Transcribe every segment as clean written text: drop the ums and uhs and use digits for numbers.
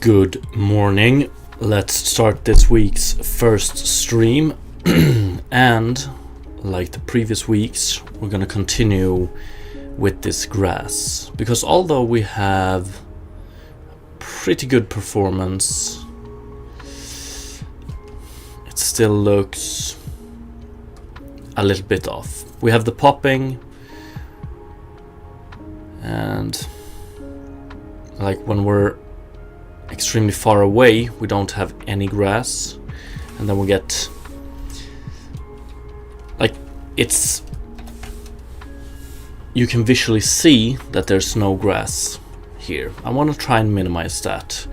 Good morning. Let's start this week's first stream. And like the previous weeks, we're gonna continue with this grass. Because although we have pretty good performance, it still looks a little bit off. We have the popping, and like when we're extremely far away, we don't have any grass, and then we get like you can visually see that there's no grass here. I want to try and minimize that,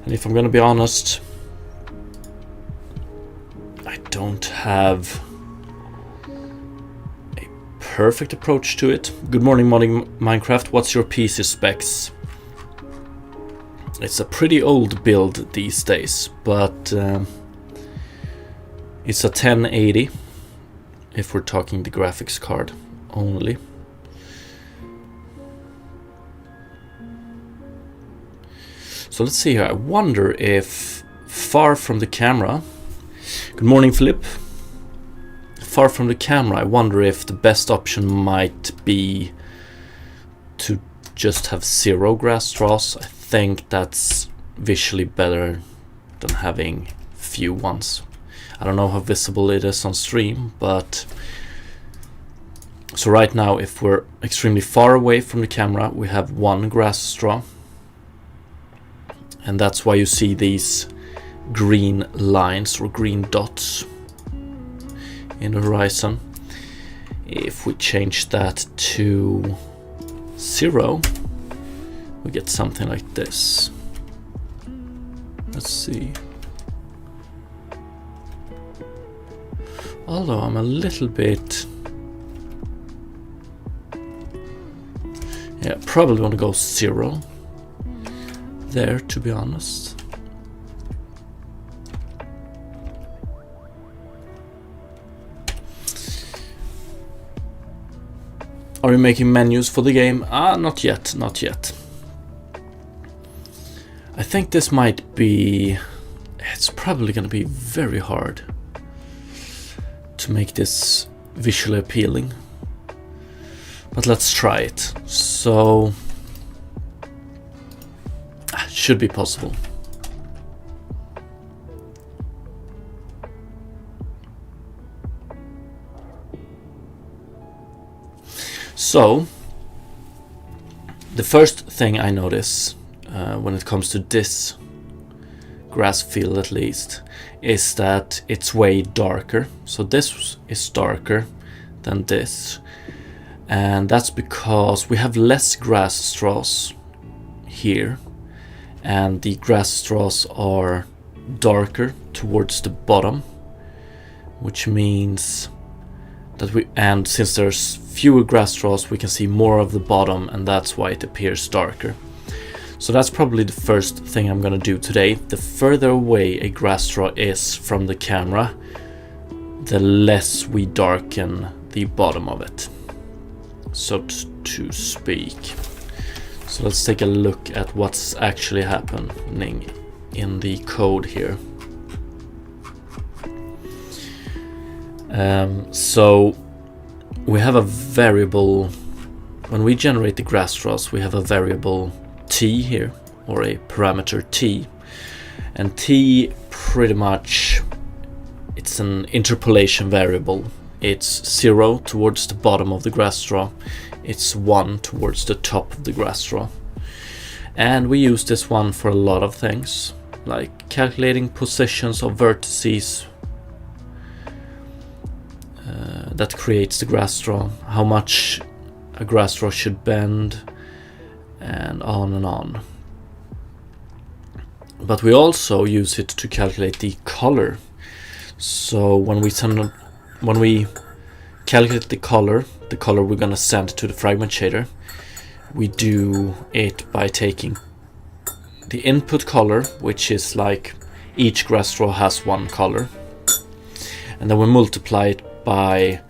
and if I'm gonna be honest, I don't have a perfect approach to it. Good morning, modding Minecraft. What's your PC specs? It's a pretty old build these days, but it's a 1080 if we're talking the graphics card only. So let's see here. I wonder if far from the camera. Good morning, Philip. Far from the camera, I wonder if the best option might be to just have 0 grass straws. I think that's visually better than having few ones. I don't know how visible it is on stream, but so right now, if we're extremely far away from the camera, we have 1 grass straw, and that's why you see these green lines or green dots in the horizon. If we change that to 0, we get something like this. Let's see. Although I'm a little bit... yeah, probably want to go 0 there, to be honest. Are you making menus for the game? Not yet, not yet. I think this might be... it's probably going to be very hard to make this visually appealing. But let's try it. So... should be possible. So, the first thing I notice when it comes to this grass field, at least, is that it's way darker. So this is darker than this, and that's because we have less grass straws here, and the grass straws are darker towards the bottom, which means that and since there's fewer grass straws, we can see more of the bottom, and that's why it appears darker. So that's probably the first thing I'm gonna do today. The further away a grass straw is from the camera, the less we darken the bottom of it, so to speak. So let's take a look at what's actually happening in the code here. So we have a variable. When we generate the grass straws, we have a variable t here, or a parameter t, and t pretty much, it's an interpolation variable. It's 0 towards the bottom of the grass straw, it's 1 towards the top of the grass straw, and we use this one for a lot of things, like calculating positions of vertices that creates the grass straw, how much a grass straw should bend, and on and on. But we also use it to calculate the color. So when we calculate the color we're gonna send to the fragment shader, we do it by taking the input color, which is like each grass straw has 1 color, and then we multiply it by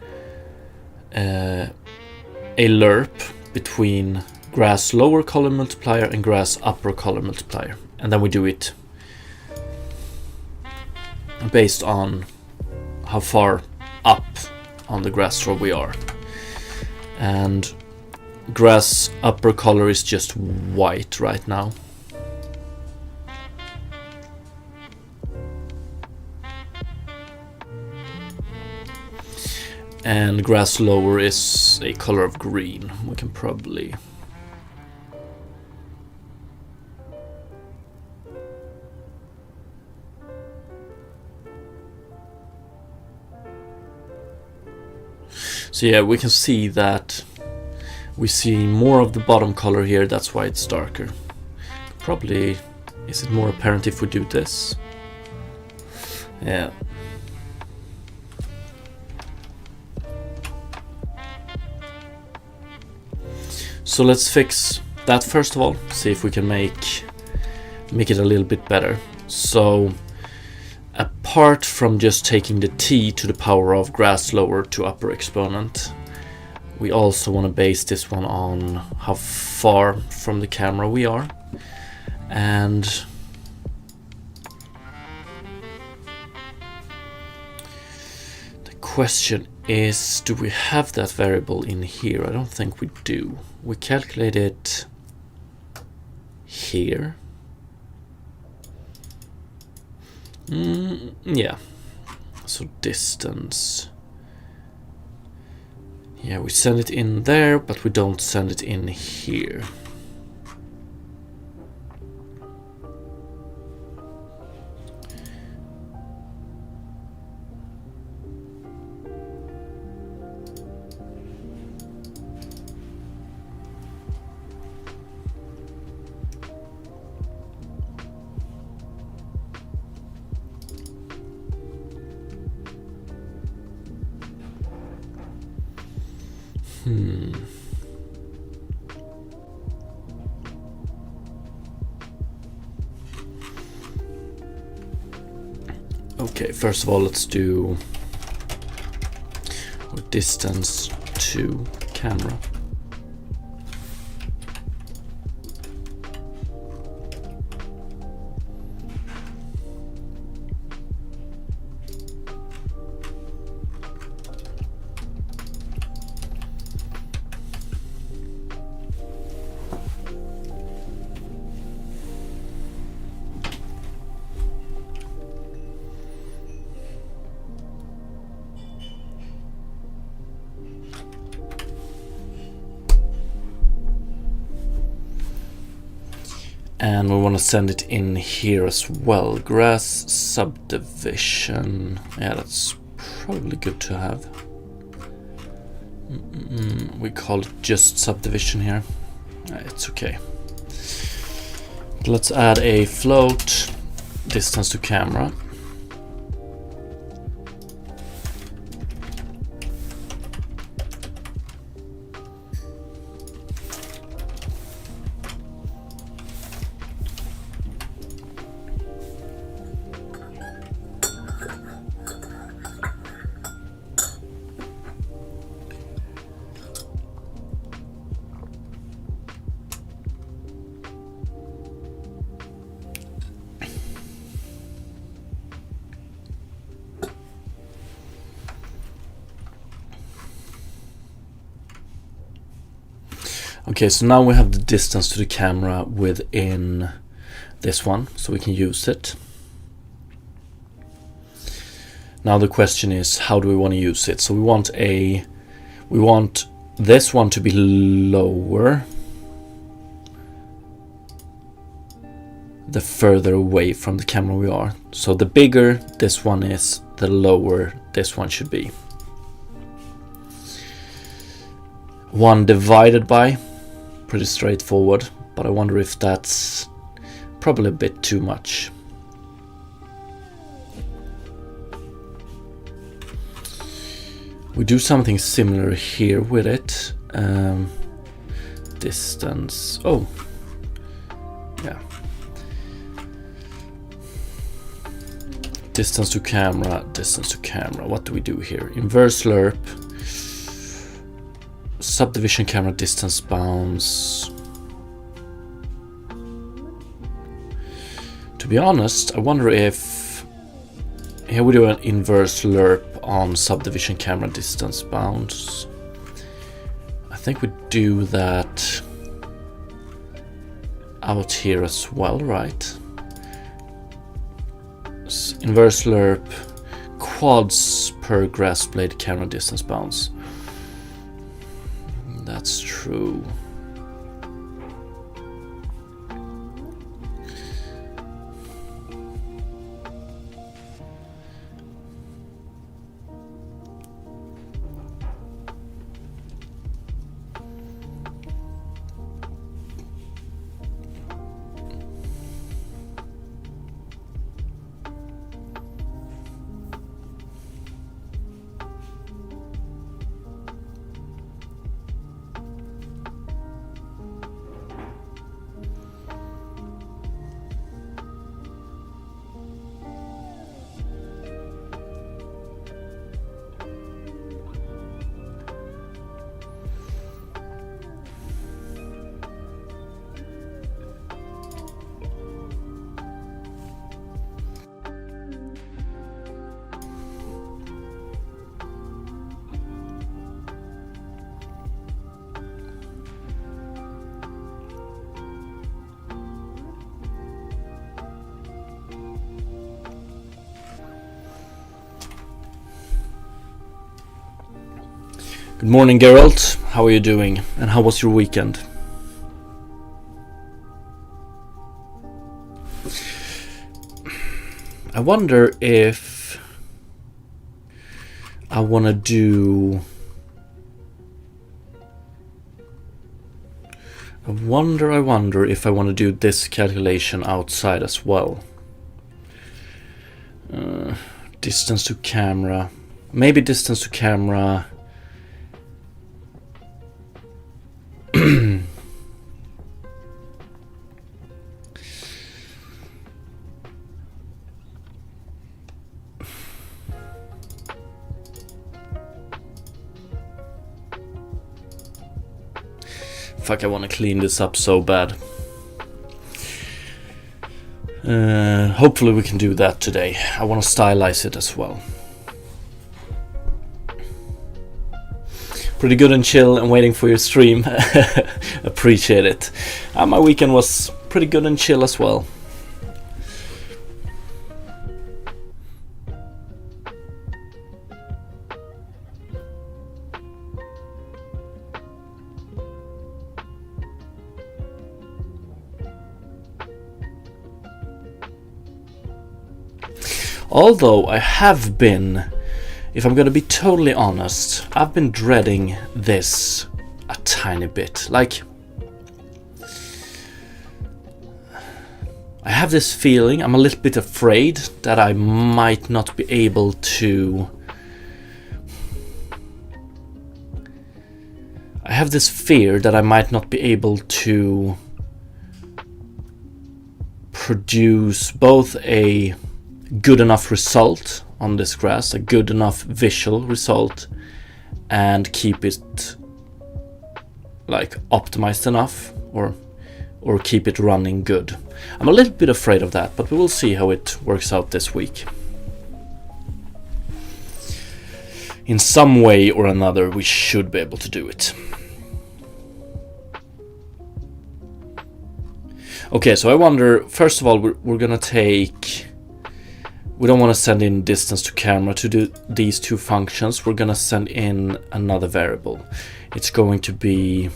a lerp between grass lower color multiplier and grass upper color multiplier. and then we do it based on how far up on the grass straw we are. And grass upper color is just white right now. And grass lower is a color of green. We can probably... So yeah, we can see that we see more of the bottom color here, that's why it's darker. Probably, is it more apparent if we do this? Yeah. So let's fix that first of all, see if we can make it a little bit better. So apart from just taking the t to the power of grass lower to upper exponent, we also want to base this one on how far from the camera we are. And the question is, do we have that variable in here? I don't think we do. We calculate it here. Yeah. So distance. Yeah, we send it in there, but we don't send it in here. Okay, first of all, let's do distance to camera. And we want to send it in here as well. Grass subdivision. Yeah, that's probably good to have. We call it just subdivision here. It's okay. Let's add a float distance to camera. Okay, so now we have the distance to the camera within this one, so we can use it. Now the question is, how do we want to use it? So we want this one to be lower the further away from the camera we are. So the bigger this one is, the lower this one should be. 1 divided by, pretty straightforward, but I wonder if that's probably a bit too much. We do something similar here with it. Distance, oh, yeah. Distance to camera, distance to camera. What do we do here? Inverse lerp. Subdivision camera distance bounds. To be honest, I wonder if... Here we do an inverse lerp on subdivision camera distance bounds. I think we do that out here as well, right? Inverse lerp, quads per grass blade camera distance bounds. That's true. Good morning, Geralt. How are you doing? And how was your weekend? I wonder if I want to do... I wonder if I want to do this calculation outside as well. Distance to camera. Maybe distance to camera... Fuck, I want to clean this up so bad. Hopefully we can do that today. I want to stylize it as well. Pretty good and chill and waiting for your stream. Appreciate it. My weekend was pretty good and chill as well. Although I have been, if I'm gonna be totally honest, I've been dreading this a tiny bit. Like, I have this feeling, I'm a little bit afraid that I might not be able to... I have this fear that I might not be able to produce both a good enough result on this grass, a good enough visual result, and keep it like optimized enough, or keep it running good. I'm a little bit afraid of that, but we will see how it works out this week. In some way or another, we should be able to do it. Okay, so I wonder, first of all, we're gonna take... We don't want to send in distance to camera to do these two functions. We're going to send in another variable. It's going to be...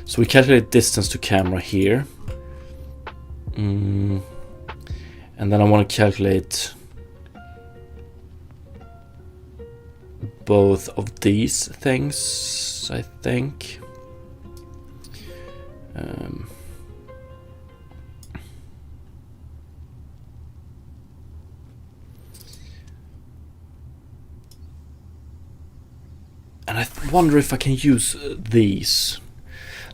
So we calculate distance to camera here. And then I want to calculate both of these things, I think. And I wonder if I can use these.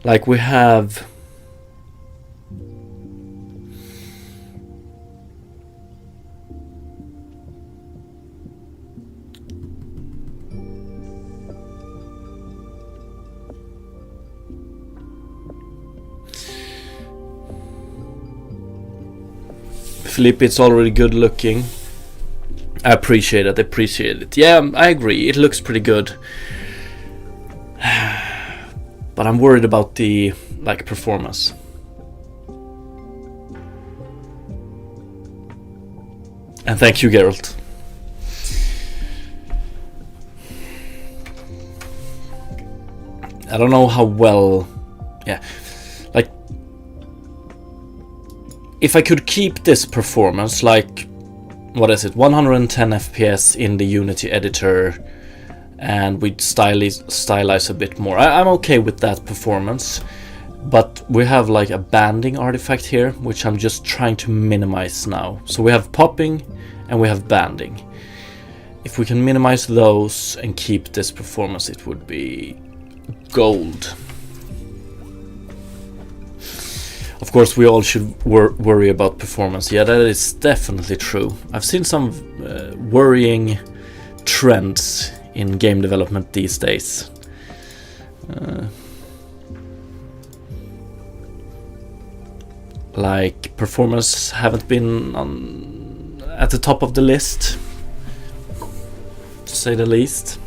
Like we have... Felipe, it's already good looking. I appreciate it. Yeah, I agree. It looks pretty good. But I'm worried about the performance. And thank you, Geralt. I don't know how well. Yeah. Like, if I could keep this performance, like, what is it, 110 FPS in the Unity editor, and we'd stylize a bit more. I'm okay with that performance, but we have like a banding artifact here, which I'm just trying to minimize now. So we have popping and we have banding. If we can minimize those and keep this performance, it would be gold. Of course, we all should worry about performance. Yeah, that is definitely true. I've seen some worrying trends in game development these days. Like, performance haven't been at the top of the list, to say the least.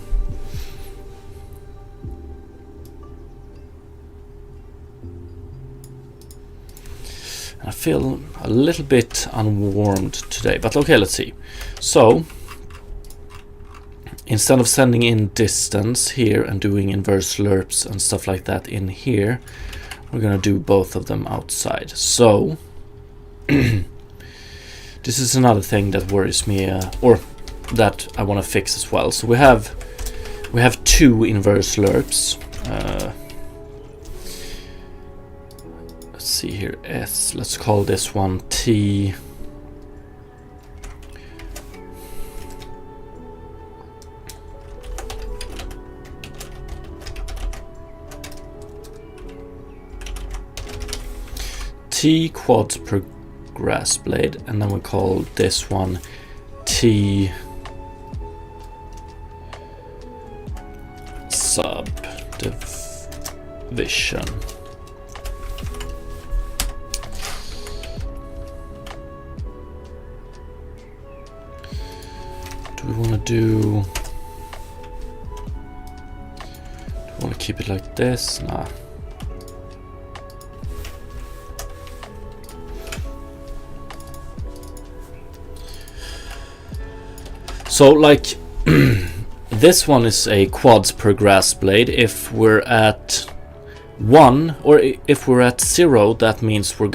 I feel a little bit unwarmed today, but okay, let's see. So, instead of sending in distance here and doing inverse lerps and stuff like that in here, we're gonna do both of them outside. So, this is another thing that worries me, or that I want to fix as well. So we have two inverse lerps. Let's see here, S. Let's call this one T. T quads per grass blade, and then we call this one T subdivision. Do we want to keep it like this? Nah. So, like, this one is a quads per grass blade. If we're at 1, or if we're at 0, that means we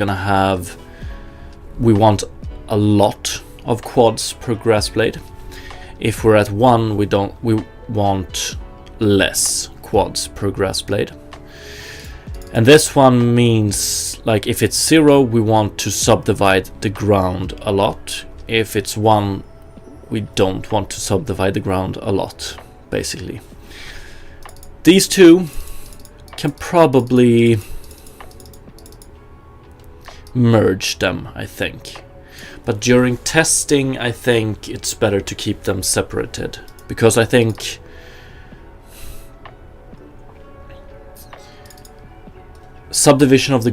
want a lot of quads per grass blade. If we're at 1, we want less quads per grass blade. And this one means, like, if it's 0, we want to subdivide the ground a lot. If it's 1, we don't want to subdivide the ground a lot, basically. These two can probably merge them, I think. But during testing, I think it's better to keep them separated, because I think subdivision of the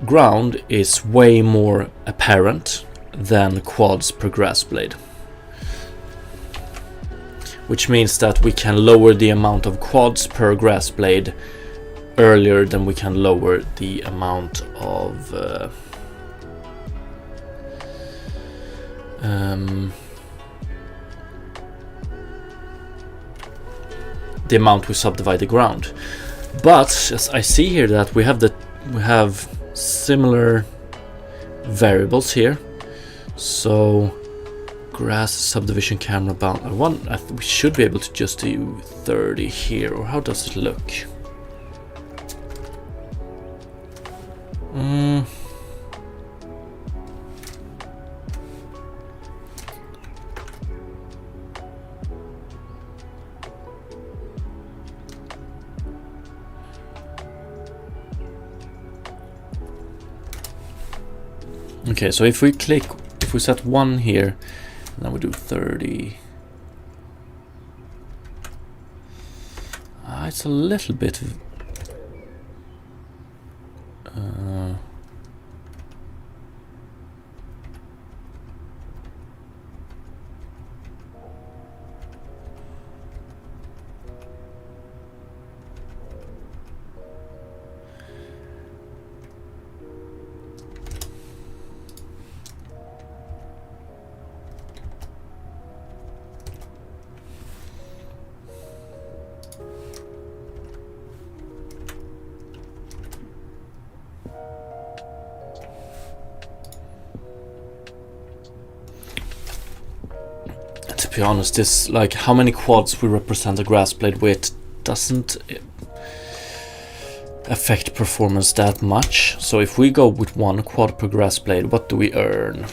ground is way more apparent than quads per grass blade. Which means that we can lower the amount of quads per grass blade earlier than we can lower the amount of the amount we subdivide the ground. But as I see here that we have similar variables here. So grass subdivision camera bound. We should be able to just do 30 here, or how does it look? Okay, so if we set 1 here, and then we do 30. It's a little bit. to be honest, this, like, how many quads we represent a grass blade with doesn't affect performance that much. So if we go with 1 quad per grass blade, what do we earn?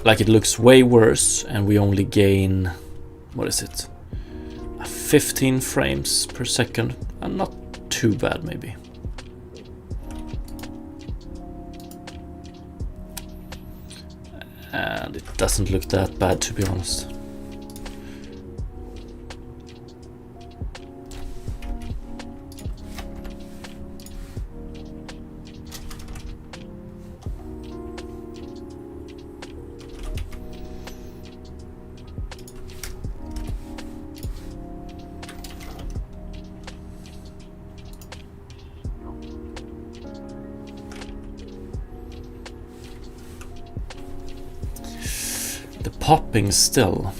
Like, it looks way worse, and we only gain, what is it, 15 frames per second, and not too bad maybe. And it doesn't look that bad, to be honest. Popping still.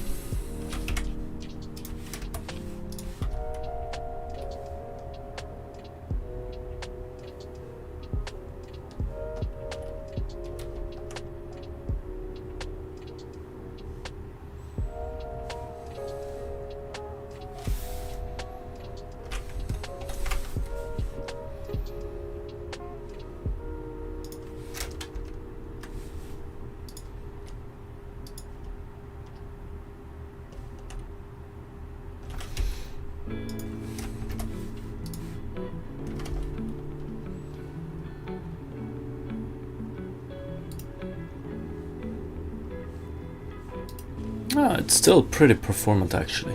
It's still pretty performant, actually.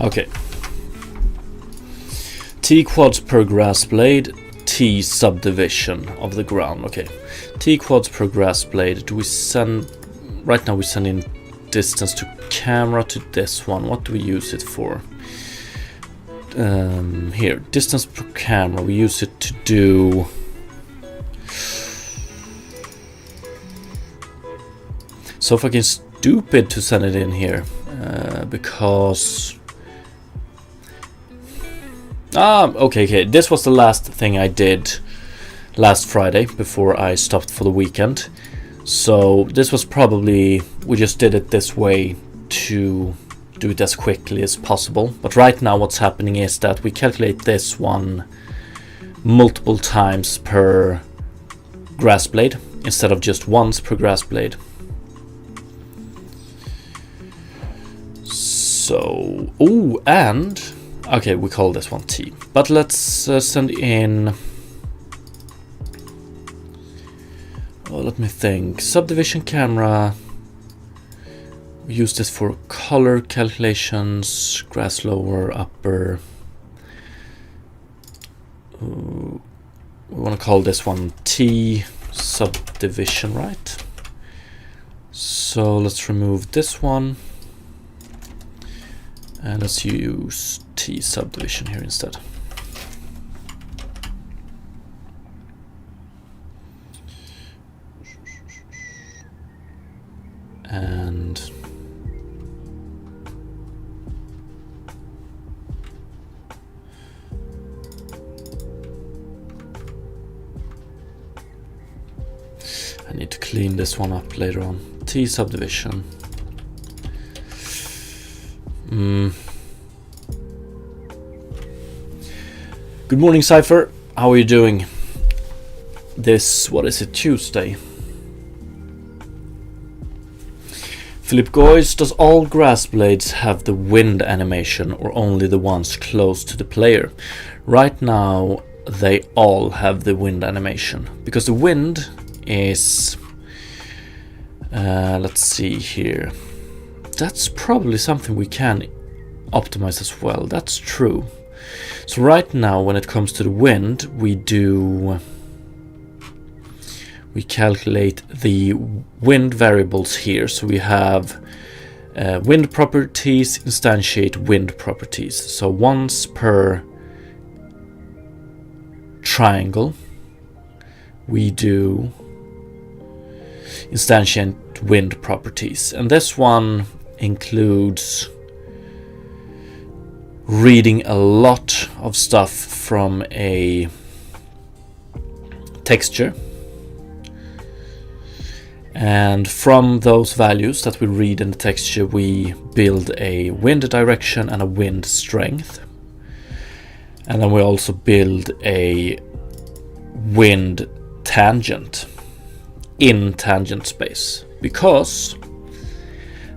Okay. T quads per grass blade, T subdivision of the ground. Okay. T quads per grass blade. Do we send... Right now we send in distance to camera to this one. What do we use it for? Here. Distance per camera. We use it to do... So fucking stupid to send it in here. Because... okay. This was the last thing I did last Friday before I stopped for the weekend. So this was probably, we just did it this way to do it as quickly as possible. But right now what's happening is that we calculate this one multiple times per grass blade instead of just once per grass blade. So, and okay, we call this one T. But let's send in... Oh, let me think. Subdivision camera. We use this for color calculations. Grass lower, upper. We want to call this one T subdivision, right? So let's remove this one. And let's use T subdivision here instead. And I need to clean this one up later on. T subdivision. Good morning, Cypher. How are you doing? This, what is it, Tuesday? Philip Goys, does all grass blades have the wind animation or only the ones close to the player? Right now, they all have the wind animation because the wind is, let's see here. That's probably something we can optimize as well. That's true. So right now, when it comes to the wind, we do we calculate the wind variables here. So we have wind properties, instantiate wind properties. So once per triangle, we do instantiate wind properties. And this one includes reading a lot of stuff from a texture. And from those values that we read in the texture, we build a wind direction and a wind strength. And then we also build a wind tangent in tangent space. Because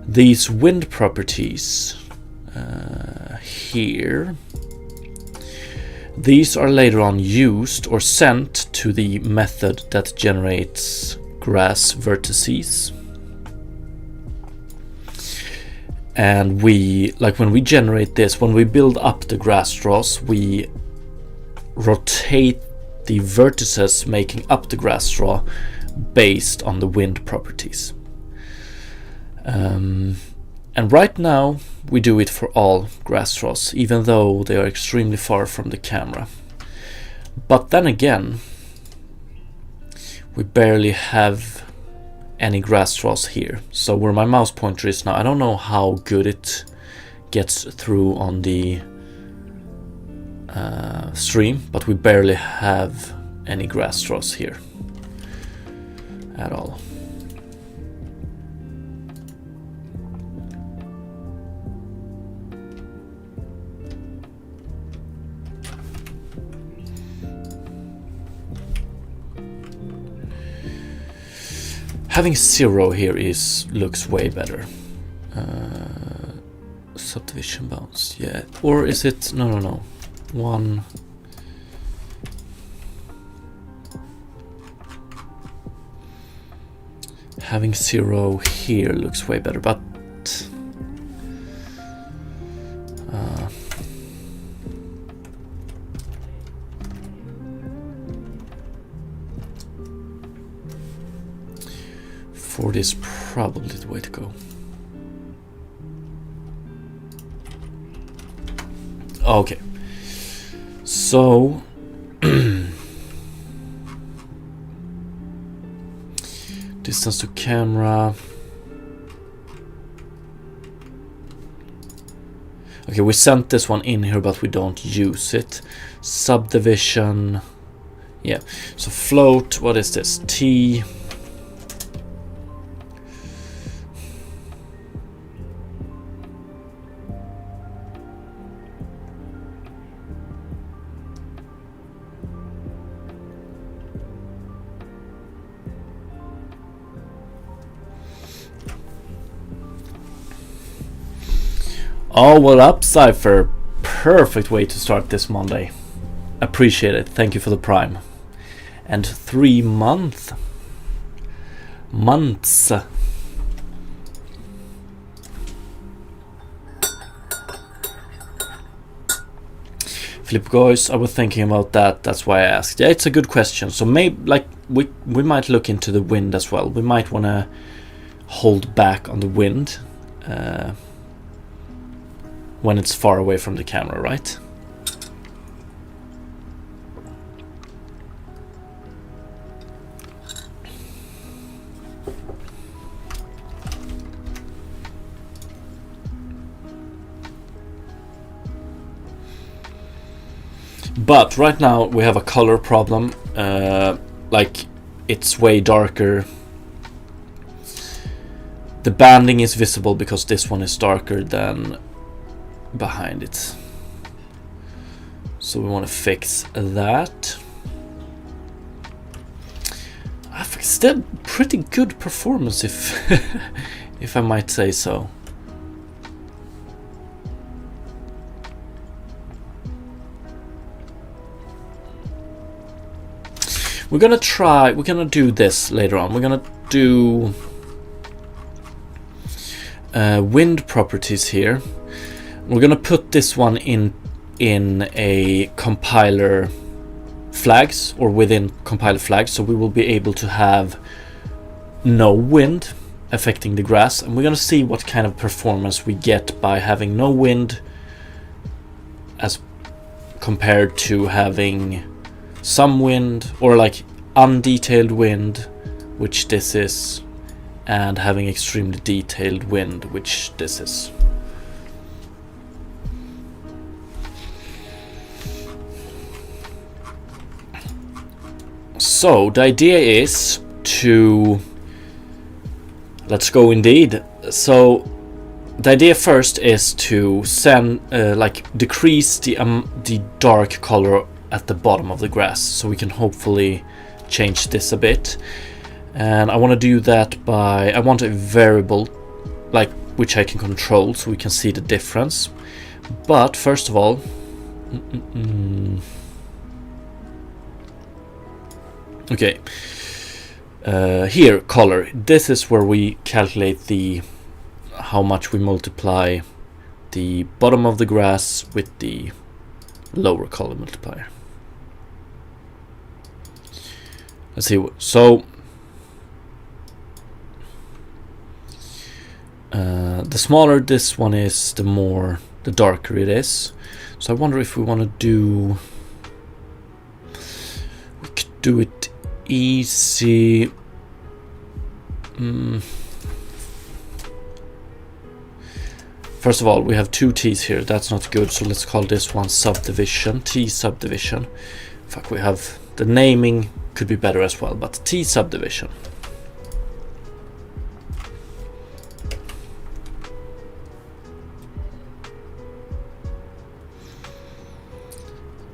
these wind properties here, these are later on used or sent to the method that generates grass vertices. And we, like when we generate this, when we build up the grass straws, we rotate the vertices making up the grass straw based on the wind properties. And right now we do it for all grass straws, even though they are extremely far from the camera. But then again, we barely have any grass straws here. So where my mouse pointer is now, I don't know how good it gets through on the stream, but we barely have any grass straws here at all. Having 0 here looks way better. Subdivision bounds, yeah. Or is it no. 1. Having 0 here looks way better, but Forty is probably the way to go. Okay, so distance to camera. Okay, we sent this one in here, but we don't use it. Subdivision, yeah. So float, what is this? T. Oh, what up, Cypher? Perfect way to start this Monday. Appreciate it. Thank you for the prime. And 3 months. Flip guys, I was thinking about that. That's why I asked. Yeah, it's a good question. So maybe like we might look into the wind as well. We might want to hold back on the wind. When it's far away from the camera, right? But right now we have a color problem. Like it's way darker. The banding is visible because this one is darker than behind it, so we want to fix that. I've still pretty good performance, if I might say so. We're gonna do this later on. We're gonna do wind properties here. We're gonna put this one in a compiler flags, or within compiled flags, so we will be able to have no wind affecting the grass, and we're going to see what kind of performance we get by having no wind as compared to having some wind, or like undetailed wind, which this is, and having extremely detailed wind, which this is. So the idea is to, let's go indeed. So the idea first is to send decrease the dark color at the bottom of the grass, so we can hopefully change this a bit. And I want to do that by, I want a variable like which I can control so we can see the difference. But first of all, okay, here, color. This is where we calculate the how much we multiply the bottom of the grass with the lower color multiplier. Let's see. So the smaller this one is, the darker it is. So I wonder if we want to do, we could do it easy. First of all, we have two T's here. That's not good. So let's call this one subdivision. T subdivision. Fuck, we have the naming could be better as well, but T subdivision.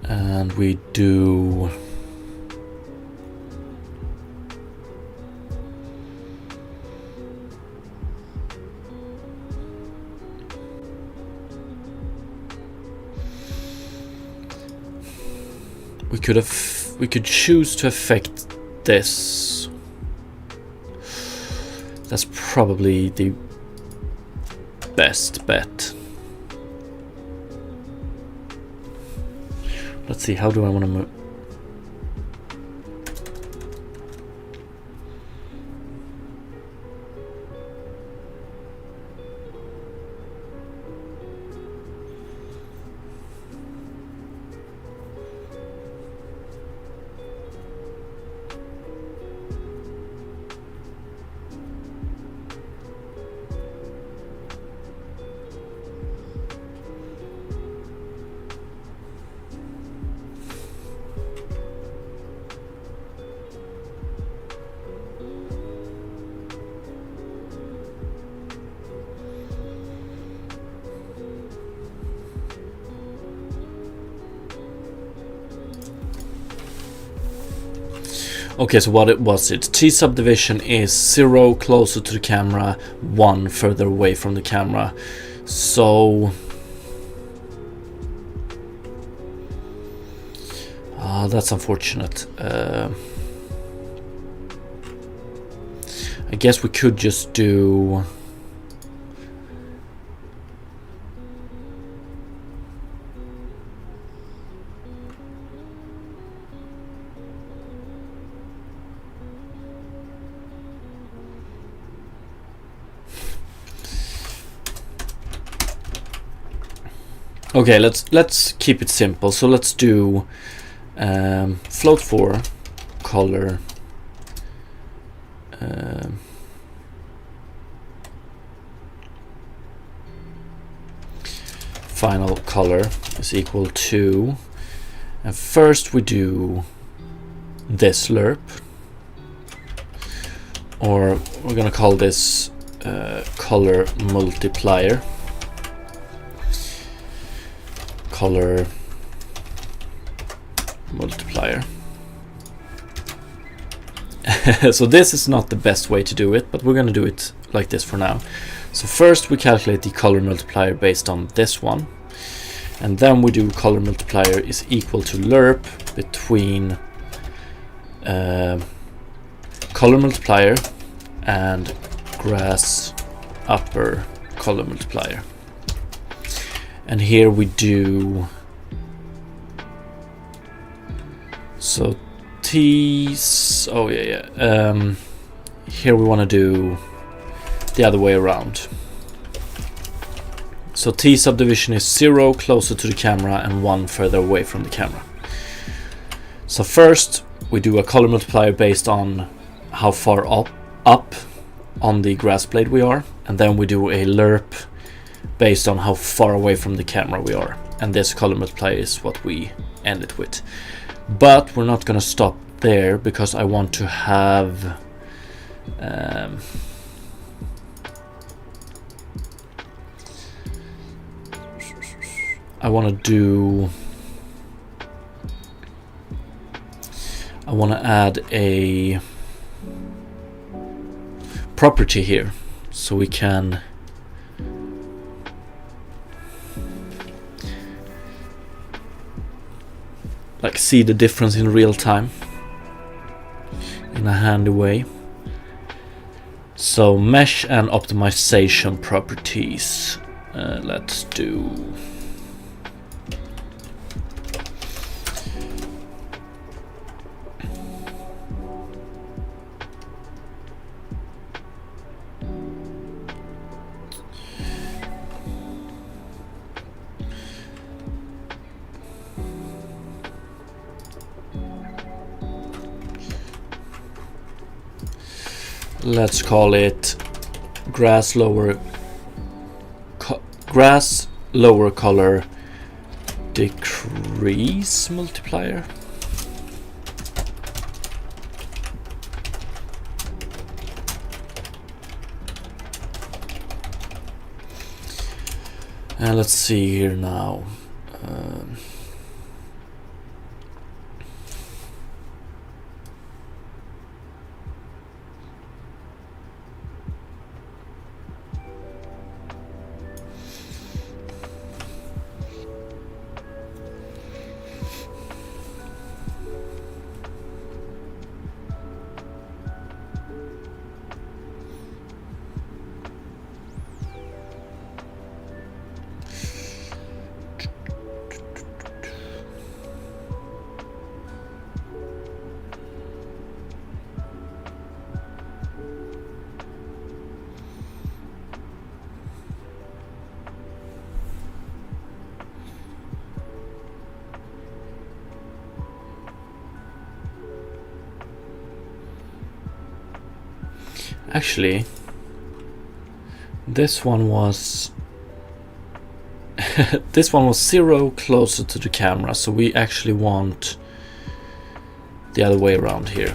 And we do we could choose to affect this. That's probably the best bet. Let's see, how do I want to move? Okay, so what it was, T subdivision is 0 closer to the camera, 1 further away from the camera. So that's unfortunate. I guess we could just do okay, let's keep it simple. So let's do float for color final color is equal to, and first we do this lerp, or we're gonna call this color multiplier. Color multiplier. So this is not the best way to do it, but we're going to do it like this for now. So first we calculate the color multiplier based on this one, and then we do color multiplier is equal to lerp between color multiplier and grass upper color multiplier. And here we do So T's, oh yeah. Here we want to do the other way around. So T subdivision is 0 closer to the camera and 1 further away from the camera. So first we do a color multiplier based on how far up on the grass blade we are, and then we do a lerp based on how far away from the camera we are, and this color multiplier is what we end it with. But we're not going to stop there, because I want to have I want to add a property here, so we can like see the difference in real time in a handy way. So mesh and optimization properties. Let's do let's call it grass lower color decrease multiplier. And let's see here now. Actually, this one was this one was 0 closer to the camera, so we actually want the other way around here.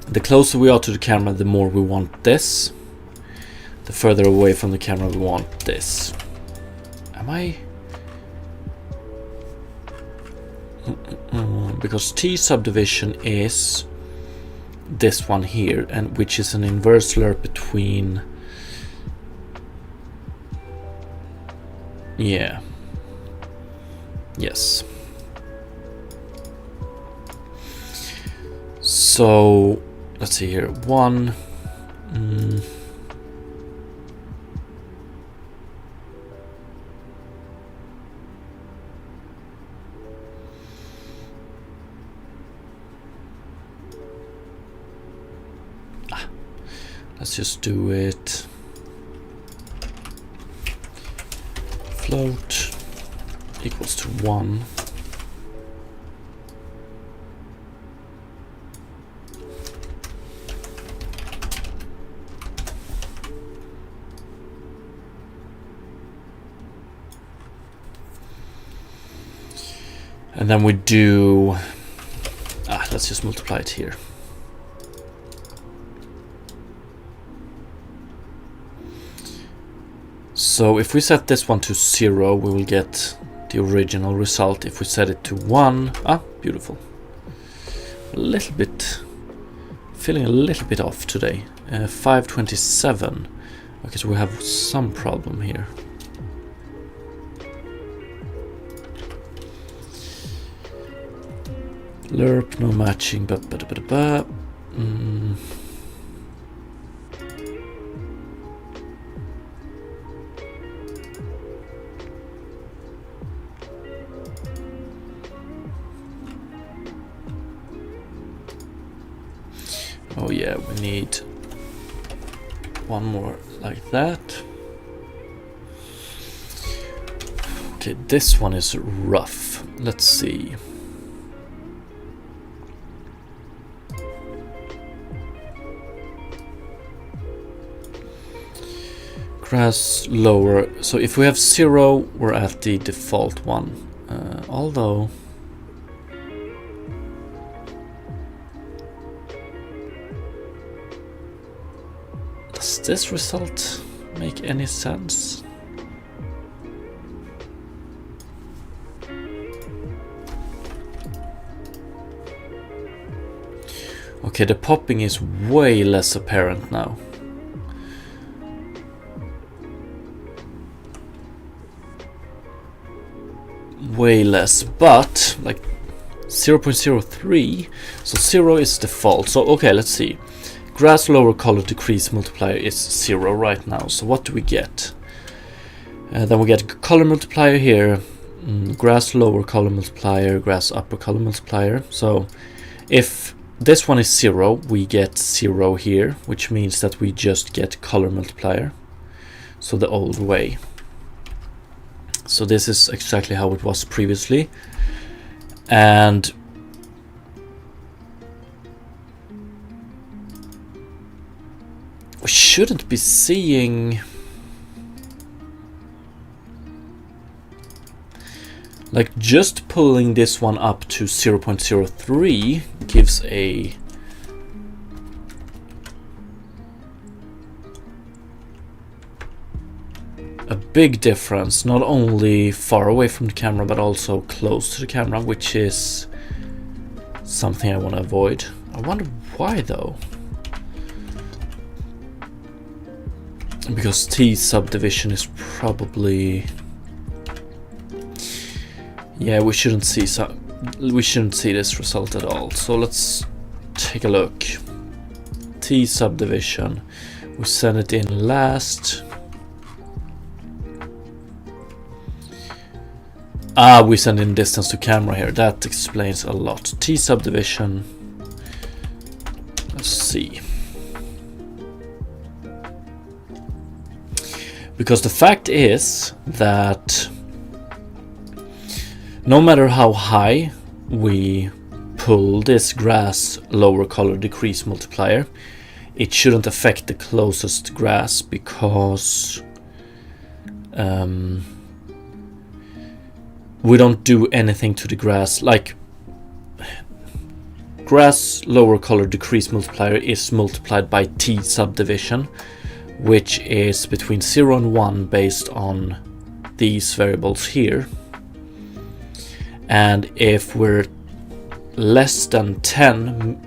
The closer we are to the camera, the more we want this. The further away from the camera we want this. Because T subdivision is this one here, and which is an inverse lerp between, yes, so let's see here, one, let's just do it float equals to 1. And then we do, let's just multiply it here. So if we set this one to 0, we will get the original result. If we set it to 1, beautiful. Feeling a little bit off today. 527. Okay, so we have some problem here. Lerp, no matching, Oh yeah, we need one more like that. Okay, this one is rough. Let's see. Grass lower. So if we have 0, we're at the default one. Although does this result make any sense? Okay, the popping is way less apparent now. Way less, but like 0.03, so 0 is default. So okay, let's see. Grass lower color decrease multiplier is 0 right now. So what do we get? Then we get color multiplier here, grass lower color multiplier, grass upper color multiplier. So if this one is 0, we get 0 here, which means that we just get color multiplier. So the old way. So this is exactly how it was previously. And we shouldn't be seeing like just pulling this one up to 0.03 gives a big difference, not only far away from the camera but also close to the camera, which is something I want to avoid. I wonder why though. Because T subdivision is probably, yeah, we shouldn't see this result at all. So let's take a look. T subdivision, we send it in last. We send in distance to camera here. That explains a lot. T subdivision. Let's see. Because the fact is that no matter how high we pull this grass lower color decrease multiplier, it shouldn't affect the closest grass because we don't do anything to the grass. Like, grass lower color decrease multiplier is multiplied by T subdivision, which is between 0 and 1 based on these variables here. And if we're less than 10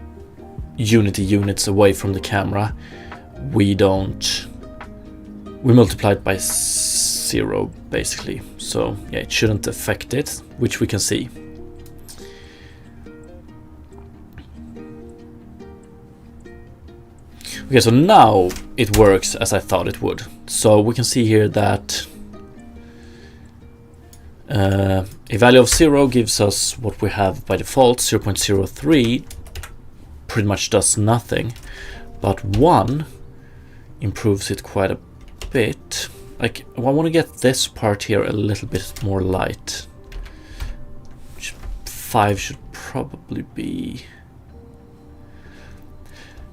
unity units away from the camera, we multiply it by 0 basically. So yeah, it shouldn't affect it, which we can see. Okay, so now it works as I thought it would. So we can see here that a value of 0 gives us what we have by default. 0.03 pretty much does nothing, but 1 improves it quite a bit. Like, I want to get this part here a little bit more light. 5 should probably be...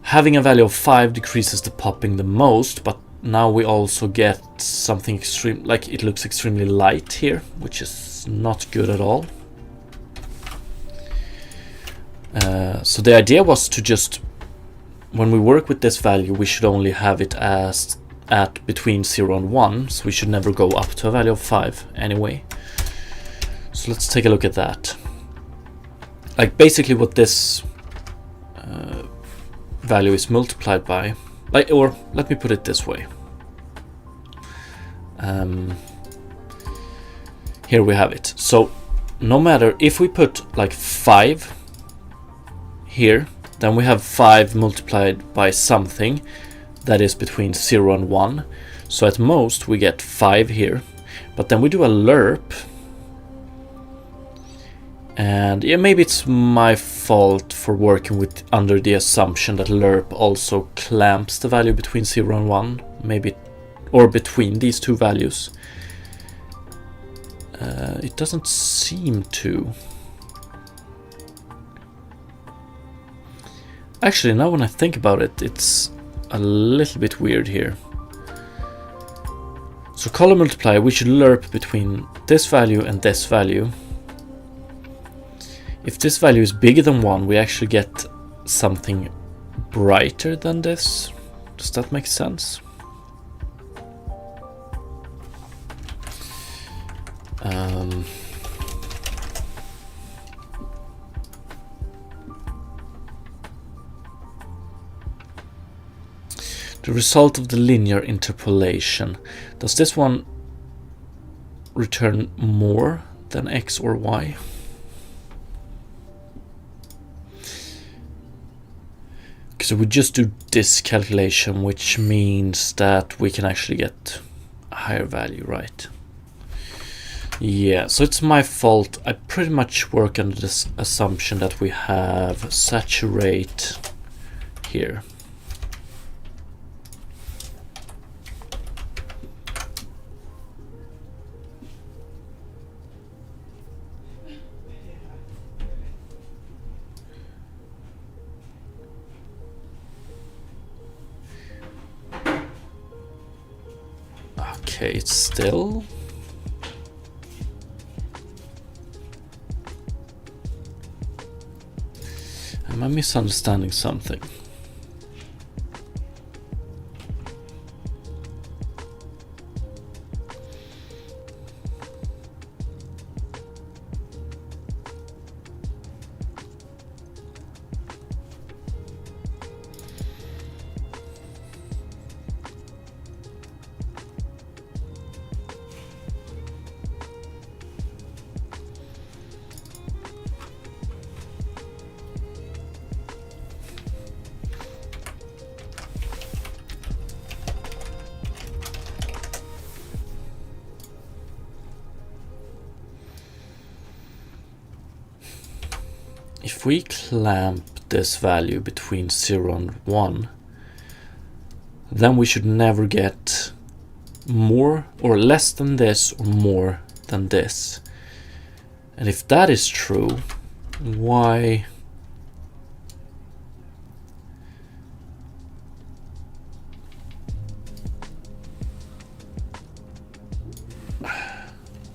Having a value of 5 decreases the popping the most, but now we also get something extreme, like it looks extremely light here, which is not good at all. So the idea was to just, when we work with this value, we should only have it as at between 0 and 1, so we should never go up to a value of 5 anyway. So let's take a look at that. Like, basically what this value is multiplied by, like, or let me put it this way. Here we have it. So no matter if we put like 5 here, then we have 5 multiplied by something that is between 0 and 1. So at most we get 5 here, but then we do a lerp And yeah, maybe it's my fault for working with under the assumption that lerp also clamps the value between 0 and 1, maybe, or between these two values. It doesn't seem to. Actually, now when I think about it, it's a little bit weird here. So color multiply, we should lerp between this value and this value. If this value is bigger than 1, we actually get something brighter than this. Does that make sense? The result of the linear interpolation. Does this one return more than x or y? So we just do this calculation, which means that we can actually get a higher value, right? Yeah, so it's my fault. I pretty much work under this assumption that we have saturate here. Okay, it's still. Am I misunderstanding something? If we clamp this value between 0 and 1, then we should never get more or less than this or more than this. And if that is true, why?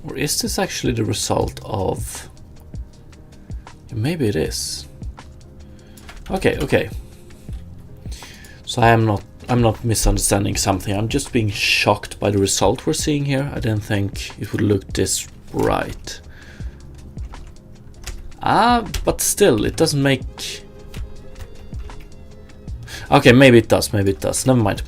Or is this actually the result of? Maybe it is. Okay. So I'm not misunderstanding something. I'm just being shocked by the result we're seeing here. I didn't think it would look this right. But still, it doesn't make. Okay, maybe it does. Never mind.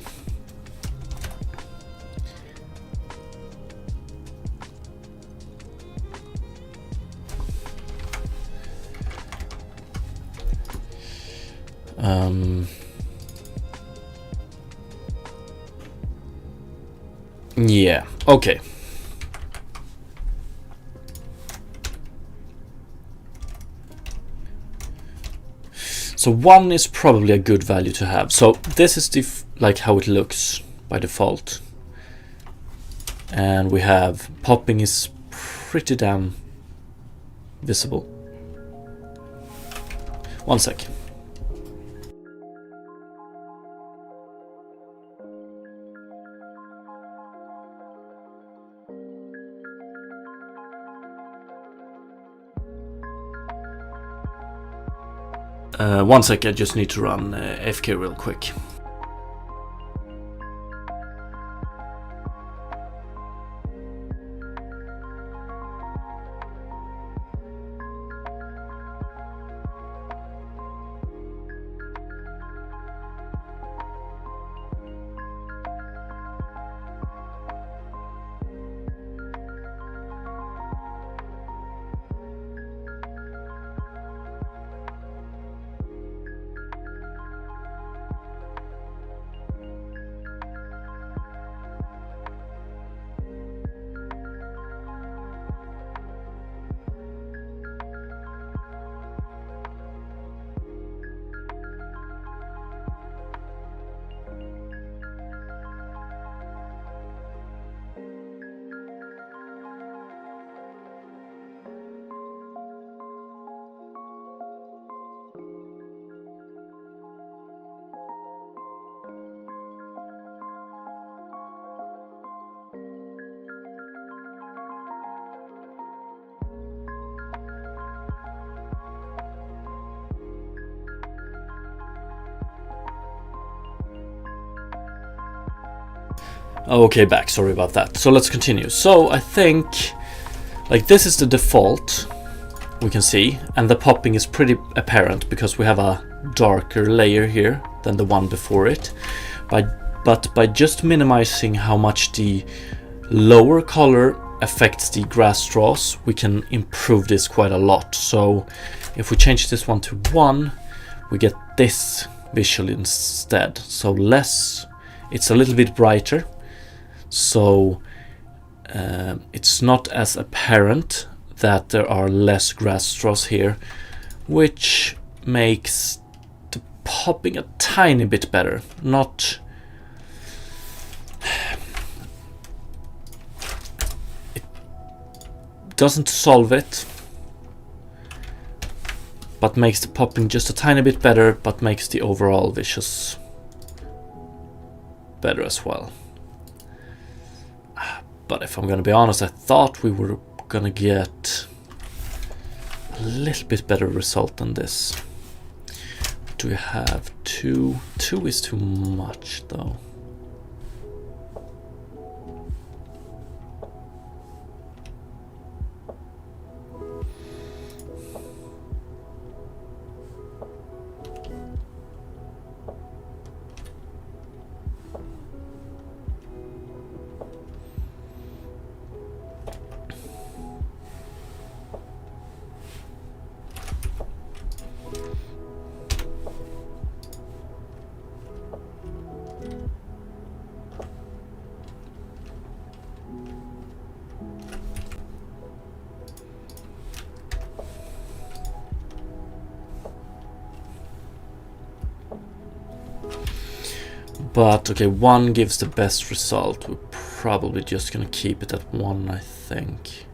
Yeah, okay. So 1 is probably a good value to have. So this is the like how it looks by default. And we have popping is pretty damn visible. 1 sec. One sec, I just need to run AFK real quick. Okay, back. Sorry about that. So let's continue. So I think like this is the default we can see, and the popping is pretty apparent because we have a darker layer here than the one before it. But by just minimizing how much the lower color affects the grass straws, we can improve this quite a lot. So if we change this one to 1, we get this visual instead. So less, it's a little bit brighter, so it's not as apparent that there are less grass straws here, which makes the popping a tiny bit better. Not it doesn't solve it, but makes the popping just a tiny bit better, but makes the overall visuals better as well. But if I'm gonna be honest, I thought we were gonna get a little bit better result than this. Do we have 2? 2 is too much though. But okay, 1 gives the best result. We're probably just gonna keep it at 1, I think.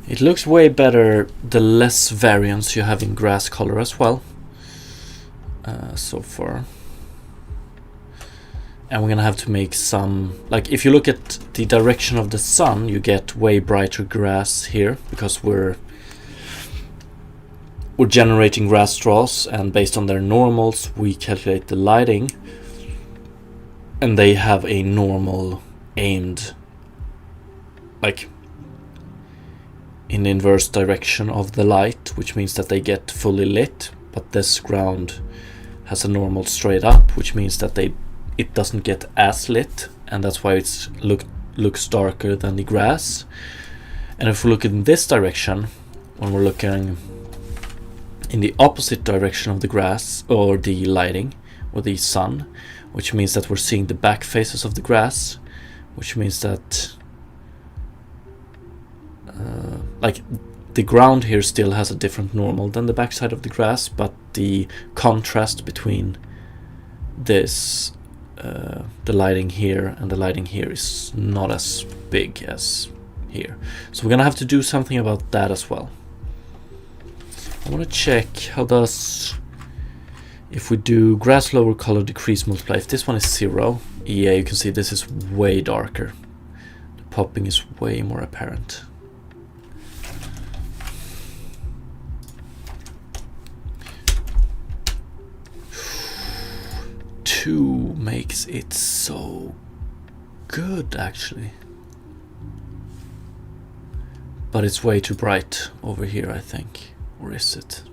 It looks way better the less variance you have in grass color as well, so far. And we're gonna have to make some, like if you look at the direction of the sun, you get way brighter grass here because we're generating grass straws, and based on their normals we calculate the lighting, and they have a normal aimed like in the inverse direction of the light, which means that they get fully lit, but this ground has a normal straight up, which means that it doesn't get as lit, and that's why it's looks darker than the grass. And if we look in this direction, when we're looking in the opposite direction of the grass or the lighting or the sun, which means that we're seeing the back faces of the grass, which means that like the ground here still has a different normal than the backside of the grass, but the contrast between this the lighting here and the lighting here is not as big as here. So we're gonna have to do something about that as well. I want to check how does, if we do grass lower color decrease multiply, if this one is 0, yeah, you can see this is way darker. The popping is way more apparent. Two makes it so good actually, but it's way too bright over here, I think. Or is it?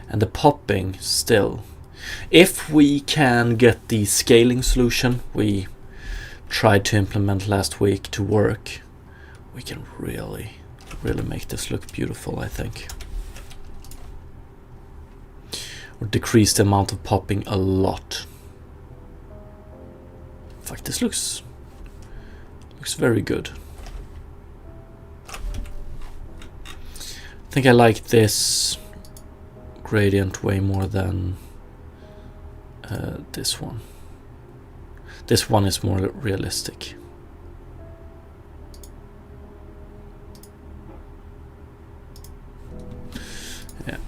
And the popping still. If we can get the scaling solution we tried to implement last week to work, we can really make this look beautiful, I think. Or decrease the amount of popping a lot. In fact, this looks very good. I think I like this gradient way more than this one. This one is more realistic. Yeah.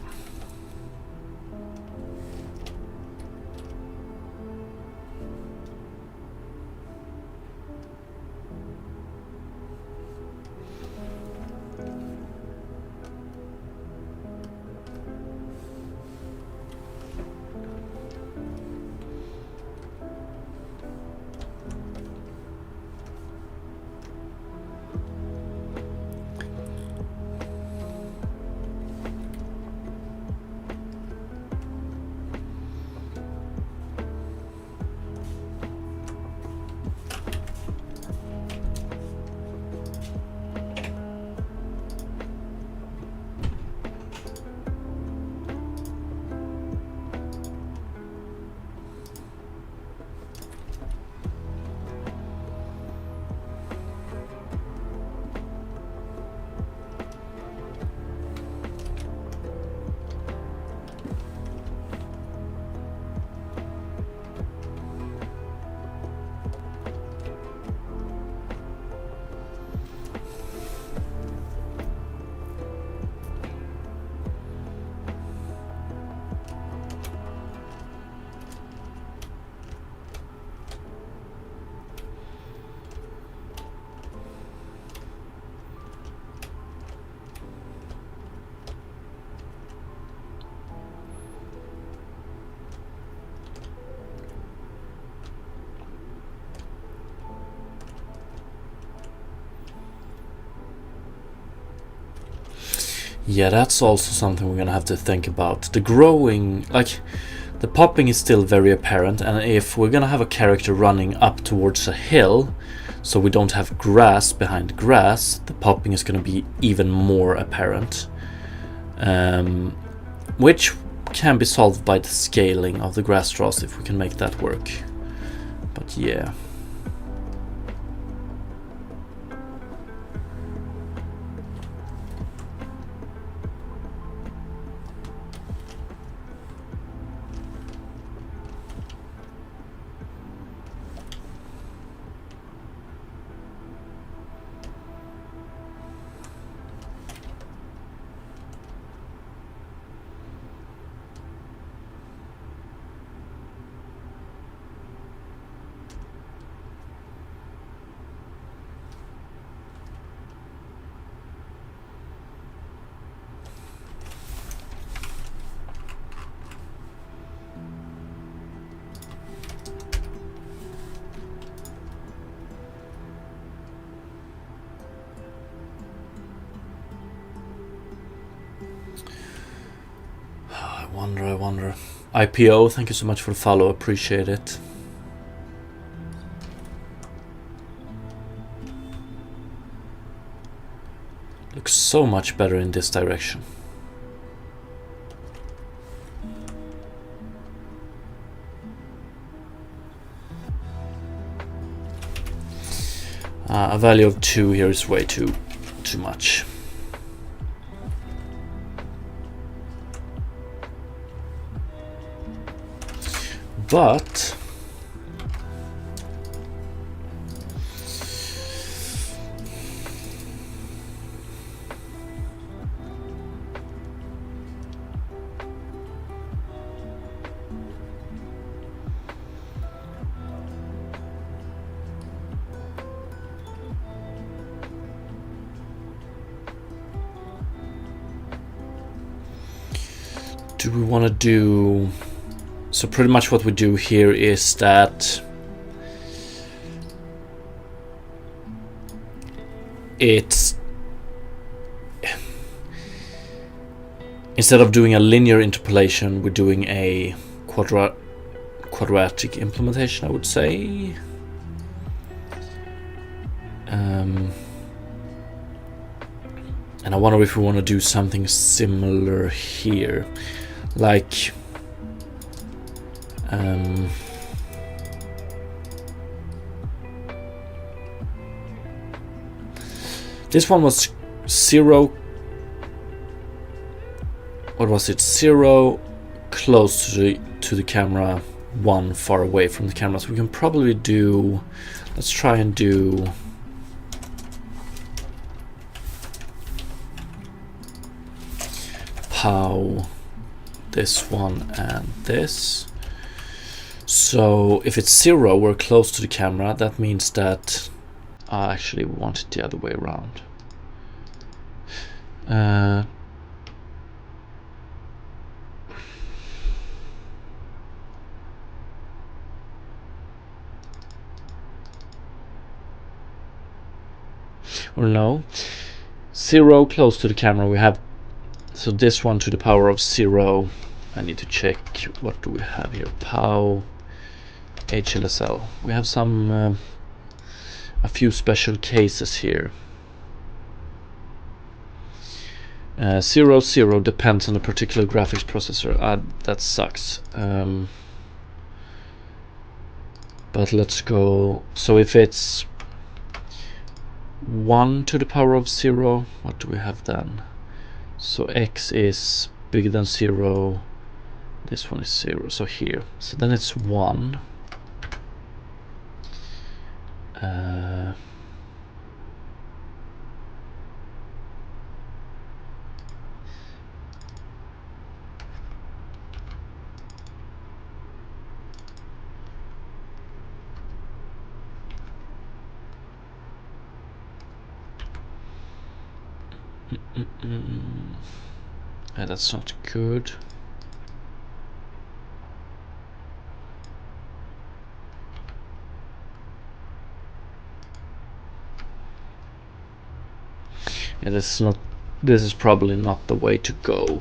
Yeah, that's also something we're gonna have to think about. The growing, like, the popping is still very apparent, and if we're gonna have a character running up towards a hill, so we don't have grass behind grass, the popping is gonna be even more apparent. Which can be solved by the scaling of the grass straws if we can make that work. But yeah. I wonder. IPO, thank you so much for the follow, appreciate it. Looks so much better in this direction. A value of 2 here is way too much. But do we want to do... So pretty much what we do here is that instead of doing a linear interpolation, we're doing a quadratic implementation, I would say. And I wonder if we want to do something similar here, like this one was 0. What was it? 0 close to the camera, 1 far away from the camera. So we can probably do. Let's try and do. Pow, this one and this. So if it's 0, we're close to the camera. That means that I actually want it the other way around. Or no, 0 close to the camera. We have. So this one to the power of 0. I need to check, what do we have here? Pow, HLSL. We have some, a few special cases here. 0, 0 depends on a particular graphics processor. That sucks. But let's go. So if it's 1 to the power of 0, what do we have then? So x is bigger than 0. This one is 0. So here. So then it's 1. That's not good. Yeah, this is probably not the way to go.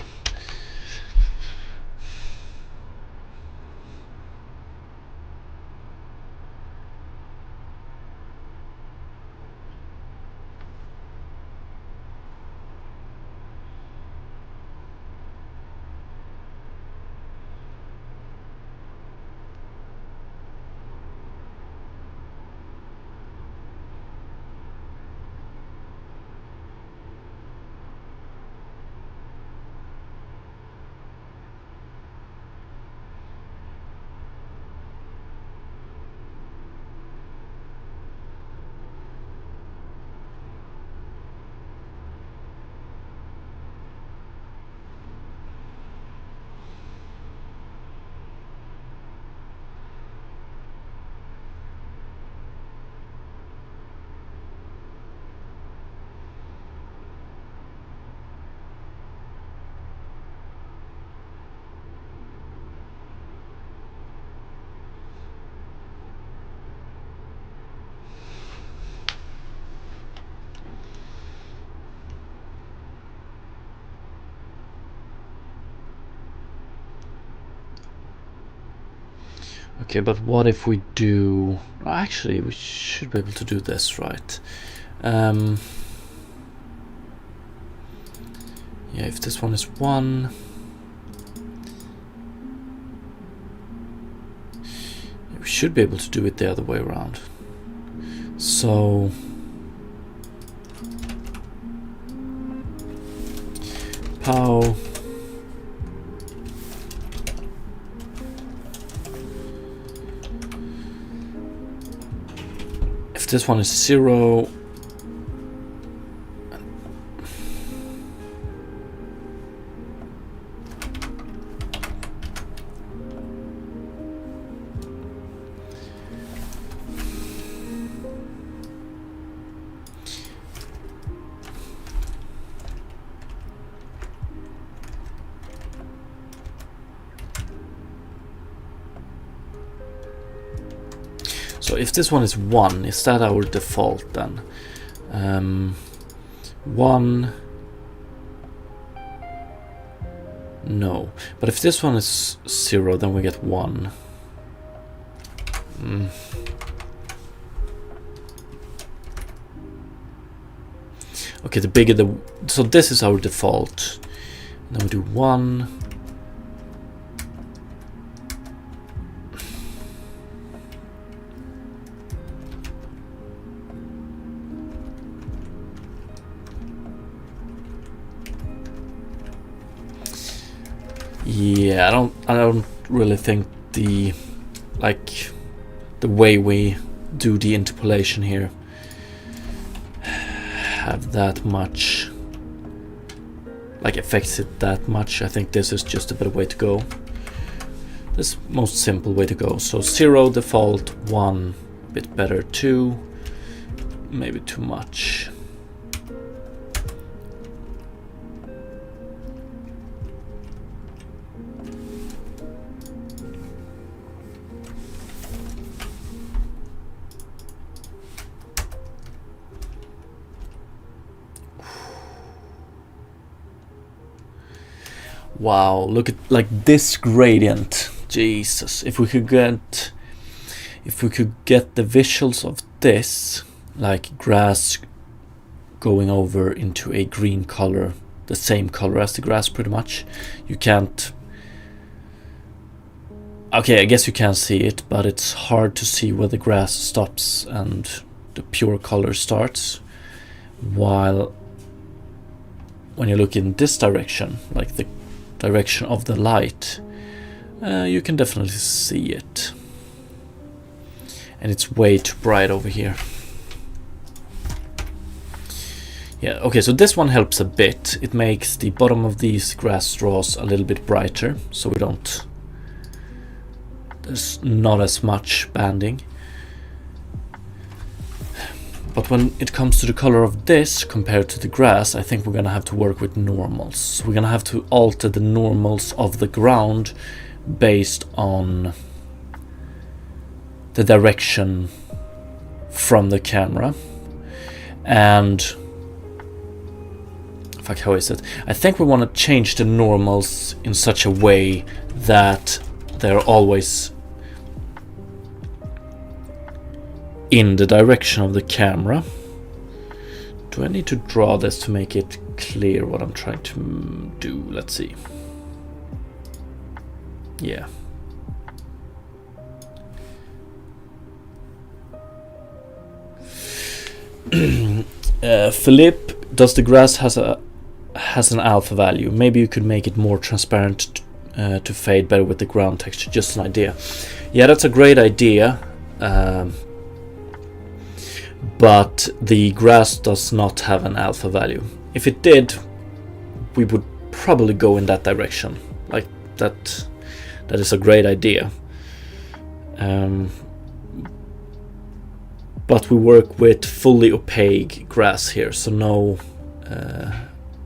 Okay, but what if we do... Actually, we should be able to do this, right? Yeah, if this one is 1... we should be able to do it the other way around. So... pow... This one is 0. So if this one is 1, is that our default then? 1 No. But if this one is 0, then we get 1. Okay, the bigger the... So this is our default. Then we do 1. Yeah, I don't really think the way we do the interpolation here have that much affects it that much. I think this is just a better way to go. This most simple way to go. So 0 default, 1 a bit better, 2 maybe too much. Wow, look at this gradient. Jesus, if we could get the visuals of this, like grass going over into a green color, the same color as the grass pretty much. You can't... Okay, I guess you can see it, but it's hard to see where the grass stops and the pure color starts. While when you look in this direction, like the direction of the light, you can definitely see it. And it's way too bright over here. Yeah, okay, so this one helps a bit. It makes the bottom of these grass straws a little bit brighter, so there's not as much banding. But when it comes to the color of this compared to the grass, I think we're gonna have to work with normals. So we're gonna have to alter the normals of the ground based on the direction from the camera. And fuck, how is it? I think we want to change the normals in such a way that they're always in the direction of the camera. Do I need to draw this to make it clear what I'm trying to do? Let's see. Yeah. Philippe, does the grass has an alpha value? Maybe you could make it more transparent to fade better with the ground texture. Just an idea. Yeah, that's a great idea. But the grass does not have an alpha value. If it did, we would probably go in that direction. Like that is a great idea. But we work with fully opaque grass here, so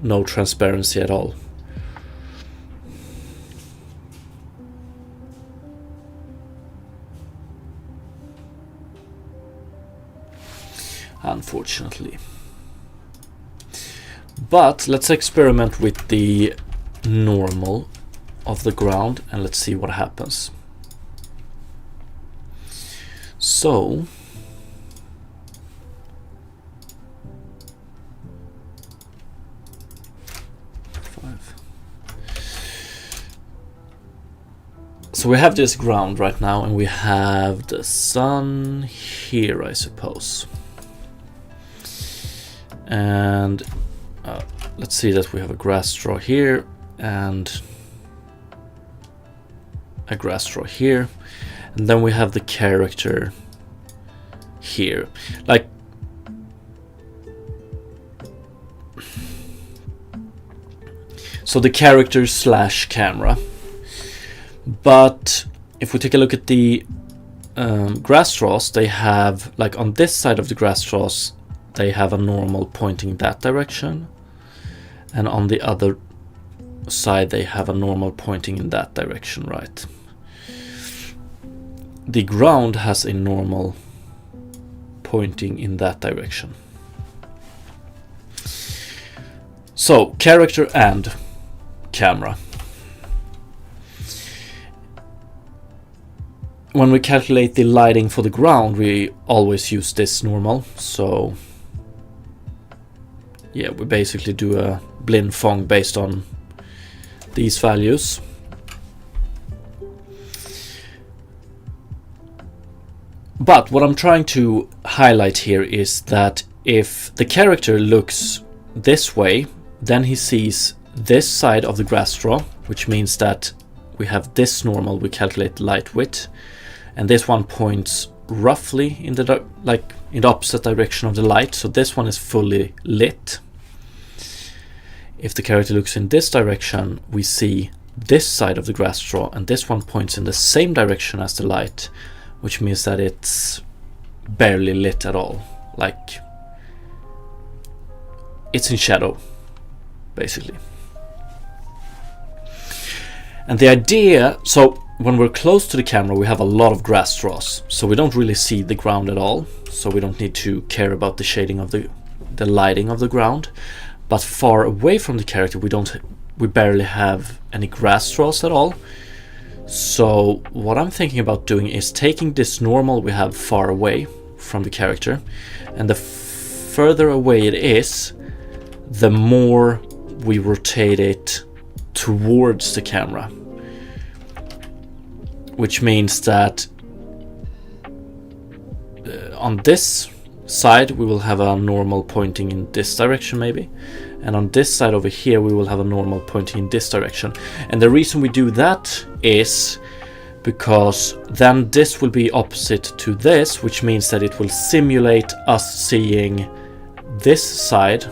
no transparency at all. Unfortunately. But let's experiment with the normal of the ground and let's see what happens. So we have this ground right now, and we have the sun here, I suppose. And let's see that we have a grass straw here and a grass straw here, and then we have the character here. Like, so the character slash camera. But if we take a look at the grass straws, they have, like on this side of the grass straws, they have a normal pointing that direction, and on the other side they have a normal pointing in that direction, right? The ground has a normal pointing in that direction. So character and camera. when we calculate the lighting for the ground, we always use this normal. So yeah, we basically do a blend Phong based on these values. But what I'm trying to highlight here is that if the character looks this way, then he sees this side of the grass straw, which means that we have this normal, we calculate the light width, and this one points roughly in the in the opposite direction of the light, so this one is fully lit. If the character looks in this direction, we see this side of the grass straw, and this one points in the same direction as the light, which means that it's barely lit at all. Like, it's in shadow, basically. And the idea, so when we're close to the camera, we have a lot of grass straws, so we don't really see the ground at all, so we don't need to care about the shading of the lighting of the ground. But far away from the character, we barely have any grass straws at all. So what I'm thinking about doing is taking this normal we have far away from the character, and the further away it is, the more we rotate it towards the camera, which means that on this side we will have a normal pointing in this direction maybe, and on this side over here we will have a normal pointing in this direction. And the reason we do that is because then this will be opposite to this, which means that it will simulate us seeing this side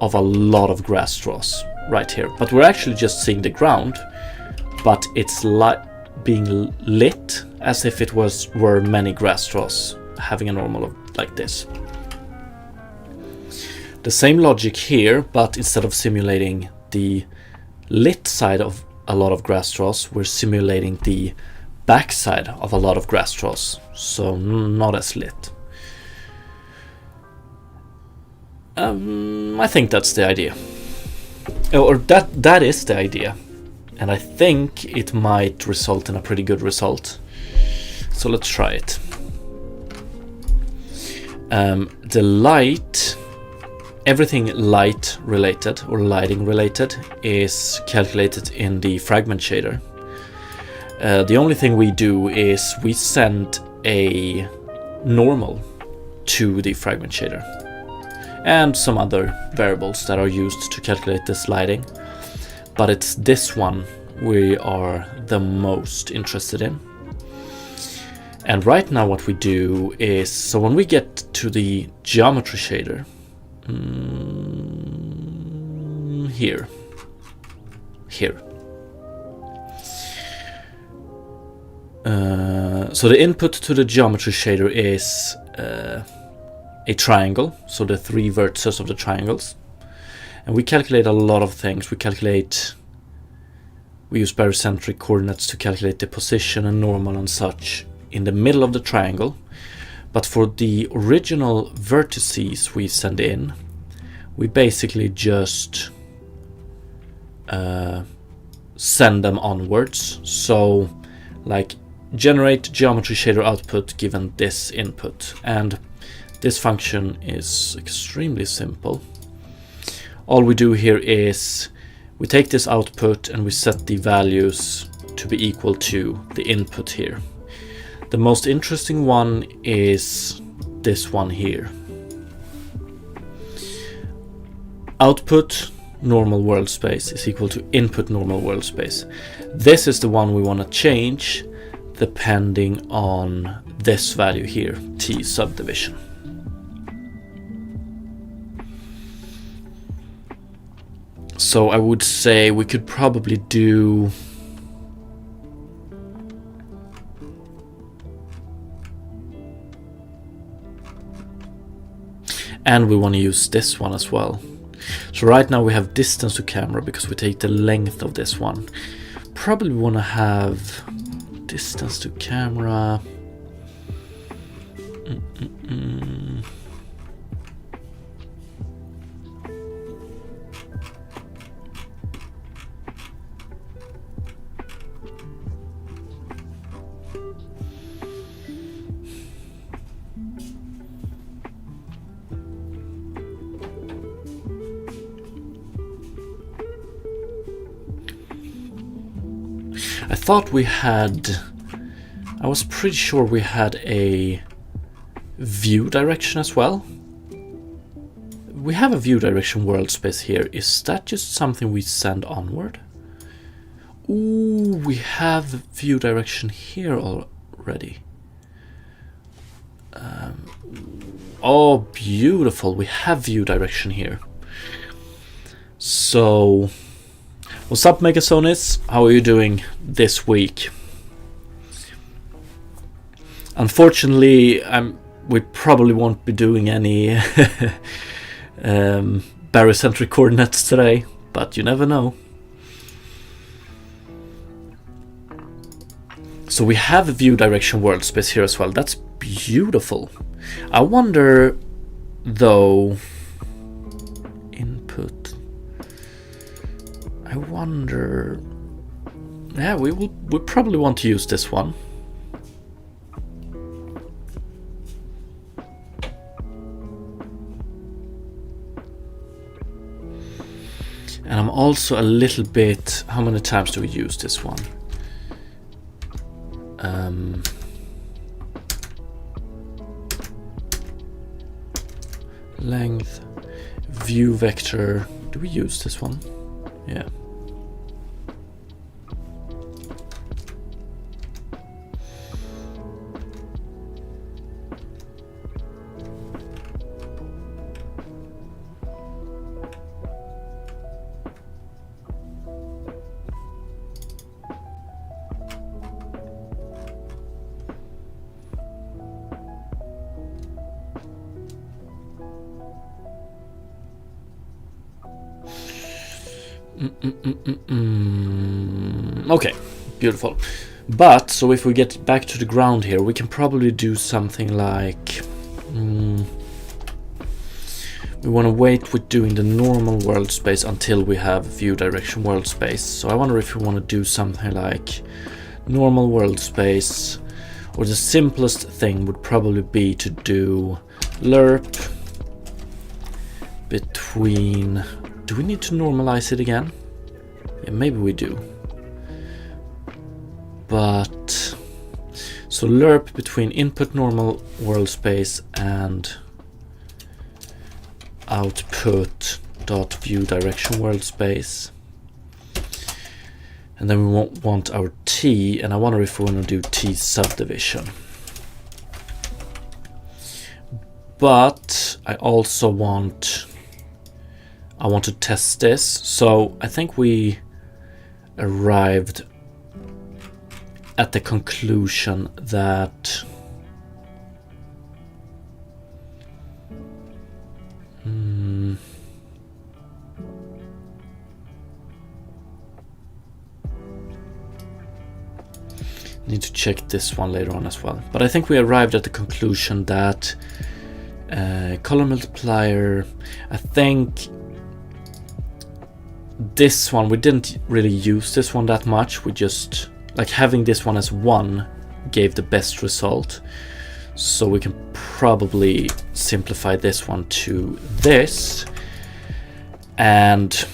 of a lot of grass straws right here, but we're actually just seeing the ground, but it's being lit as if it were many grass straws having a normal of like this. The same logic here, but instead of simulating the lit side of a lot of grass straws, we're simulating the backside of a lot of grass straws, so not as lit. I think that's the idea, or that is the idea, and I think it might result in a pretty good result. So let's try it. The light, everything light related or lighting related is calculated in the fragment shader. The only thing we do is we send a normal to the fragment shader and some other variables that are used to calculate this lighting, but it's this one we are the most interested in. And right now what we do is, so when we get to the geometry shader, here. So the input to the geometry shader is a triangle, so the three vertices of the triangles, and we calculate a lot of things. We use barycentric coordinates to calculate the position and normal and such in the middle of the triangle. But for the original vertices we send in, we basically just send them onwards. So like generate geometry shader output given this input, and this function is extremely simple. All we do here is we take this output and we set the values to be equal to the input here. The most interesting one is this one here. Output normal world space is equal to input normal world space. This is the one we want to change depending on this value here, t subdivision. So I would say we could probably do and we want to use this one as well. So right now we have distance to camera because we take the length of this one. Probably want to have distance to camera. thought we had... I was pretty sure we had a view direction as well. We have a view direction world space here. Is that just something we send onward? Ooh, we have view direction here already. Oh, beautiful. We have view direction here. So, what's up, Megasonis? How are you doing this week? Unfortunately, we probably won't be doing any barycentric coordinates today, but you never know. So we have a view direction world space here as well. That's beautiful. I wonder, though, input. I wonder. Yeah, we probably want to use this one. And I'm also a little bit. How many times do we use this one? Length, view vector. Do we use this one? Yeah. Okay, beautiful. But, so if we get back to the ground here, we can probably do something like... we want to wait with doing the normal world space until we have view direction world space. So I wonder if we want to do something like normal world space, or the simplest thing would probably be to do lerp between... Do we need to normalize it again? Yeah, maybe we do. But so lerp between input normal world space and output dot view direction world space. And then we won't want our t, and I wonder if we want to do t subdivision. But I also want to test this. So I think we arrived at the conclusion that need to check this one later on as well. But I think we arrived at the conclusion that color multiplier, I think this one, we didn't really use this one that much. We just, like, having this one as 1 gave the best result. So we can probably simplify this one to this. And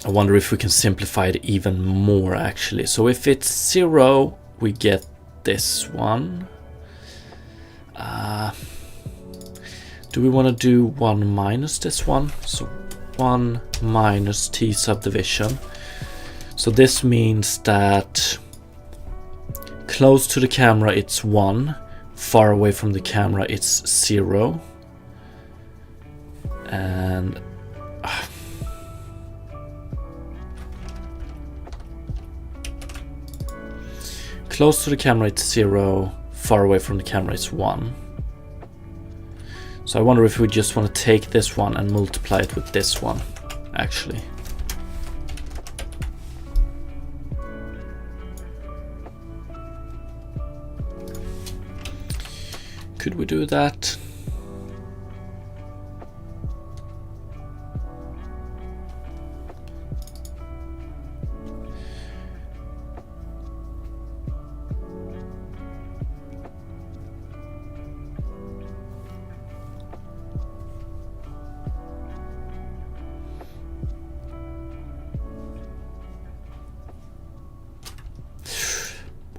I wonder if we can simplify it even more, actually. So if it's 0, we get this one. Do we want to do 1 minus this one? So 1 minus t subdivision. So this means that close to the camera it's 1, far away from the camera it's 0. And close to the camera it's 0, far away from the camera it's 1. So I wonder if we just want to take this one and multiply it with this one, actually. Could we do that?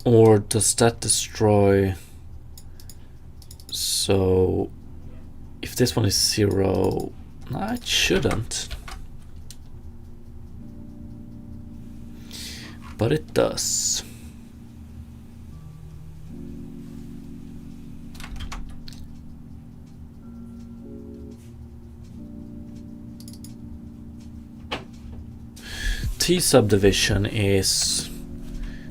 Or does that destroy? So if this one is 0, no, it shouldn't. But it does. T subdivision is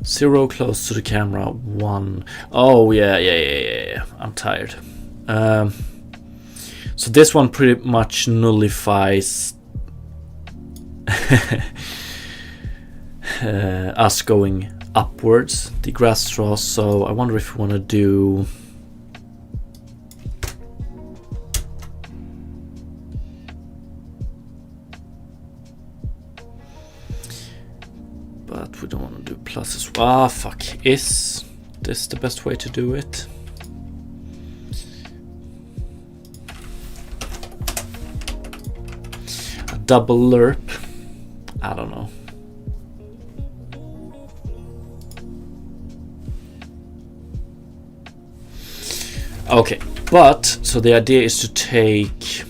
0 close to the camera, 1. Oh yeah. I'm tired. So this one pretty much nullifies us going upwards, the grass straws. So I wonder if we want to do but we don't want to do pluses. Ah, fuck. Is this the best way to do it? A double lerp? I don't know. Okay, but so the idea is to take,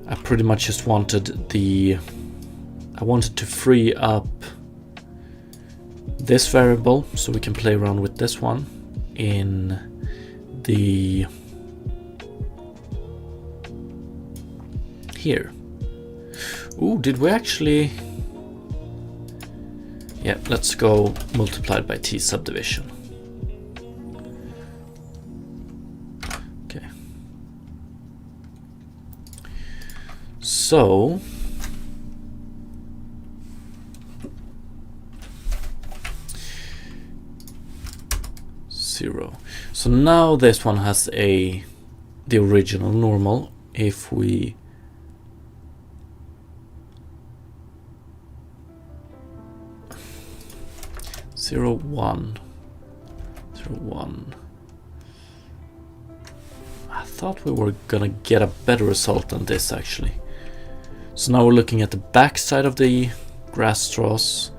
I pretty much just wanted I wanted to free up this variable so we can play around with this one in the here. Ooh, did we actually? Yeah, let's go multiplied by T subdivision. Okay. So 0. So now this one has the original normal. If we zero one, I thought we were gonna get a better result than this actually. So now we're looking at the back side of the grass straws.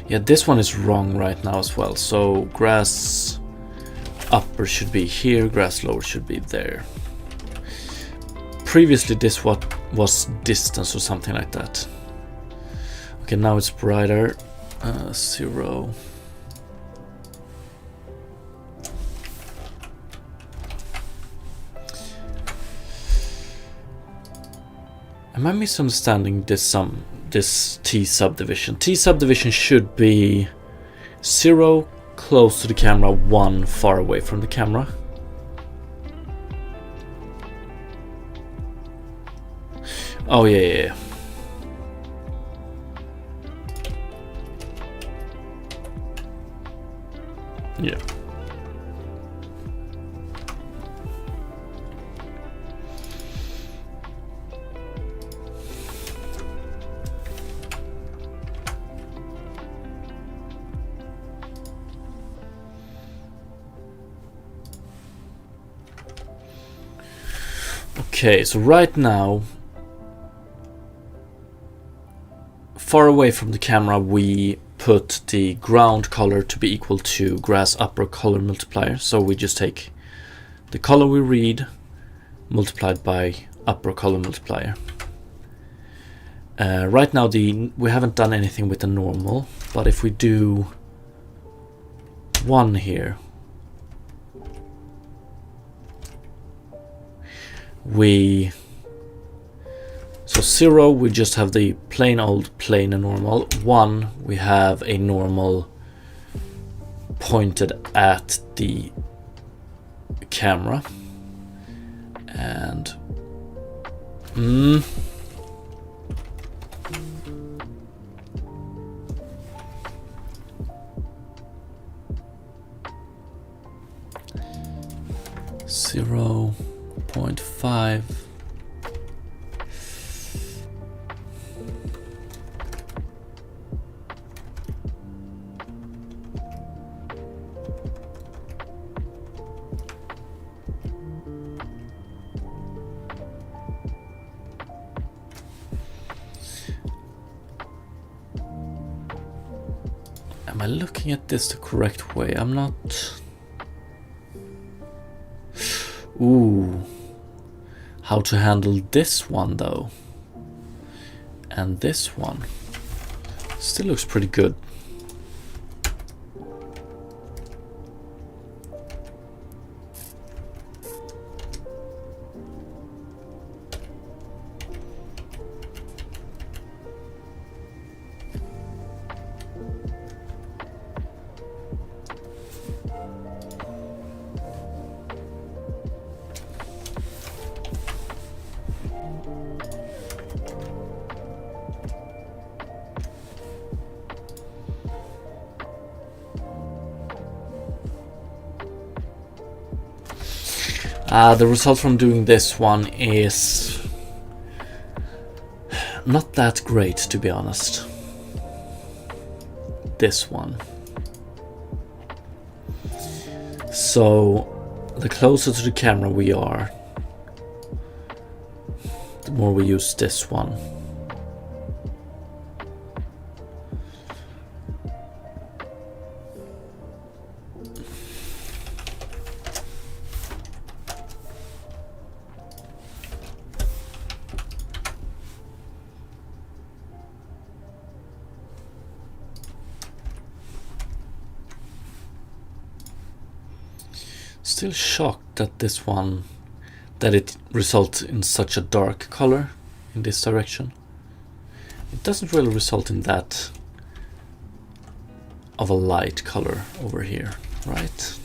Yeah, this one is wrong right now as well. So grass upper should be here, grass lower should be there. Previously this was distance or something like that. Okay, now it's brighter. 0. Am I misunderstanding this T subdivision? T subdivision should be 0 close to the camera, 1 far away from the camera. Oh yeah. Yeah. Okay, so right now, far away from the camera, we put the ground color to be equal to grass upper color multiplier. So we just take the color we read multiplied by upper color multiplier. Right now we haven't done anything with the normal, but if we do 1 here, so 0 we just have the plain old plain and normal. 1 we have a normal pointed at the camera, and 0.5. Am I looking at this the correct way? I'm not. Ooh. How to handle this one though? And this one. Still looks pretty good. The result from doing this one is not that great, to be honest. This one. So the closer to the camera we are, the more we use this one. Still shocked that this one, that it results in such a dark color in this direction. It doesn't really result in that of a light color over here, right?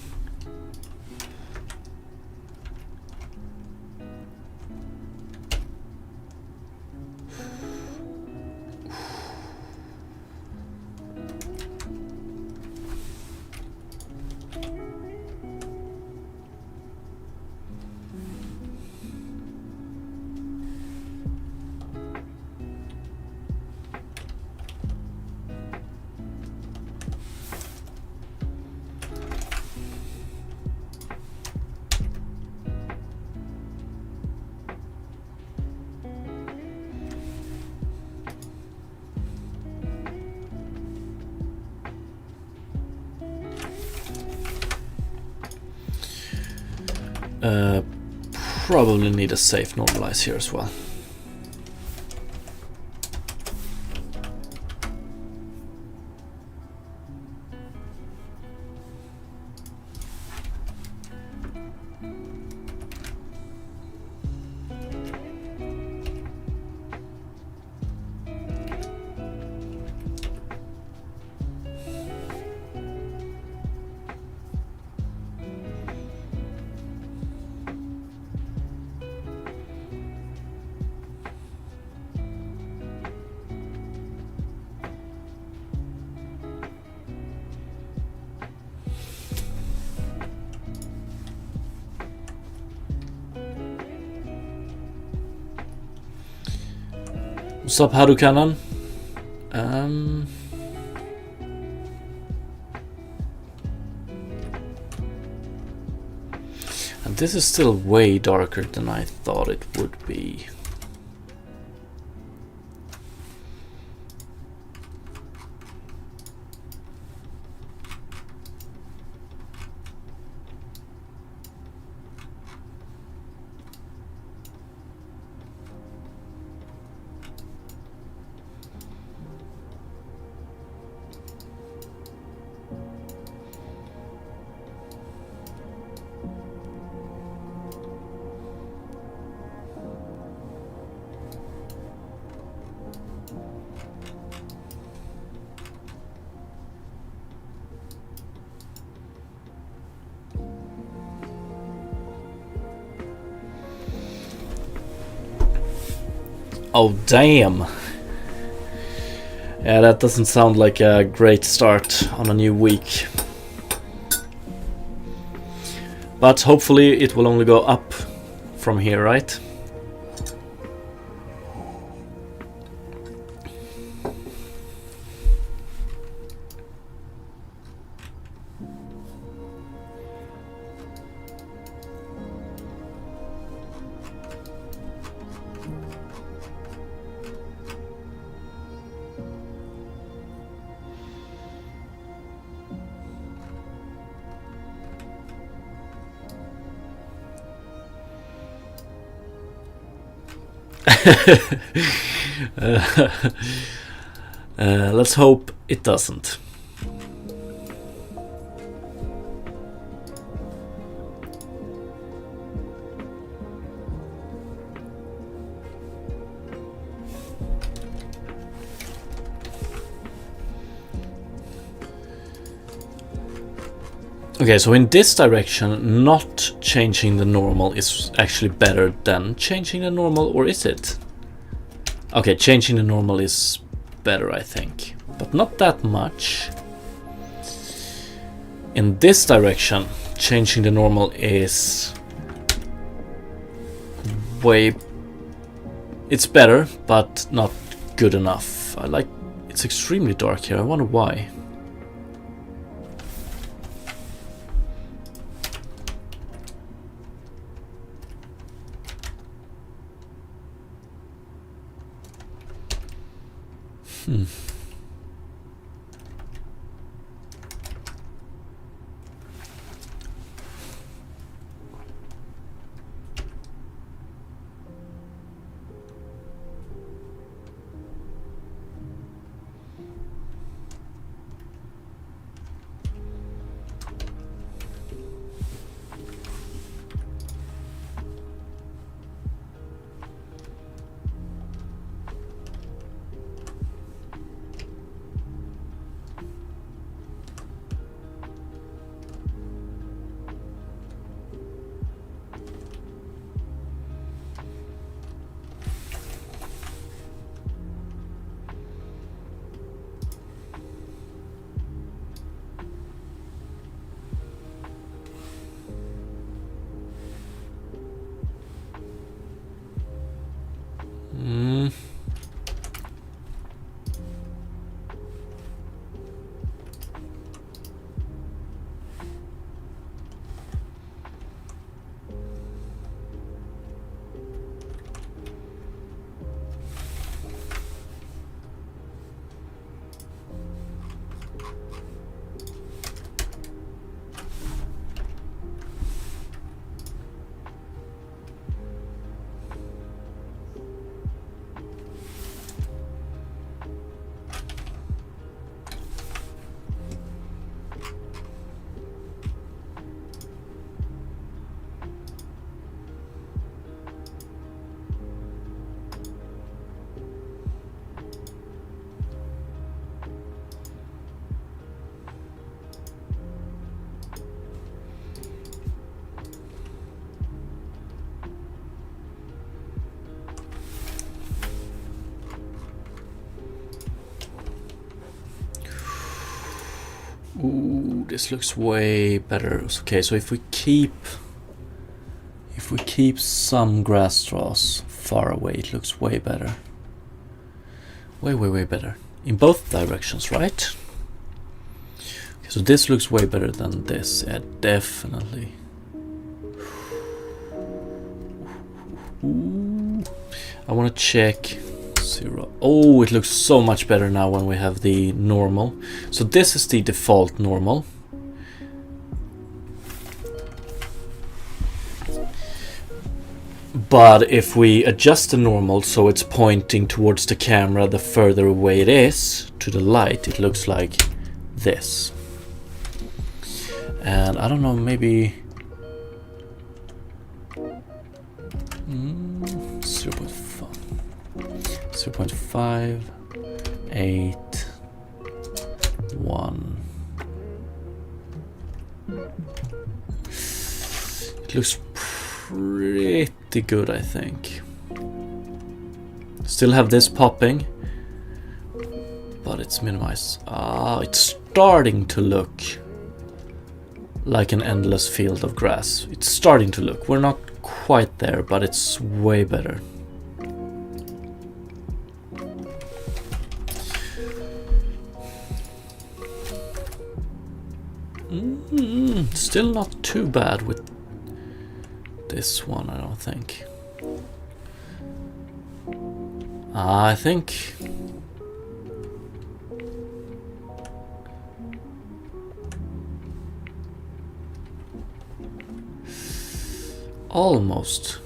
Probably need a safe normalize here as well. What's up, Harukanan? And this is still way darker than I thought it would be. Oh, damn. Yeah, that doesn't sound like a great start on a new week. But hopefully it will only go up from here, right? Let's hope it doesn't. Okay, so in this direction, not changing the normal is actually better than changing the normal, or is it? Okay, changing the normal is better, I think, but not that much. In this direction, changing the normal is it's better, but not good enough. It's extremely dark here. I wonder why. Ooh, this looks way better. Okay, so if we keep some grass straws far away, it looks way better. Way better. In both directions, right? Okay, so this looks way better than this. Yeah, definitely. Ooh. I want to check 0. Oh, it looks so much better now when we have the normal. So this is the default normal. But if we adjust the normal so it's pointing towards the camera, the further away it is to the light, it looks like this. And I don't know, maybe 0.5, 8, 1. It looks pretty good, I think. Still have this popping, but it's minimized. It's starting to look like an endless field of grass. It's starting to look. We're not quite there, but it's way better. Still not too bad with this one, I don't think. I think almost.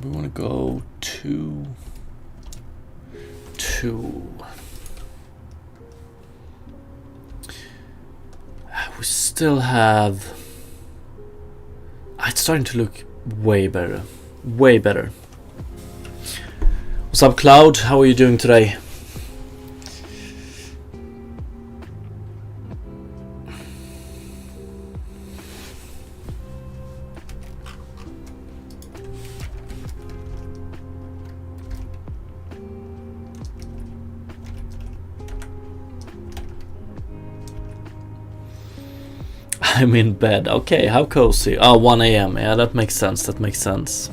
We want to go to 2. We still have. It's starting to look way better. Way better. What's up, Cloud? How are you doing today? I'm in bed. Okay, how cozy. 1 a.m. Yeah, that makes sense. That makes sense.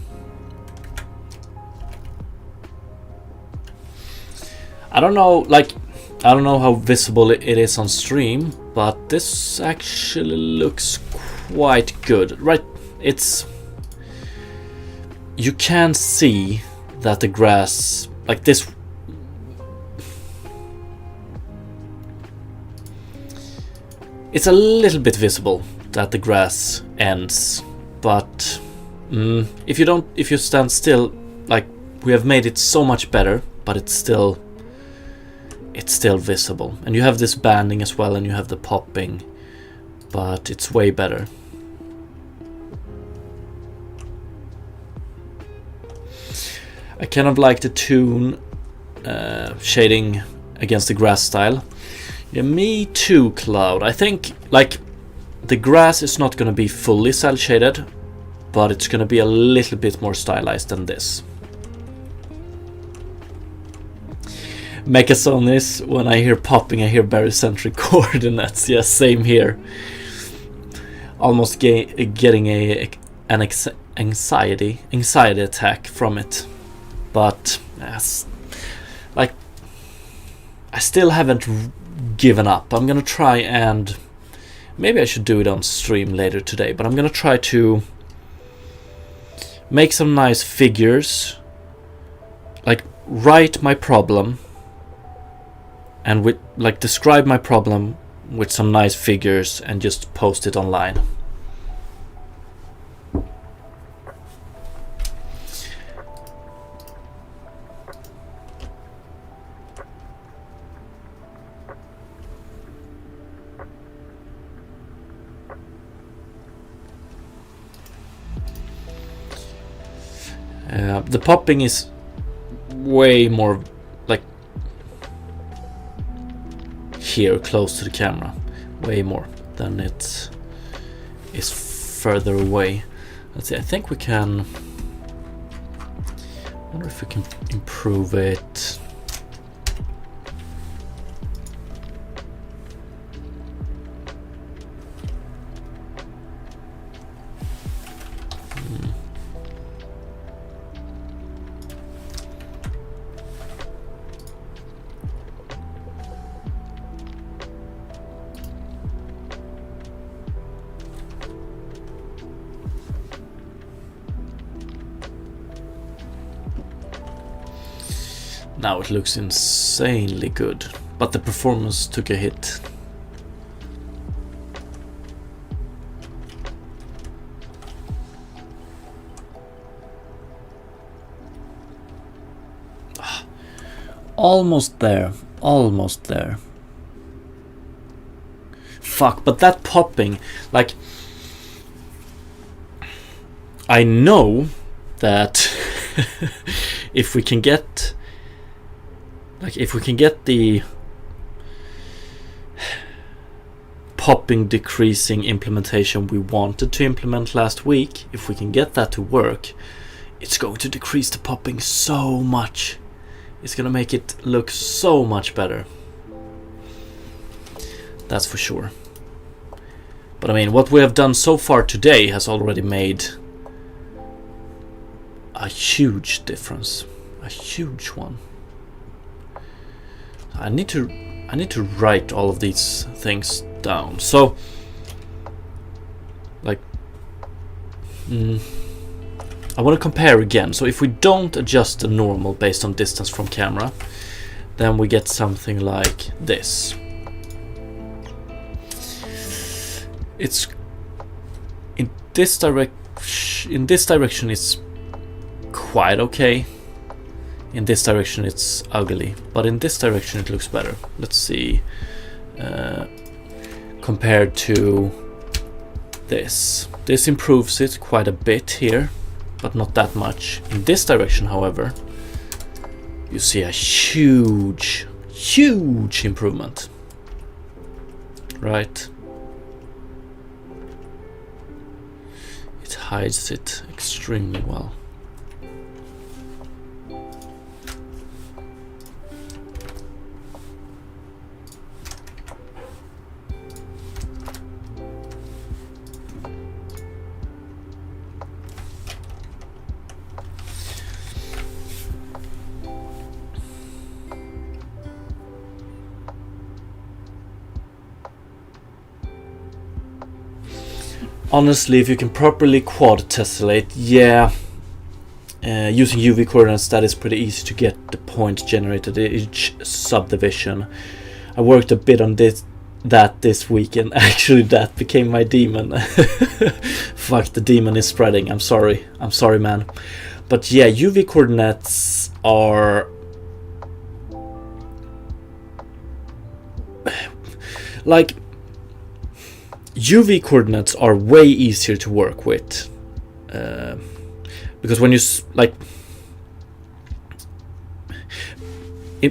I don't know how visible it is on stream, but this actually looks quite good. Right, you can see that the grass, like this, it's a little bit visible that the grass ends, but if you stand still, like, we have made it so much better, but it's still visible. And you have this banding as well, and you have the popping, but it's way better. I kind of like the tune shading against the grass style. Yeah, me too, Cloud. I think, like, the grass is not going to be fully cel shaded, but it's going to be a little bit more stylized than this. Mechasonis, when I hear popping, I hear barycentric coordinates. Yes, same here. Almost getting an anxiety attack from it. But, yes, like, I still haven't given up. I'm gonna try, and maybe I should do it on stream later today, but I'm gonna try to make some nice figures, like write my problem and describe my problem with some nice figures and just post it online. The popping is way more like here, close to the camera, way more than it is further away. Let's see, I think we can, I wonder if we can improve it. Now it looks insanely good, but the performance took a hit. Almost there, almost there. Fuck, but that popping, like, I know that if we can get, like, if we can get the popping decreasing implementation we wanted to implement last week, if we can get that to work, it's going to decrease the popping so much. It's gonna make it look so much better. That's for sure. But I mean, what we have done so far today has already made a huge difference. A huge one. I need to write all of these things down. So, like, I want to compare again. So if we don't adjust the normal based on distance from camera, then we get something like this. It's in this direction it's quite okay. In this direction it's ugly, but in this direction it looks better. Let's see, compared to this improves it quite a bit here, but not that much. In this direction, however, you see a huge improvement, right? It hides it extremely well. Honestly, if you can properly quad tessellate, yeah, using UV coordinates, that is pretty easy to get the points generated in each subdivision. I worked a bit on that this week, and actually that became my demon. Fuck, the demon is spreading. I'm sorry, man. But yeah, UV coordinates are like, UV coordinates are way easier to work with, because when you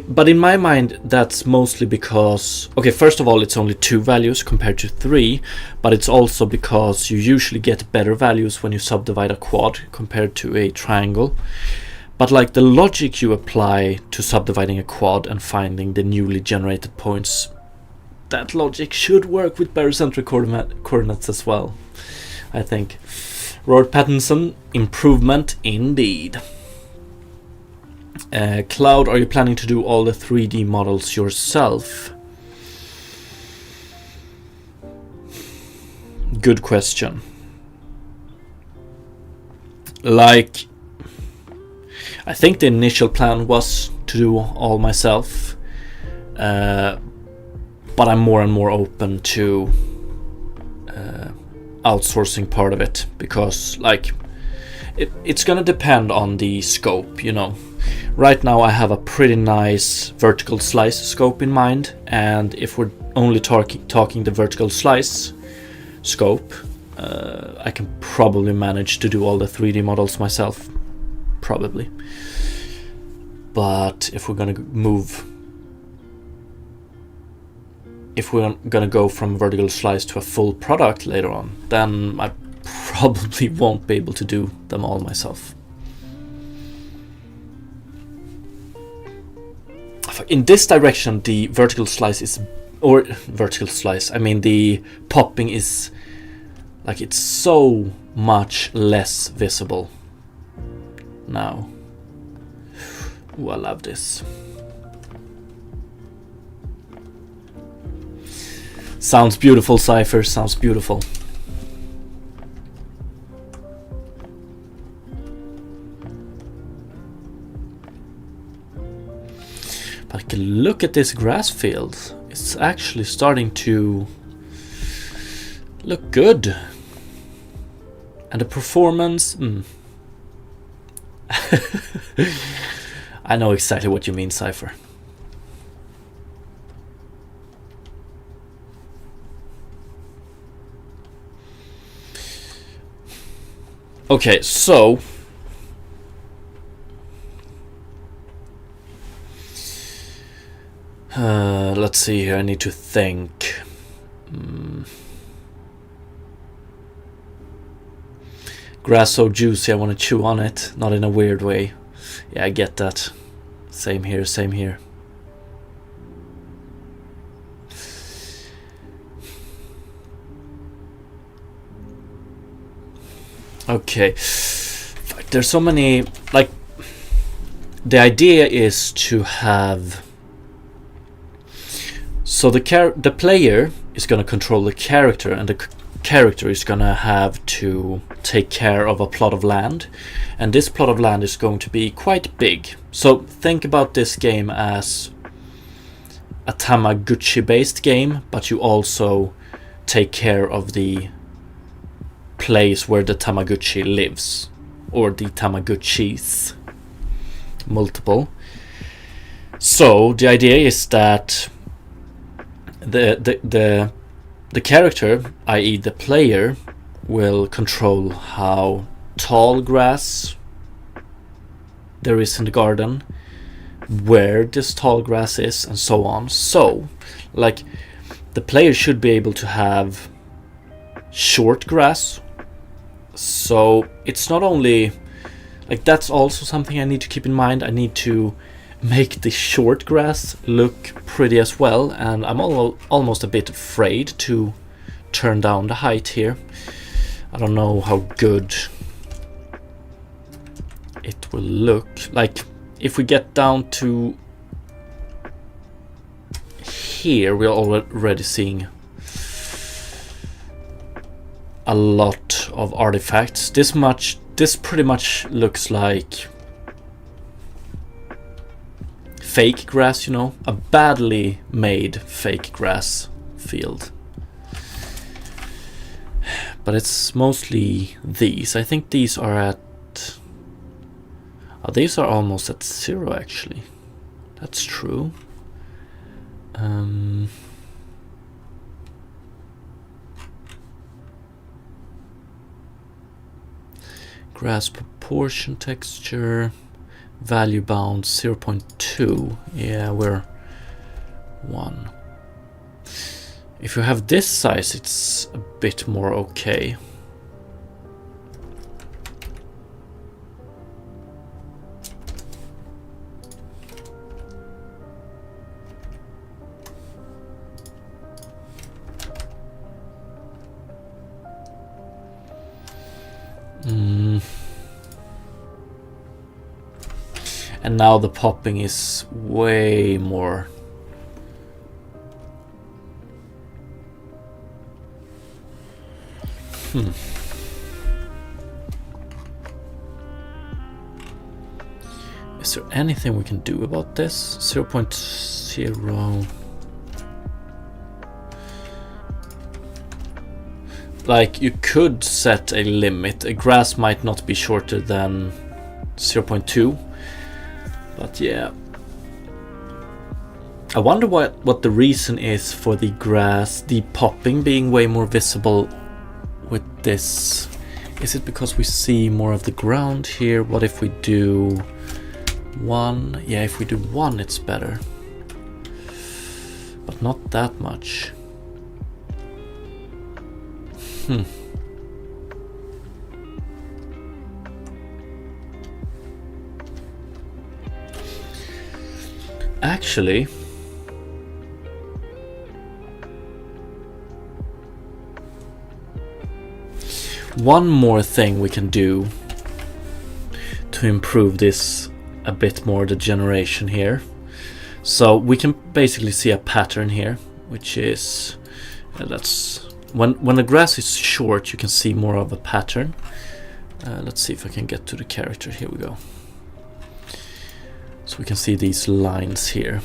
but in my mind that's mostly because, okay, first of all, it's only 2 values compared to 3, but it's also because you usually get better values when you subdivide a quad compared to a triangle. But like the logic you apply to subdividing a quad and finding the newly generated points, that logic should work with barycentric coordinates as well, I think. Robert Pattinson, improvement indeed. Cloud, are you planning to do all the 3D models yourself? Good question. Like, I think the initial plan was to do all myself, but I'm more and more open to outsourcing part of it, because like it's gonna depend on the scope, you know. Right now I have a pretty nice vertical slice scope in mind, and if we're only talking the vertical slice scope, I can probably manage to do all the 3D models myself, probably. But if we're gonna go from vertical slice to a full product later on, then I probably won't be able to do them all myself. In this direction, the vertical slice is, or vertical slice, I mean the popping is, like, it's so much less visible now. Ooh, I love this. Sounds beautiful, Cypher, sounds beautiful. But look at this grass field. It's actually starting to look good. And the performance... I know exactly what you mean, Cypher. Okay, so... let's see here, I need to think. Grass so juicy, I want to chew on it, not in a weird way. Yeah, I get that. Same here, same here. Okay. There's so many, like, the idea is to have... So the player is going to control the character, and the character is going to have to take care of a plot of land, and this plot of land is going to be quite big. So think about this game as a Tamagotchi based game, but you also take care of the place where the Tamagotchi lives, or the Tamagotchis, multiple. So the idea is that the character, i.e. the player, will control how tall grass there is in the garden, where this tall grass is, and so on. So, like, the player should be able to have short grass. So it's not only, like, that's also something I need to keep in mind. I need to make the short grass look pretty as well, and I'm almost a bit afraid to turn down the height here. I don't know how good it will look. Like, if we get down to here, we're already seeing a lot of artifacts. This pretty much looks like fake grass, you know, a badly made fake grass field. But it's mostly these. I think these are at... Oh, these are almost at 0 actually. That's true. Grass proportion texture. Value bound 0.2. Yeah, we're 1. If you have this size, it's a bit more okay. And now the popping is way more. Is there anything we can do about this? 0.0. Like, you could set a limit. A grass might not be shorter than 0.2. But yeah, I wonder what the reason is for the grass, the popping being way more visible with this. Is it because we see more of the ground here? What if we do 1? Yeah, if we do 1, it's better, but not that much. Actually, one more thing we can do to improve this a bit more, the generation here. So we can basically see a pattern here, which is that's when the grass is short, you can see more of a pattern. Let's see if I can get to the character. Here we go. So we can see these lines here.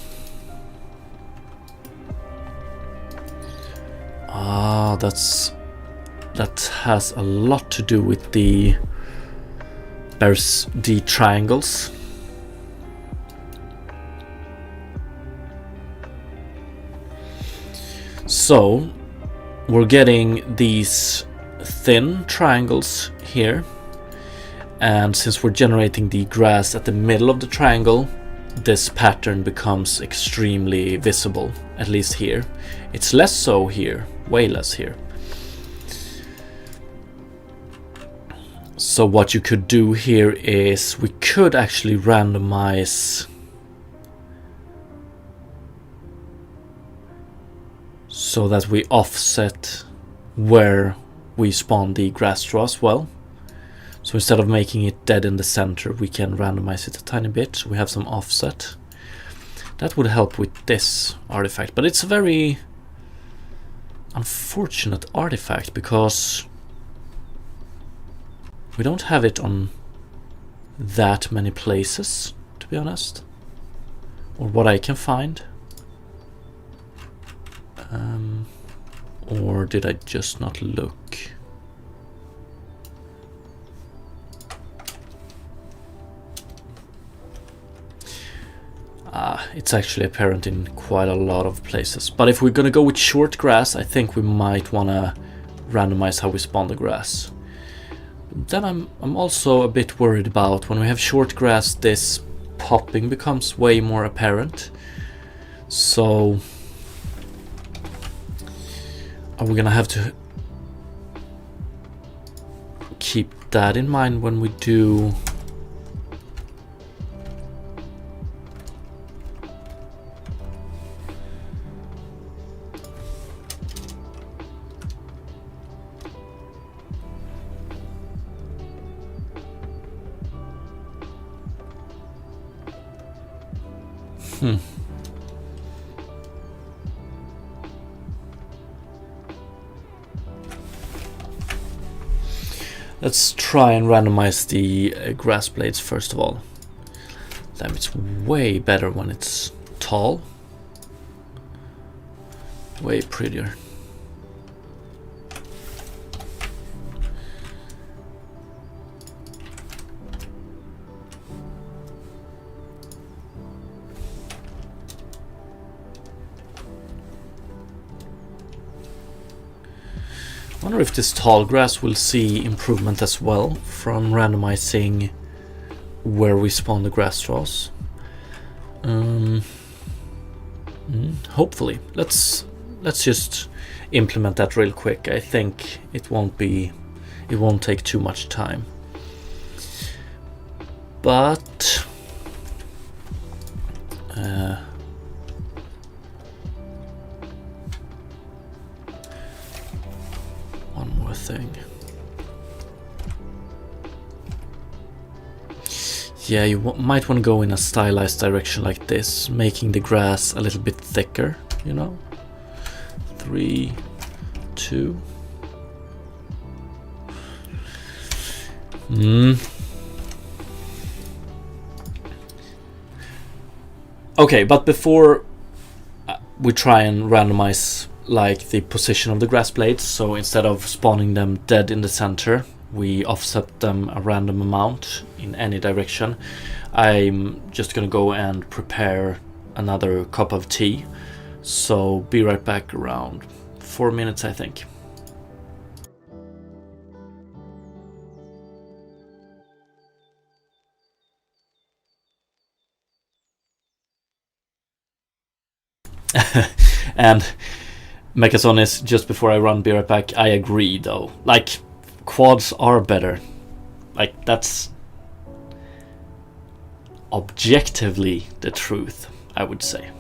Ah, that has a lot to do with the triangles. So we're getting these thin triangles here, and since we're generating the grass at the middle of the triangle, this pattern becomes extremely visible, at least here. It's less so here, way less here. So what you could do here is we could actually randomize so that we offset where we spawn the grass straw as well. So instead of making it dead in the center, we can randomize it a tiny bit so we have some offset. That would help with this artifact, but it's a very unfortunate artifact because we don't have it on that many places, to be honest, or what I can find. Or did I just not look? It's actually apparent in quite a lot of places. But if we're gonna go with short grass, I think we might wanna randomize how we spawn the grass. Then I'm also a bit worried about when we have short grass, this popping becomes way more apparent. So are we gonna have to keep that in mind when we do Let's try and randomize the grass blades first of all. Damn, it's way better when it's tall. Way prettier. I wonder if this tall grass will see improvement as well from randomizing where we spawn the grass straws. Hopefully. Let's just implement that real quick. I think it won't take too much time. But one more thing. Yeah, you might want to go in a stylized direction like this, making the grass a little bit thicker, you know? 3, 2. Okay, but before we try and randomize like the position of the grass blades, so instead of spawning them dead in the center, we offset them a random amount in any direction. I'm just gonna go and prepare another cup of tea, so be right back around 4 minutes, I think. And Mechasonis, just before I run, be right back, I agree though. Like, quads are better. Like, that's objectively the truth, I would say.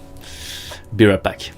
Be right back.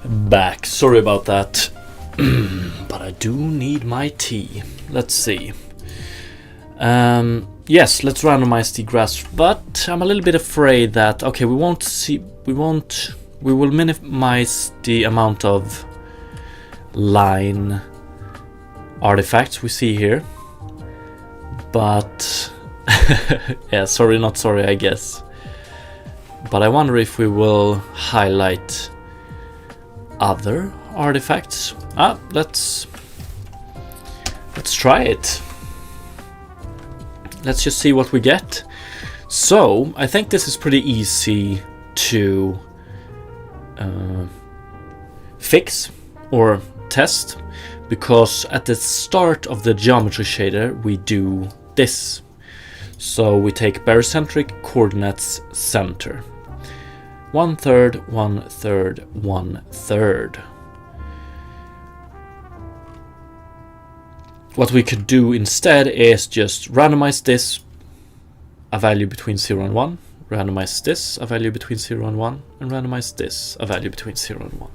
Back. Sorry about that. But I do need my tea. Let's see. Yes, let's randomize the grass, but I'm a little bit afraid that okay, we will minimize the amount of line artifacts we see here. But yeah, sorry, not sorry, I guess. But I wonder if we will highlight other artifacts. Let's try it. Let's just see what we get. So I think this is pretty easy to fix or test, because at the start of the geometry shader we do this. So we take barycentric coordinates center. 1/3, 1/3, 1/3. What we could do instead is just randomize this a value between 0 and 1, randomize this a value between 0 and 1, and randomize this a value between 0 and 1.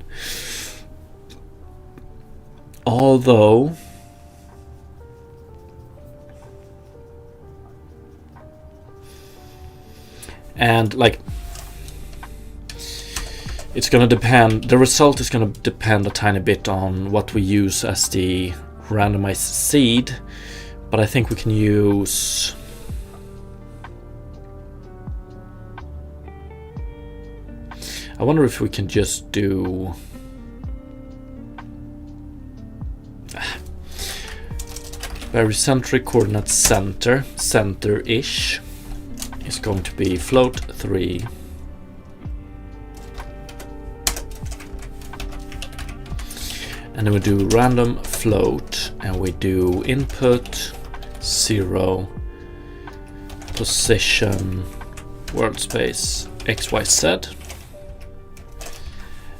Although and like it's gonna depend, the result is gonna depend a tiny bit on what we use as the randomized seed, but I think we can use I wonder if we can just do barycentric coordinate center-ish is going to be float 3 and then we do random float and we do input 0 position world space XYZ,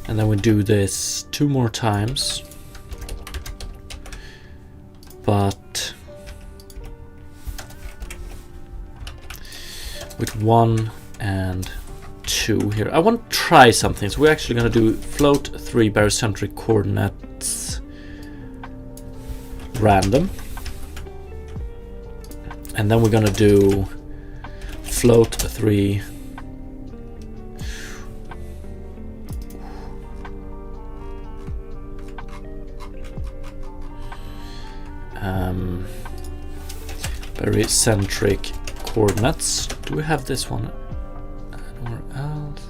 and then we do this 2 more times, but with 1 and 2 here. I want to try something, so we're actually going to do float 3 barycentric coordinates random, and then we're going to do float 3 barycentric coordinates. Do we have this one anywhere else?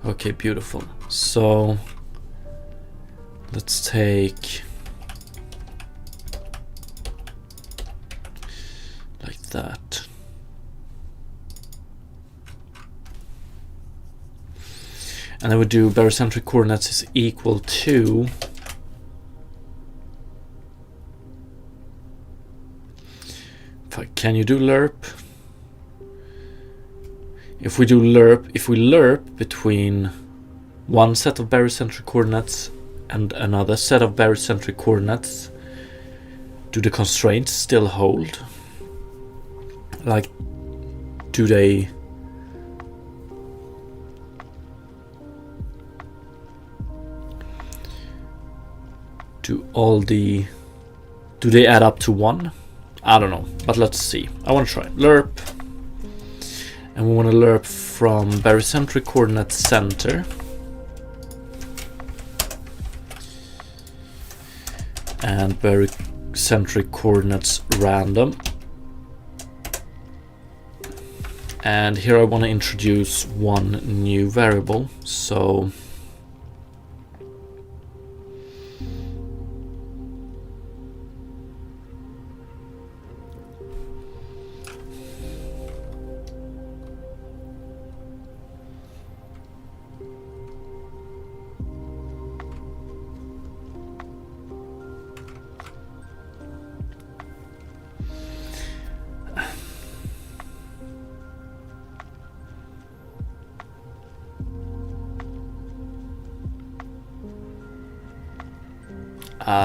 Okay, beautiful. So let's take like that. And then we do barycentric coordinates is equal to can you do lerp? If we lerp between one set of barycentric coordinates and another set of barycentric coordinates, do the constraints still hold? Like, do they do they add up to 1? I don't know, but let's see. I want to try lerp, and we want to lerp from barycentric coordinate center and barycentric coordinates random, and here I want to introduce one new variable. So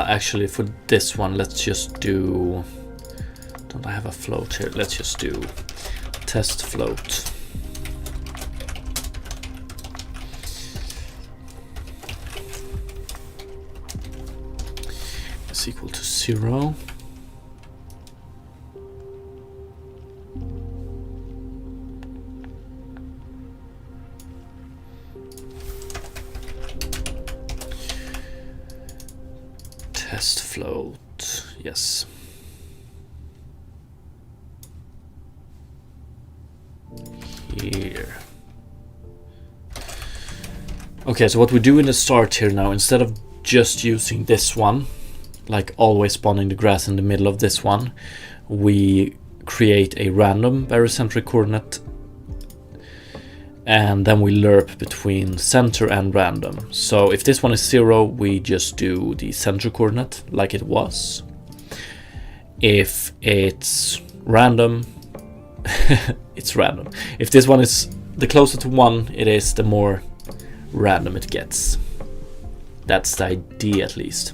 actually for this one, let's just do, don't I have a float here? Let's just do test float. is equal to 0. Test float, yes. Here. Okay, so what we do in the start here now, instead of just using this one, like always spawning the grass in the middle of this one, we create a random barycentric coordinate, and then we lerp between center and random. So if this one is 0, we just do the center coordinate like it was. If it's random, it's random. If this one is the closer to 1 it is, the more random it gets. That's the idea, at least.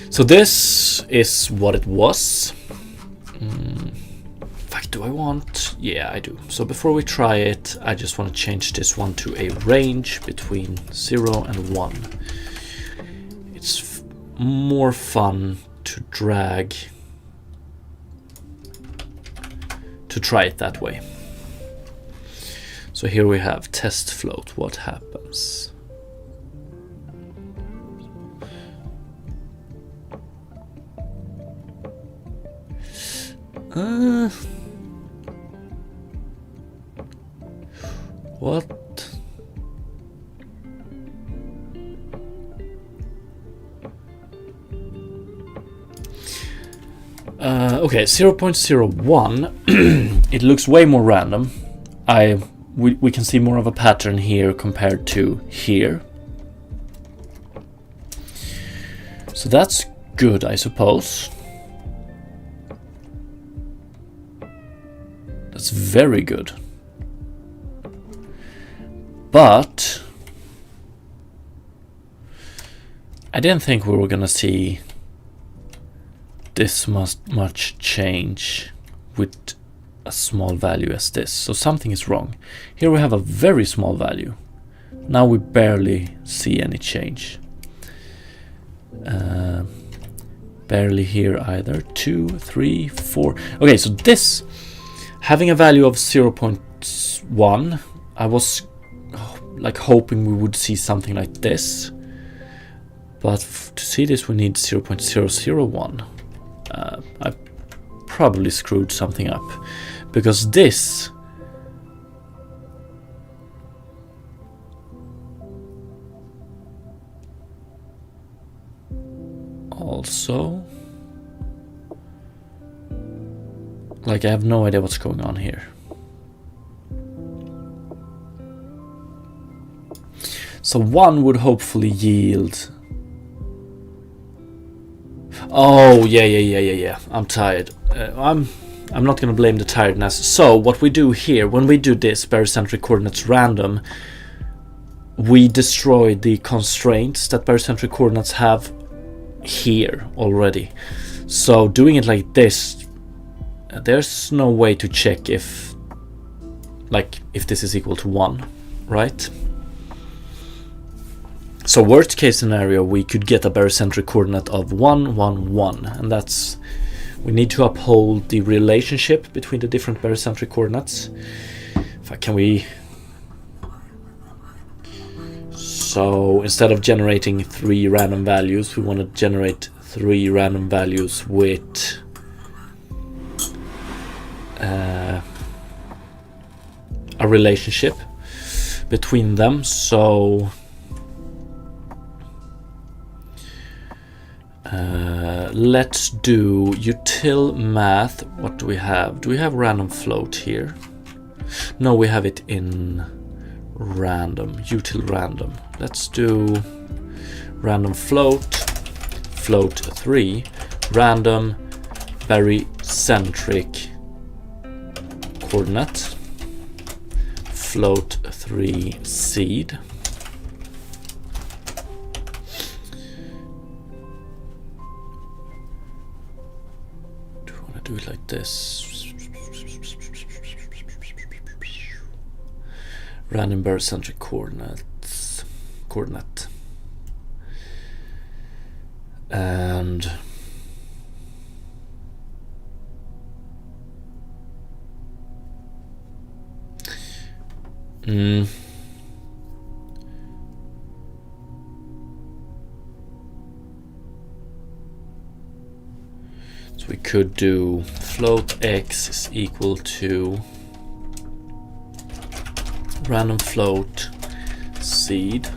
So this is what it was. In fact, do I want? Yeah, I do. So before we try it, I just want to change this one to a range between 0 and 1. It's more fun to drag, to try it that way. So here we have test float. What happens? What? Okay, 0.01. It looks way more random. We can see more of a pattern here compared to here. So that's good, I suppose. That's very good. But I didn't think we were gonna see this much change with a small value as this. So something is wrong. Here we have a very small value. Now we barely see any change. Barely here either. 2, 3, 4. Okay, so this, having a value of 0.1, I was like hoping we would see something like this. But to see this we need 0.001. I probably screwed something up, because this also, like, I have no idea what's going on here. So 1 would hopefully yield. Oh, yeah. I'm tired. I'm not gonna blame the tiredness. So what we do here, when we do this barycentric coordinates random, we destroy the constraints that barycentric coordinates have here already. So doing it like this, there's no way to check if this is equal to 1, right? So worst case scenario, we could get a barycentric coordinate of 1, 1, 1, and that's, we need to uphold the relationship between the different barycentric coordinates. Can we? So instead of generating 3 random values, we want to generate 3 random values with a relationship between them. So let's do util math. What do we have? Do we have random float here? No, we have it in random, util random. Let's do random float 3, random barycentric coordinate, float 3 seed. Do it like this. Random barycentric coordinate. And so we could do float x is equal to random float seed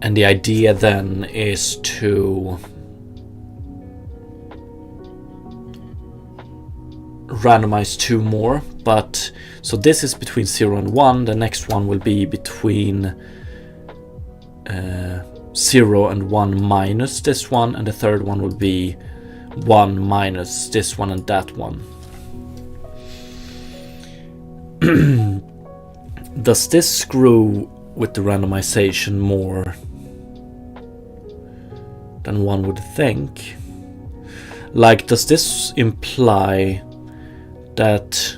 and the idea then is to randomize 2 more, but so this is between 0 and 1, the next one will be between 0 and 1 minus this one, and the third one will be 1 minus this one and that one. Does this screw with the randomization more than one would think? Like, does this imply that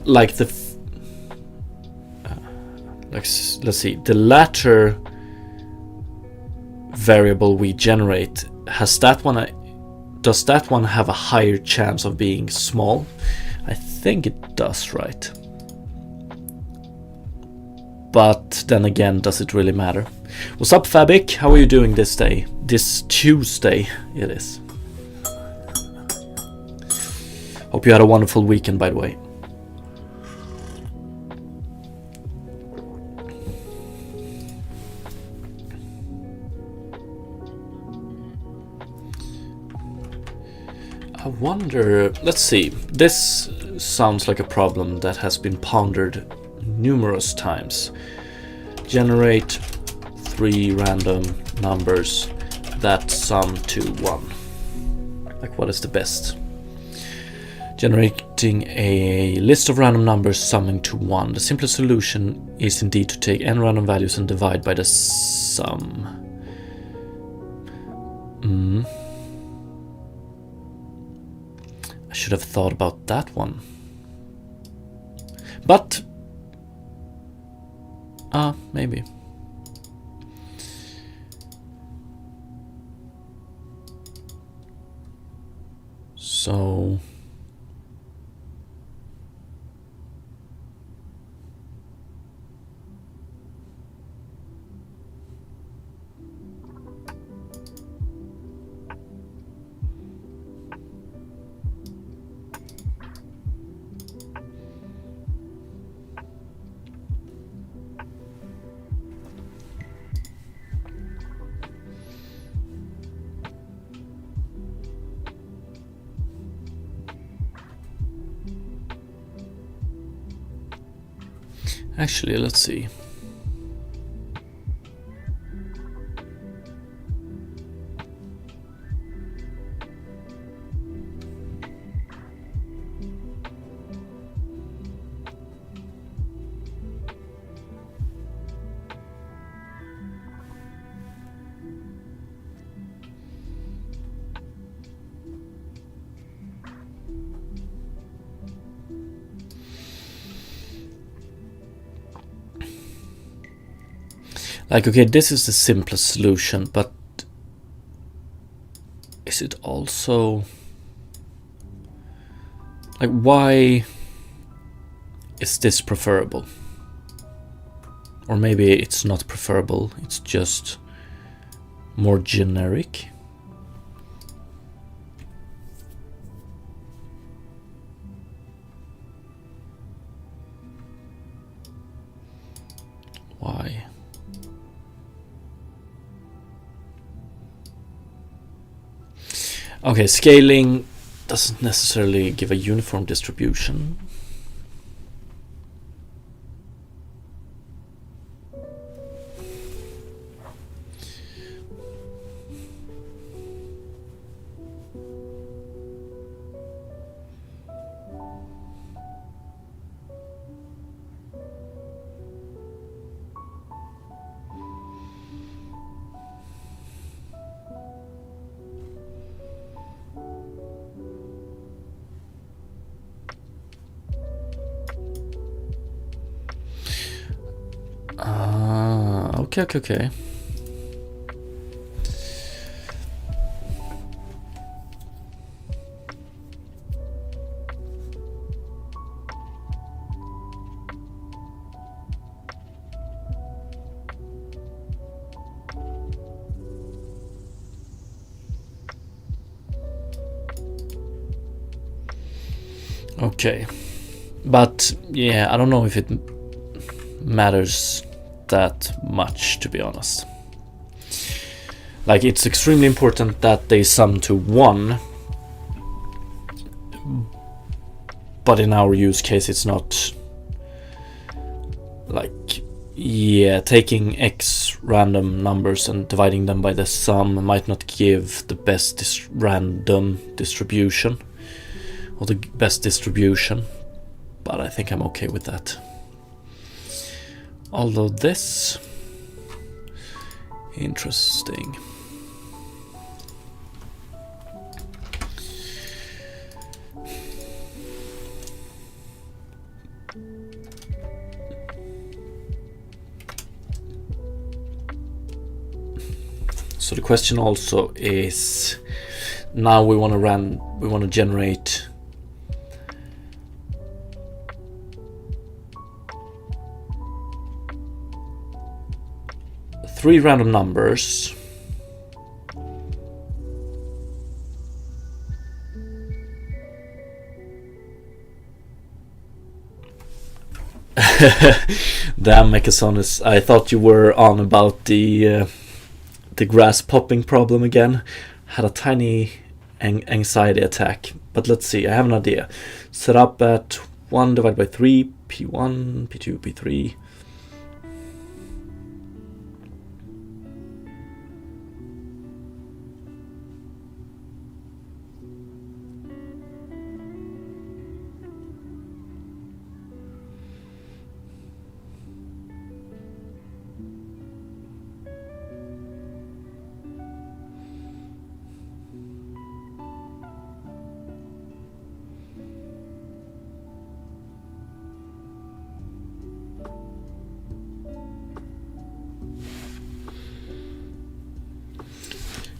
like the let's see, the latter variable we generate, does that one have a higher chance of being small? I think it does, right? But then again, does it really matter? What's up, Fabic? How are you doing this day? This Tuesday it is. Hope you had a wonderful weekend, by the way. I wonder, let's see, this sounds like a problem that has been pondered numerous times. Generate 3 random numbers that sum to 1. Like, what is the best? Generating a list of random numbers summing to 1. The simplest solution is indeed to take n random values and divide by the sum. I should have thought about that one. But maybe. So actually, let's see. Like, okay, this is the simplest solution, but is it also like, why is this preferable? Or maybe it's not preferable, it's just more generic. Why? Okay, scaling doesn't necessarily give a uniform distribution. Okay. Okay, but yeah, I don't know if it matters that much, to be honest. Like, it's extremely important that they sum to 1, but in our use case it's not. Like, yeah, taking x random numbers and dividing them by the sum might not give the best random distribution, or the best distribution, but I think I'm okay with that. Although this, interesting. So the question also is, now we want to generate three random numbers. Damn, Mechasonis, I thought you were on about the grass popping problem again. Had a tiny anxiety attack, but let's see, I have an idea. Set up at 1 divided by 3, P1, P2, P3.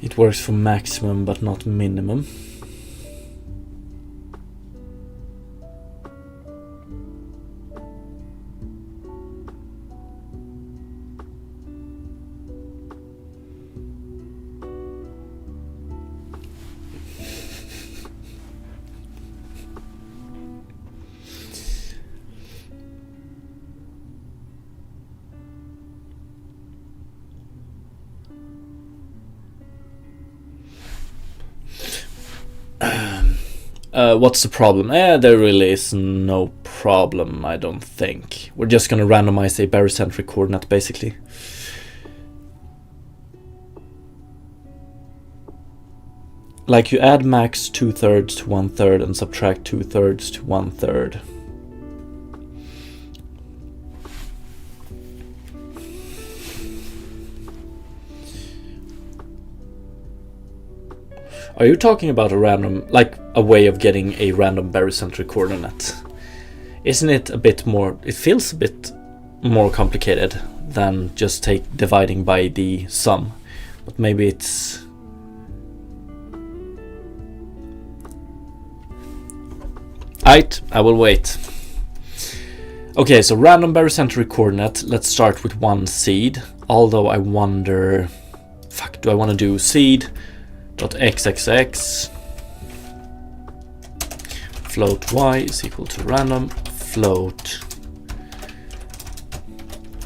It works for maximum but not minimum. What's the problem? There really is no problem, I don't think. We're just gonna randomize a barycentric coordinate, basically. Like, you add max 2/3 to 1/3 and subtract 2/3 to 1/3. Are you talking about a random, like a way of getting a random barycentric coordinate? Isn't it a bit more, it feels a bit more complicated than just dividing by the sum, but maybe it's... I will wait. Okay, so random barycentric coordinate, let's start with one seed, although I wonder, fuck, do I want to do seed dot xxx float y is equal to random float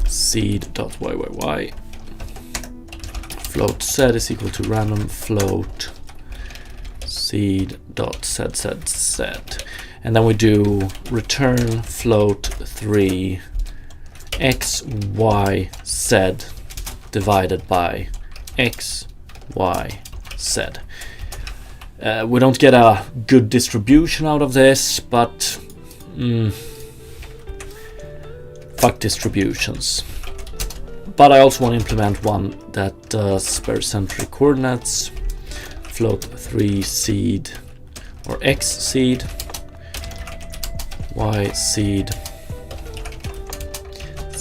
seed dot yyyy float z is equal to random float seed dot zzz, and then we do return float 3 x y z divided by x y z. We don't get a good distribution out of this, but fuck distributions. But I also want to implement one that does barycentric coordinates, float 3 seed or x seed, y seed,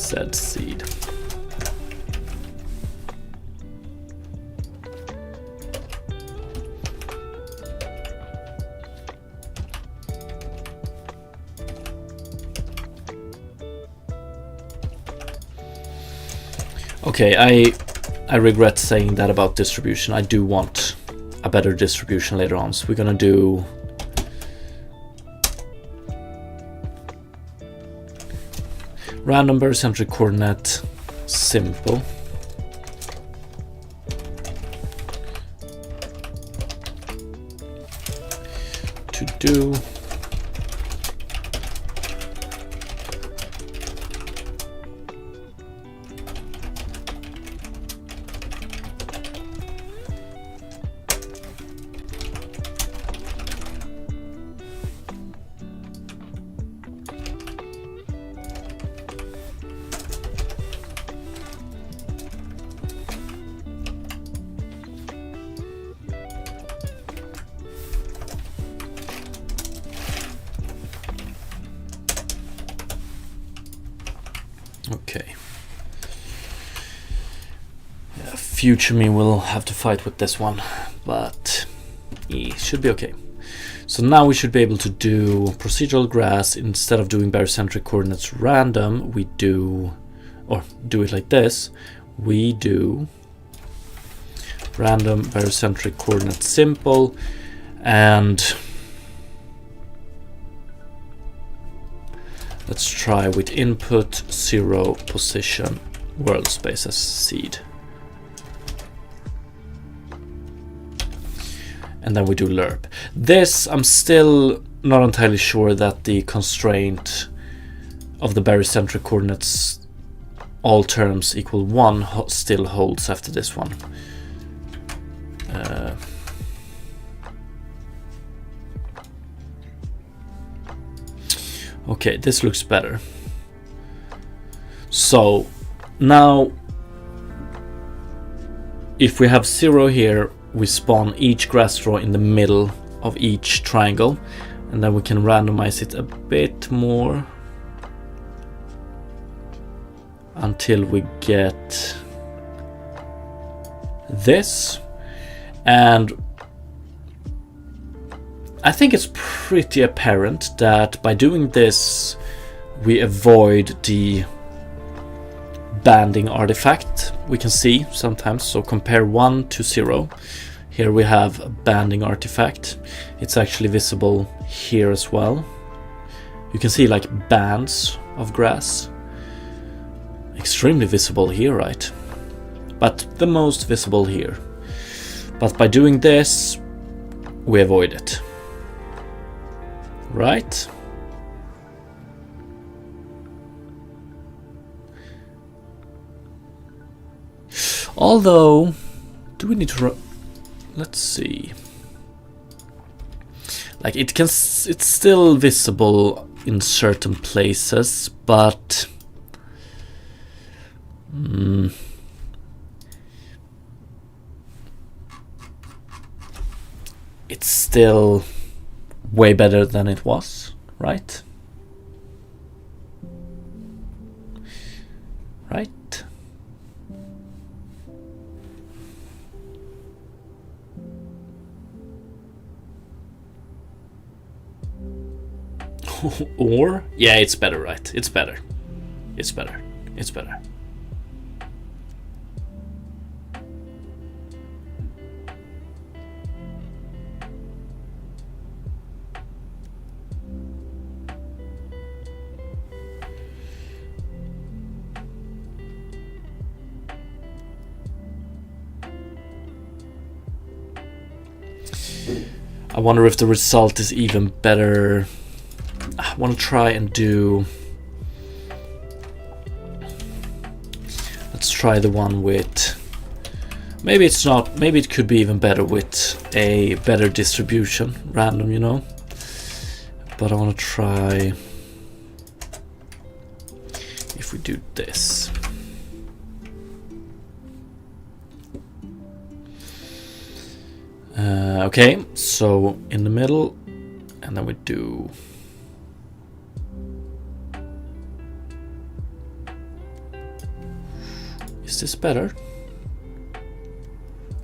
said seed. Okay, I regret saying that about distribution. I do want a better distribution later on, so we're gonna do random barycentric coordinate simple. To do okay. Yeah, future me will have to fight with this one, but it should be okay. So now we should be able to do procedural grass. Instead of doing barycentric coordinates random, we do, or do it like this, we do random barycentric coordinate simple, and let's try with input 0 position world space as seed. And then we do lerp. This, I'm still not entirely sure that the constraint of the barycentric coordinates all terms equal 1 still holds after this one. Okay, this looks better. So now if we have 0 here, we spawn each grass straw in the middle of each triangle, and then we can randomize it a bit more until we get this. And I think it's pretty apparent that by doing this we avoid the banding artifact we can see sometimes. So compare 1 to 0. Here we have a banding artifact. It's actually visible here as well. You can see like bands of grass. Extremely visible here, right? But the most visible here. But by doing this, we avoid it. Right? Although, do we need to... Let's see. Like it's still visible in certain places, but it's still way better than it was, right? Right? Or yeah, it's better, right? It's better. It's better. It's better. I wonder if the result is even better. I want to try and do... Let's try the one with... Maybe it's not... Maybe it could be even better with a better distribution. Random, you know? But I want to try... If we do this... Okay, so in the middle, and then we do Is this better?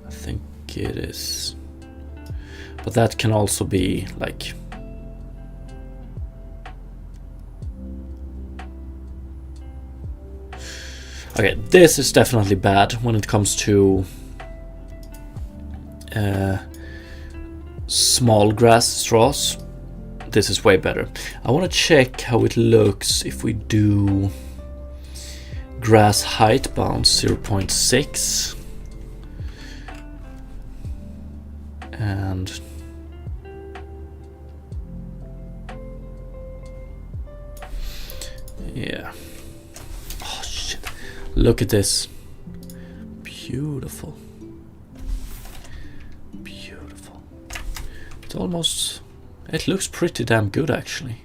I think it is. But that can also be like... Okay, this is definitely bad when it comes to small grass straws. This is way better. I want to check how it looks if we do grass height bounds 0.6 and yeah. Oh shit. Look at this. Beautiful. Beautiful. It's almost... It looks pretty damn good actually.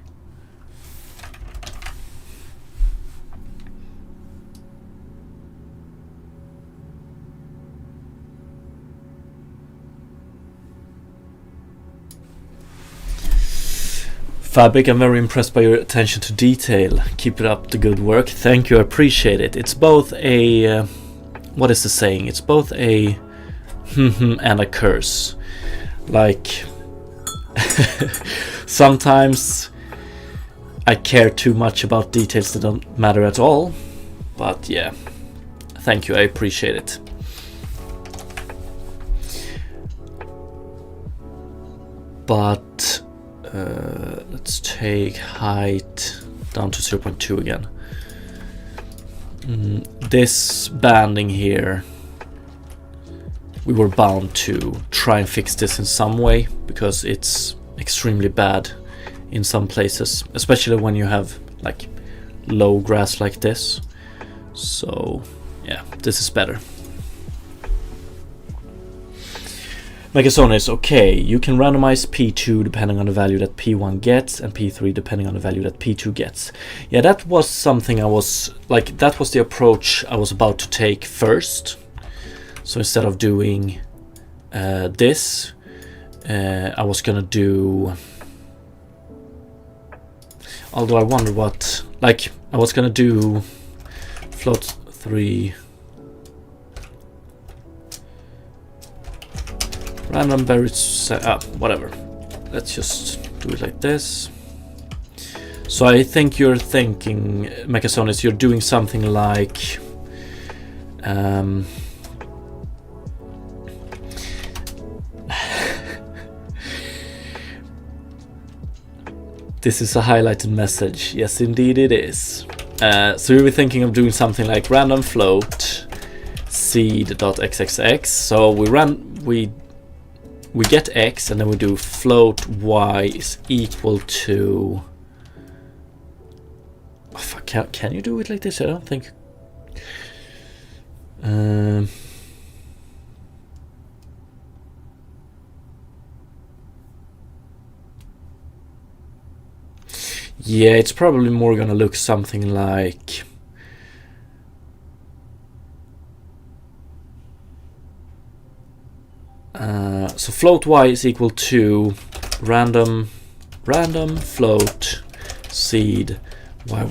Fabric, I'm very impressed by your attention to detail. Keep it up, the good work. Thank you, I appreciate it. It's both a... what is the saying? It's both a and a curse. Like... sometimes I care too much about details that don't matter at all. But yeah, thank you, I appreciate it. But... let's take height down to 0.2 again. This banding here, we were bound to try and fix this in some way because it's extremely bad in some places, especially when you have like low grass like this. So yeah, this is better. Megason is okay. You can randomize P2 depending on the value that P1 gets and P3 depending on the value that P2 gets. Yeah, that was something I was like, that was the approach I was about to take first. So instead of doing this, I was gonna do... Although I wonder what... Like, I was gonna do float 3... Random buried whatever. Let's just do it like this. So I think you're thinking, Mechasonis, you're doing something like this is a highlighted message. Yes, indeed it is. So you were thinking of doing something like random float seed.xxx. So we get x and then we do float y is equal to... Oh, fuck, can you do it like this? I don't think... yeah, it's probably more gonna look something like... so float y is equal to random float seed y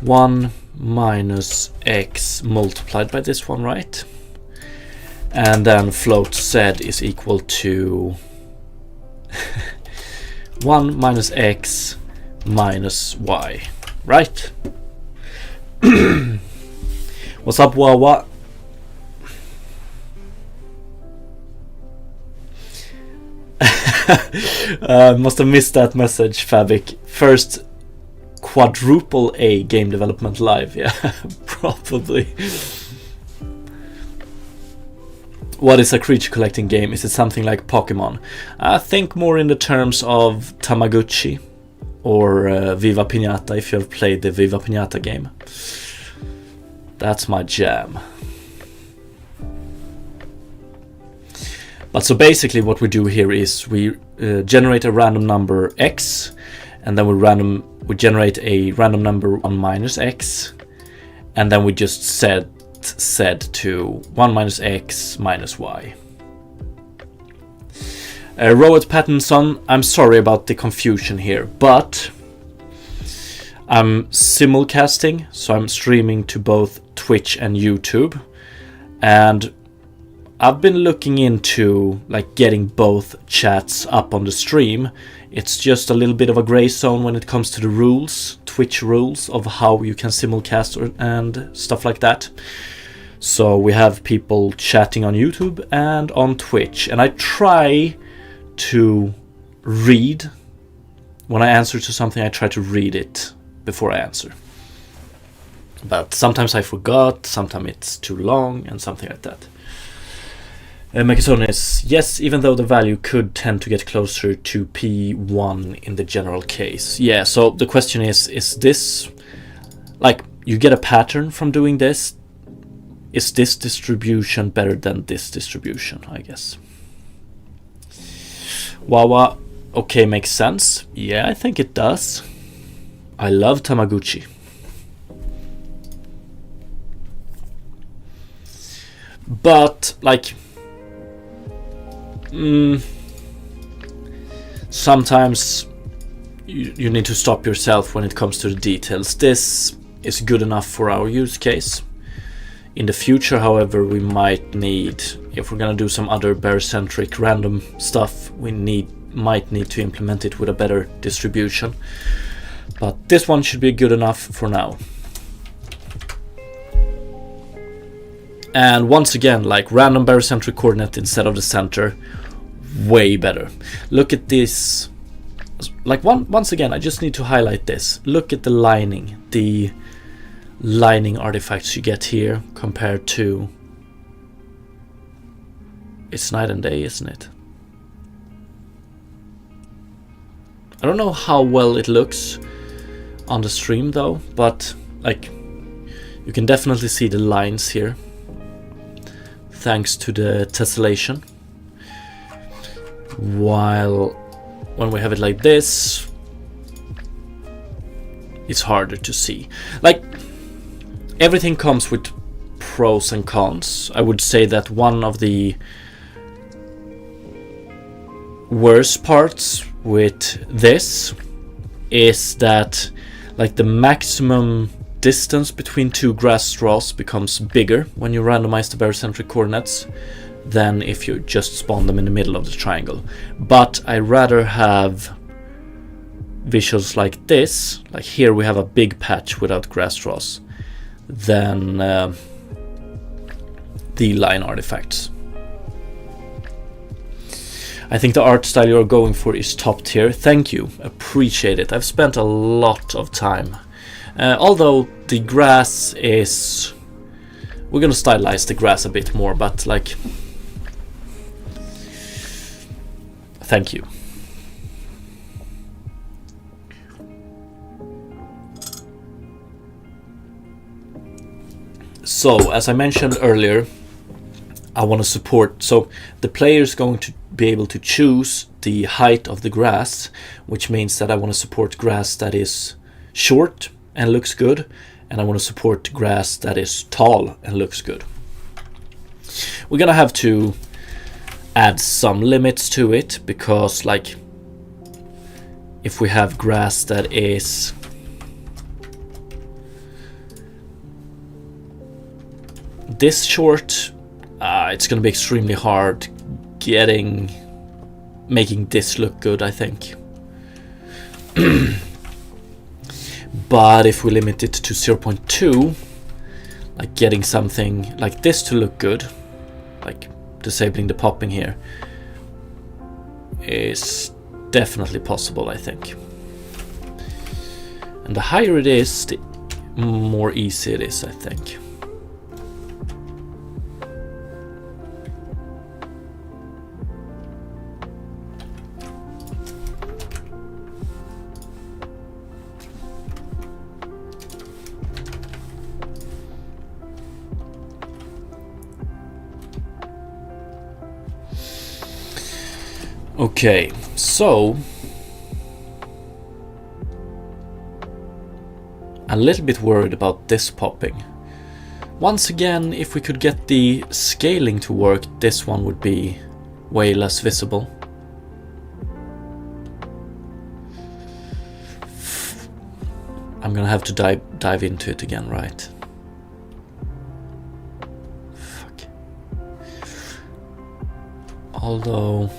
1 minus x multiplied by this one, right? And then float z is equal to 1 minus x minus y, right? What's up, Wawa? Must have missed that message, Fabic. First quadruple A game development live, yeah, probably. What is a creature collecting game? Is it something like Pokemon? I think more in the terms of Tamagotchi or Viva Pinata, if you have played the Viva Pinata game. That's my jam. But so basically what we do here is we generate a random number x, and then we generate a random number 1 minus x, and then we just set to 1 minus x minus y. Robert Pattinson, I'm sorry about the confusion here, but I'm simulcasting, so I'm streaming to both Twitch and YouTube, and I've been looking into like getting both chats up on the stream. It's just a little bit of a gray zone when it comes to the rules, Twitch rules of how you can simulcast and stuff like that. So we have people chatting on YouTube and on Twitch, and I try to read. When I answer to something, I try to read it before I answer. But sometimes I forgot, sometimes it's too long, and something like that. Mechasonis, yes, even though the value could tend to get closer to P1 in the general case. Yeah, so the question is this, like, you get a pattern from doing this? Is this distribution better than this distribution, I guess? Wawa, okay, makes sense. Yeah, I think it does. I love Tamaguchi. But, like, sometimes you need to stop yourself when it comes to the details. This is good enough for our use case. In the future, however, we might need, if we're gonna do some other bear-centric random stuff, we might need to implement it with a better distribution. But this one should be good enough for now. And once again, like, random barycentric coordinate instead of the center, way better. Look at this. Like, once again, I just need to highlight this. Look at the lining artifacts you get here compared to, it's night and day, isn't it? I don't know how well it looks on the stream though, but like, you can definitely see the lines here thanks to the tessellation, while when we have it like this, it's harder to see. Like, everything comes with pros and cons. I would say that one of the worst parts with this is that, like, the maximum distance between two grass straws becomes bigger when you randomize the barycentric coordinates than if you just spawn them in the middle of the triangle. But I rather have visuals like this, like here we have a big patch without grass straws, than the line artifacts. I think the art style you're going for is top tier. Thank you, appreciate it. I've spent a lot of time. Although the grass is... We're gonna stylize the grass a bit more, but like... Thank you. So, as I mentioned earlier, I want to support, so the player is going to be able to choose the height of the grass, which means that I want to support grass that is short and looks good, and I want to support grass that is tall and looks good. We're gonna have to add some limits to it, because like, if we have grass that is this short, it's gonna be extremely hard making this look good, I think. But if we limit it to 0.2, like getting something like this to look good, like disabling the popping here, is definitely possible, I think. And the higher it is, the more easy it is, I think. Okay, so a little bit worried about this popping. Once again, if we could get the scaling to work, this one would be way less visible. I'm gonna have to dive into it again, right? Fuck. Although...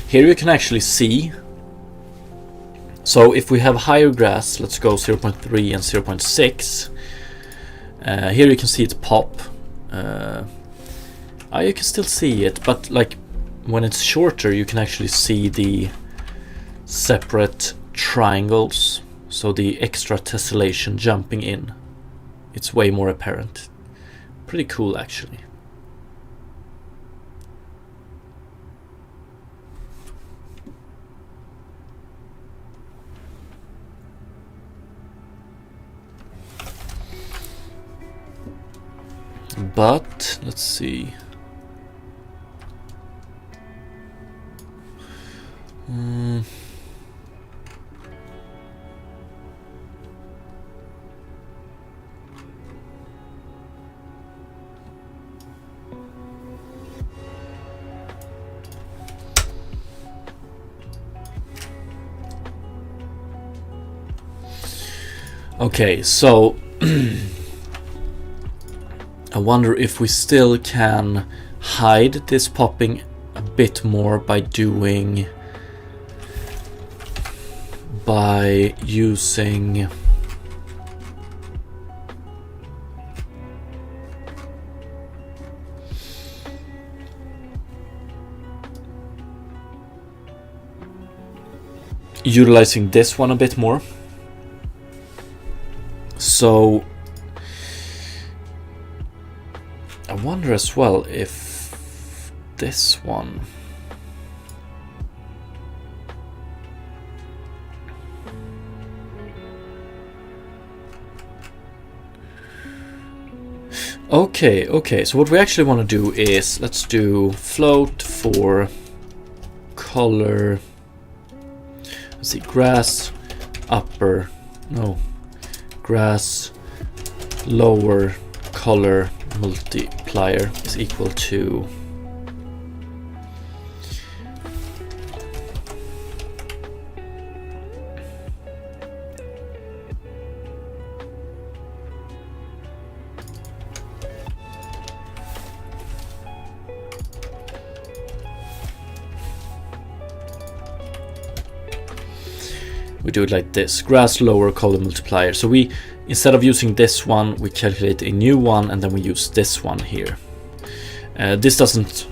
Here you can actually see. So if we have higher grass, let's go 0.3 and 0.6. Here you can see it pop. You can still see it, but like when it's shorter, you can actually see the separate triangles. So the extra tessellation jumping in. It's way more apparent. Pretty cool, actually. But let's see. Okay, so I wonder if we still can hide this popping a bit more by using utilizing this one a bit more. So I wonder as well if this one okay, so what we actually want to do is let's do float for color. Let's see, grass lower color multiplier is equal to we do it like this, grass lower color multiplier. So we, instead of using this one, we calculate a new one and then we use this one here. This doesn't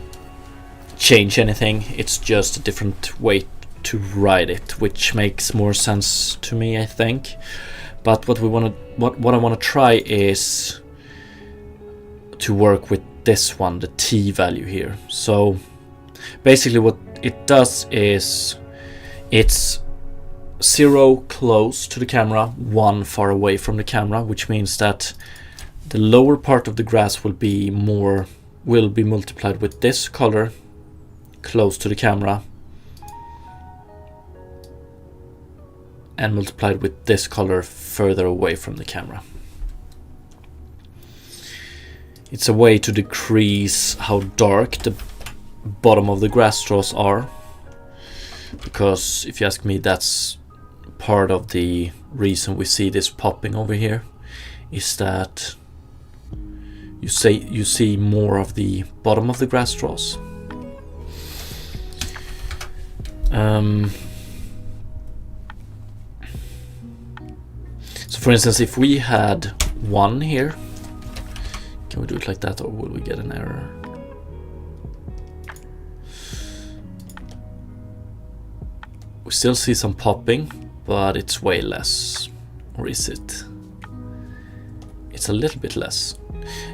change anything, it's just a different way to write it, which makes more sense to me, I think. But what I want to try is to work with this one, the T value here. So basically what it does is it's 0 close to the camera, 1 far away from the camera, which means that the lower part of the grass will be multiplied with this color close to the camera and multiplied with this color further away from the camera. It's a way to decrease how dark the bottom of the grass straws are, because if you ask me, that's part of the reason we see this popping over here, is that you see more of the bottom of the grass straws. So for instance, if we had 1 here, can we do it like that, or will we get an error? We still see some popping, but it's way less. Or is it? It's a little bit less.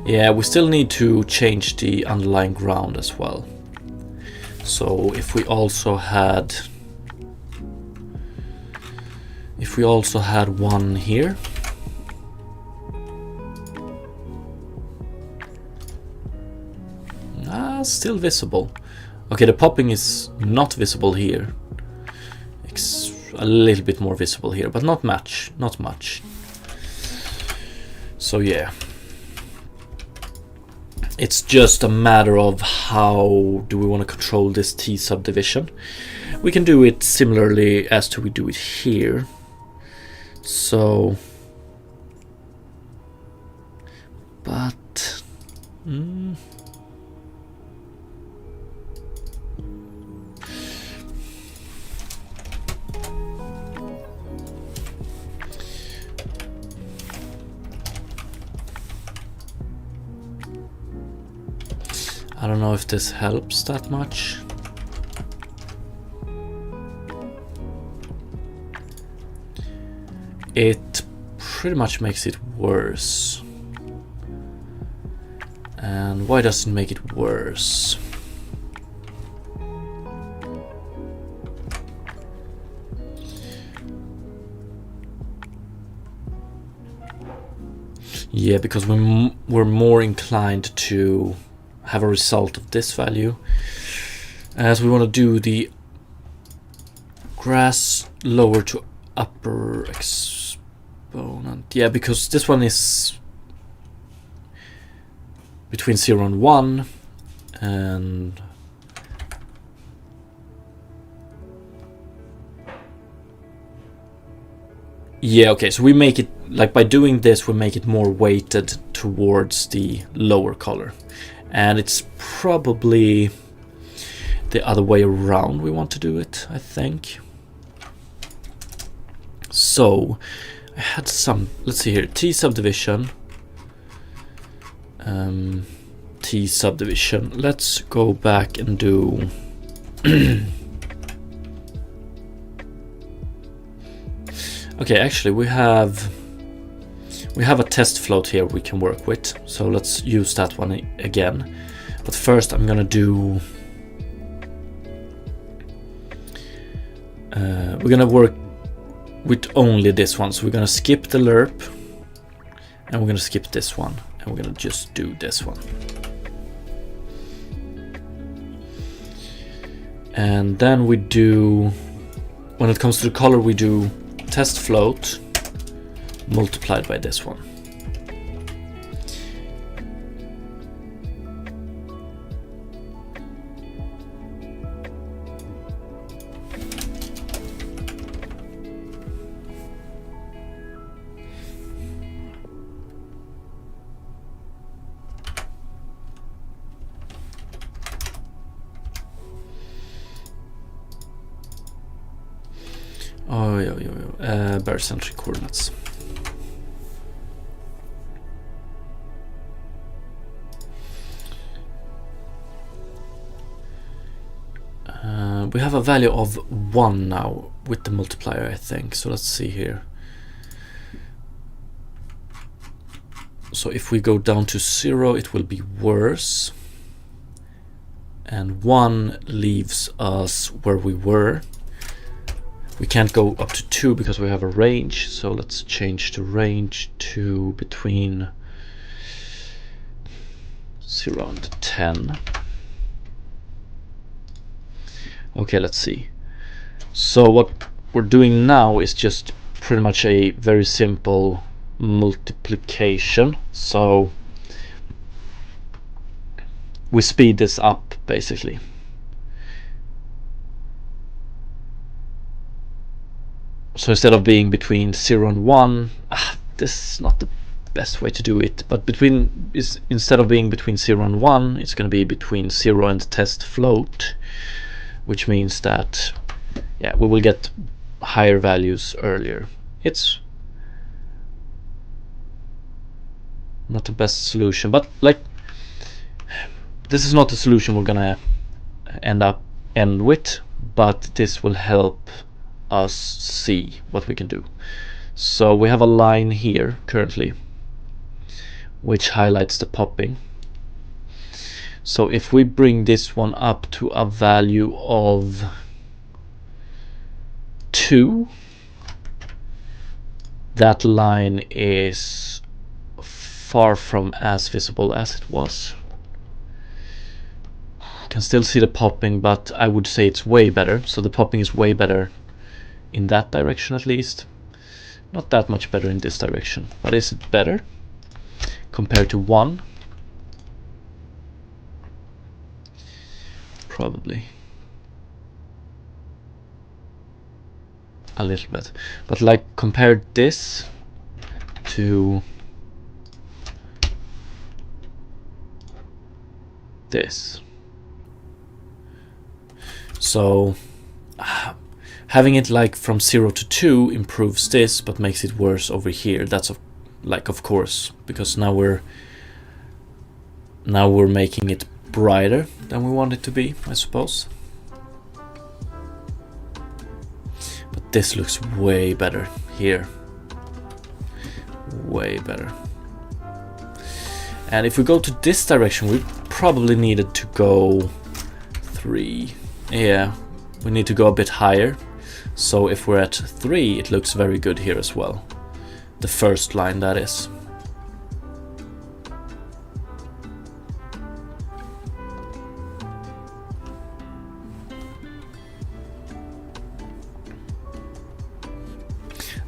Yeah, we still need to change the underlying ground as well. So if we also had 1 here, still visible. Okay, the popping is not visible here. It's a little bit more visible here, but not much. So yeah. It's just a matter of how do we want to control this T subdivision. We can do it similarly as to we do it here. So, but I don't know if this helps that much. It pretty much makes it worse. And why does it make it worse? Yeah, because we're more inclined to have a result of this value, as we want to do the grass lower to upper exponent. Yeah, because this one is between 0 and 1, and yeah, okay, so we make it, like by doing this, we make it more weighted towards the lower color. And it's probably the other way around we want to do it, I think. So, I had some, let's see here, T subdivision. T subdivision. Let's go back and do okay, actually we have a test float here we can work with, so let's use that one again. But first I'm gonna do we're gonna work with only this one, so we're gonna skip the lerp and we're gonna skip this one and we're gonna just do this one. And then we do, when it comes to the color, we do test float multiplied by this one. Barycentric coordinates. We have a value of 1 now with the multiplier, I think. So let's see here. So if we go down to 0, it will be worse. And 1 leaves us where we were. We can't go up to 2 because we have a range, so let's change the range to between 0 and 10. Okay, let's see. So what we're doing now is just pretty much a very simple multiplication. So we speed this up basically. So instead of being between 0 and 1, this is not the best way to do it, but instead of being between 0 and 1, it's going to be between 0 and test float, which means that we will get higher values earlier. It's not the best solution, but like this is not the solution we're gonna end with, but this will help us see what we can do. So we have a line here currently which highlights the popping. So if we bring this one up to a value of 2, that line is far from as visible as it was. You can still see the popping, but I would say it's way better. So the popping is way better in that direction, at least. Not that much better in this direction, but is it better compared to 1? probably a little bit, but like compare this to this. So having it like from 0 to 2 improves this, but makes it worse over here. That's of course, because now we're making it brighter than we want it to be, I suppose. But this looks way better here. Way better. And if we go to this direction, we probably needed to go 3. Yeah, we need to go a bit higher. So if we're at 3, it looks very good here as well. The first line, that is.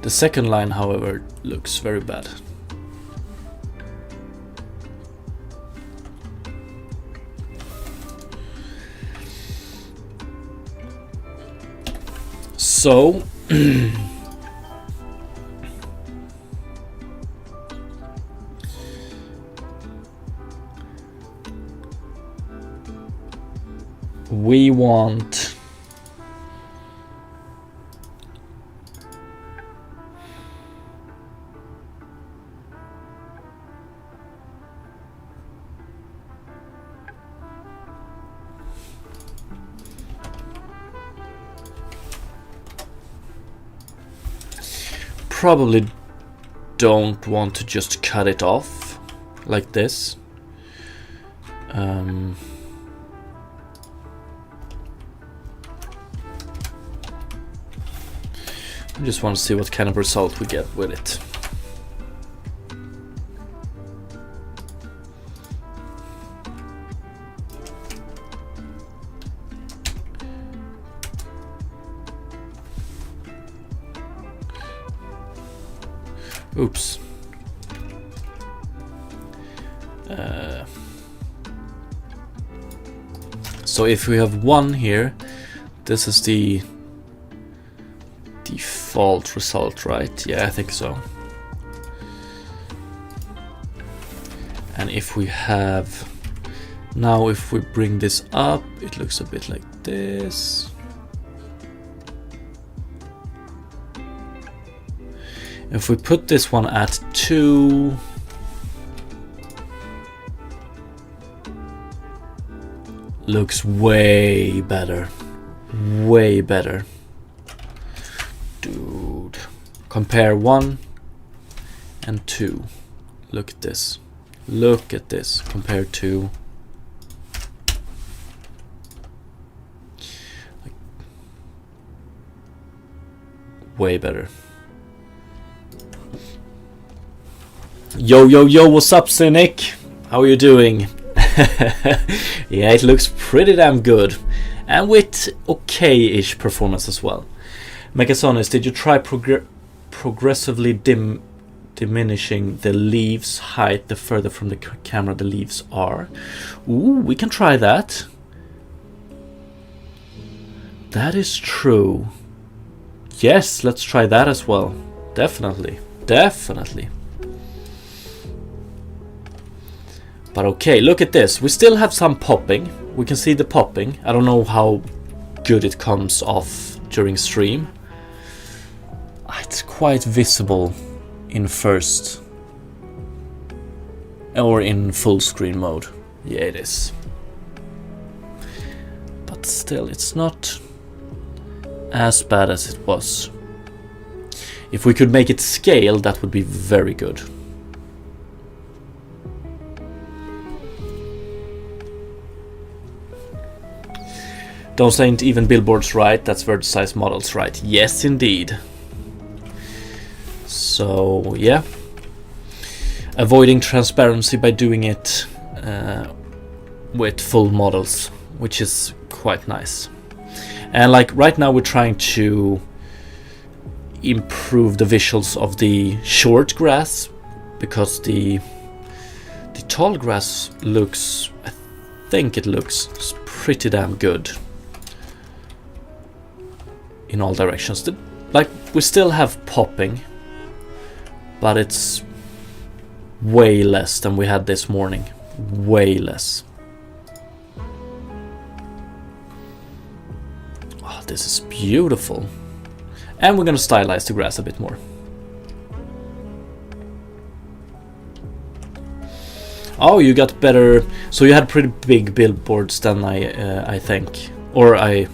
The second line, however, looks very bad. So we want probably don't want to just cut it off like this. I just want to see what kind of result we get with it. Oops. So if we have 1 here, this is the default result, right? Yeah, I think so. And if we have, now if we bring this up, it looks a bit like this. If we put this one at 2, looks way better. Way better. Dude. Compare 1 and 2. Look at this. Look at this compared to way better. Yo, yo, yo, what's up, Cynic? How are you doing? Yeah, it looks pretty damn good. And with okay-ish performance as well. Megasonis, did you try progressively diminishing the leaves height the further from the camera the leaves are? Ooh, we can try that. That is true. Yes, let's try that as well. Definitely. Definitely. But okay, look at this. We still have some popping. We can see the popping. I don't know how good it comes off during stream. It's quite visible in first or in full screen mode. Yeah, it is. But still, it's not as bad as it was. If we could make it scale, that would be very good. Those ain't even billboards, right? That's verticized models, right? Yes, indeed. So, yeah. Avoiding transparency by doing it with full models, which is quite nice. And like right now we're trying to improve the visuals of the short grass, because the tall grass looks, I think it looks pretty damn good in all directions. Like, we still have popping, but it's way less than we had this morning. Way less. Oh, this is beautiful. And we're gonna stylize the grass a bit more. Oh, you got better. So you had pretty big billboards than I think, or I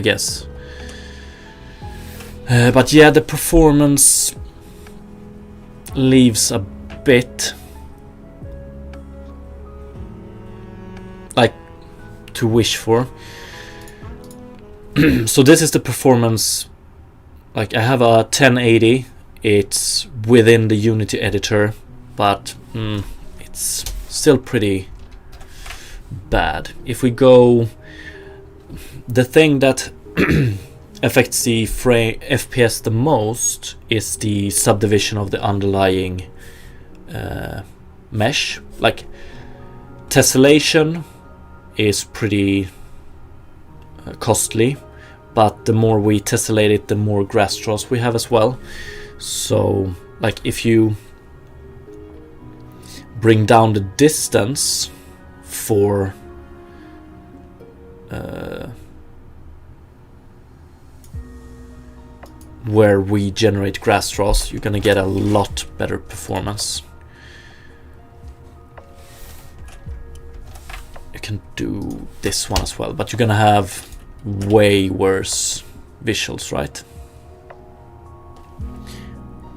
guess. But yeah, the performance leaves a bit like to wish for. So this is the performance. Like, I have a 1080. It's within the Unity editor, but it's still pretty bad. If we go, the thing that affects the FPS the most is the subdivision of the underlying mesh. Like, tessellation is pretty costly, but the more we tessellate it, the more grass straws we have as well. So, like, if you bring down the distance for where we generate grass straws, you're gonna get a lot better performance. You can do this one as well, but you're gonna have way worse visuals, right?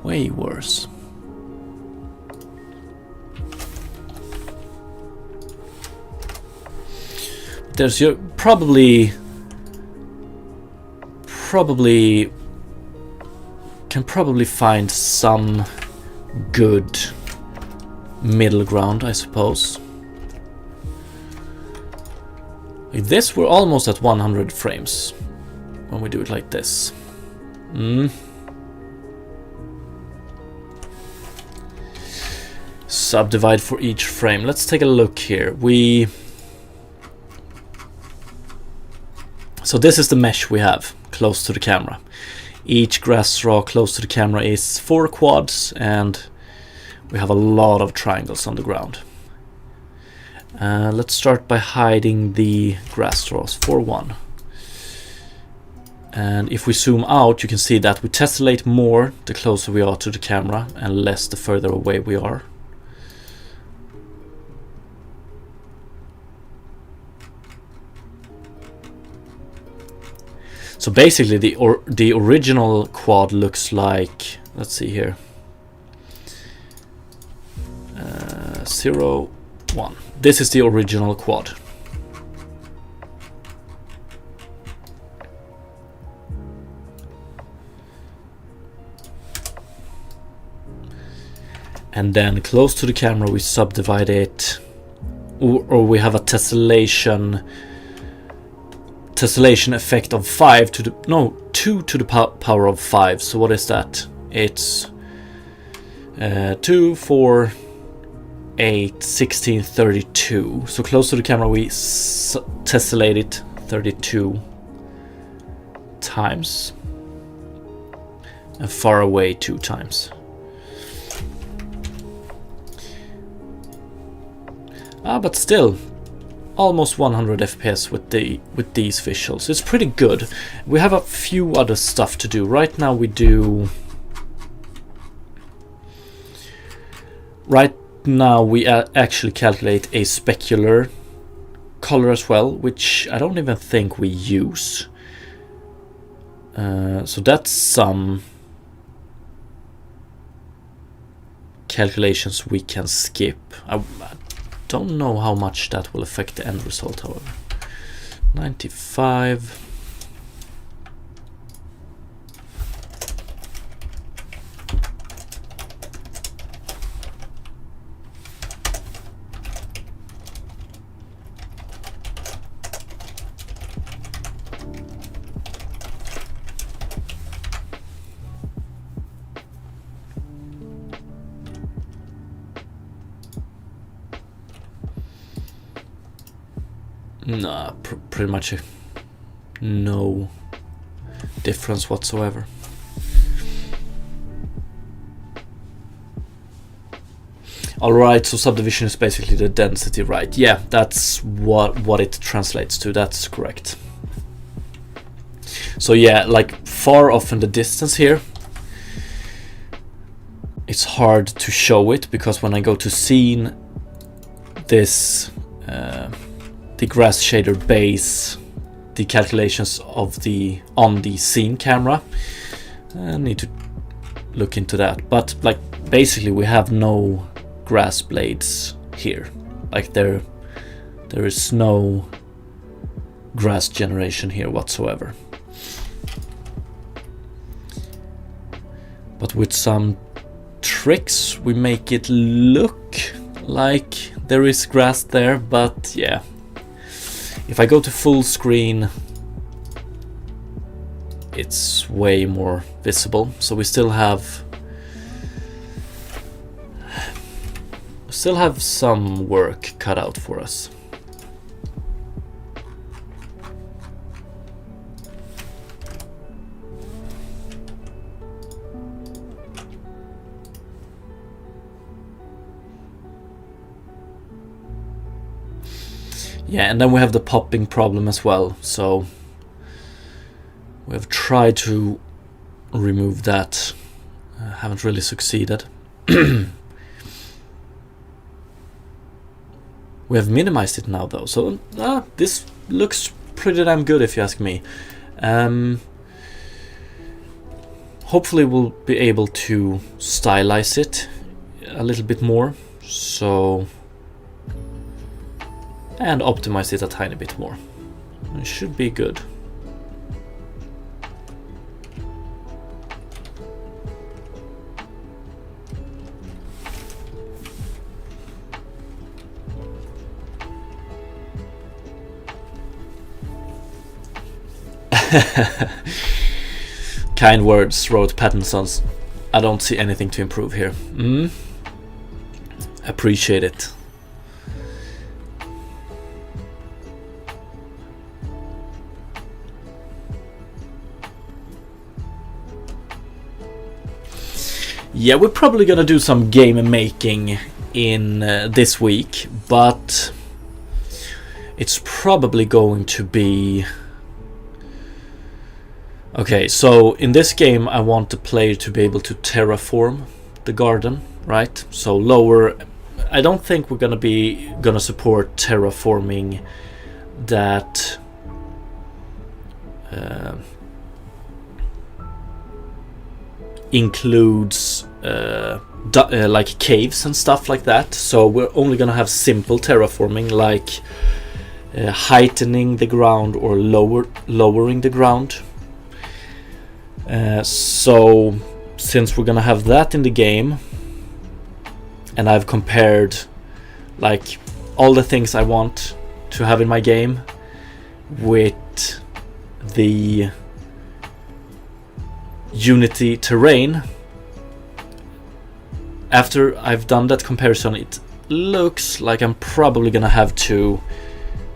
Way worse. There's your probably can probably find some good middle ground, I suppose. Like this, we're almost at 100 frames when we do it like this. Subdivide for each frame. Let's take a look here. So this is the mesh we have close to the camera. Each grass straw close to the camera is 4 quads, and we have a lot of triangles on the ground. Let's start by hiding the grass straws for 1. And if we zoom out, you can see that we tessellate more the closer we are to the camera and less the further away we are. So basically the original quad looks like, let's see here, 0, 1. This is the original quad. And then close to the camera we subdivide it, or we have a tessellation effect of 2 to the power of 5. So what is that? It's 2, 4, 8, 16, 32. So close to the camera we tessellate it 32 times, and far away 2 times. But still almost 100 FPS with these visuals. It's pretty good. We have a few other stuff to do. Right now we actually calculate a specular color as well, which I don't even think we use. So that's some calculations we can skip. I don't know how much that will affect the end result, however. 95. Nah, pretty much no difference whatsoever. Alright, so subdivision is basically the density, right? Yeah, that's what it translates to, that's correct. So yeah, like far off in the distance here, it's hard to show it, because when I go to scene, this the grass shader base, the calculations of on the scene camera, I need to look into that. But like basically we have no grass blades here, like there is no grass generation here whatsoever. But with some tricks we make it look like there is grass there, but yeah, if I go to full screen it's way more visible. So we still have some work cut out for us. Yeah, and then we have the popping problem as well, so we have tried to remove that, haven't really succeeded. We have minimized it now though, so this looks pretty damn good if you ask me. Hopefully we'll be able to stylize it a little bit more, so, and optimize it a tiny bit more. It should be good. Kind words, wrote Pattinson's. I don't see anything to improve here. Appreciate it. Yeah, we're probably gonna do some game making in this week, but it's probably going to be... Okay, so in this game I want the player to be able to terraform the garden, right? So lower... I don't think we're gonna support terraforming that includes like caves and stuff like that. So we're only gonna have simple terraforming, like heightening the ground or lowering the ground. So since we're gonna have that in the game, and I've compared like all the things I want to have in my game with the Unity terrain, after I've done that comparison, it looks like I'm probably gonna have to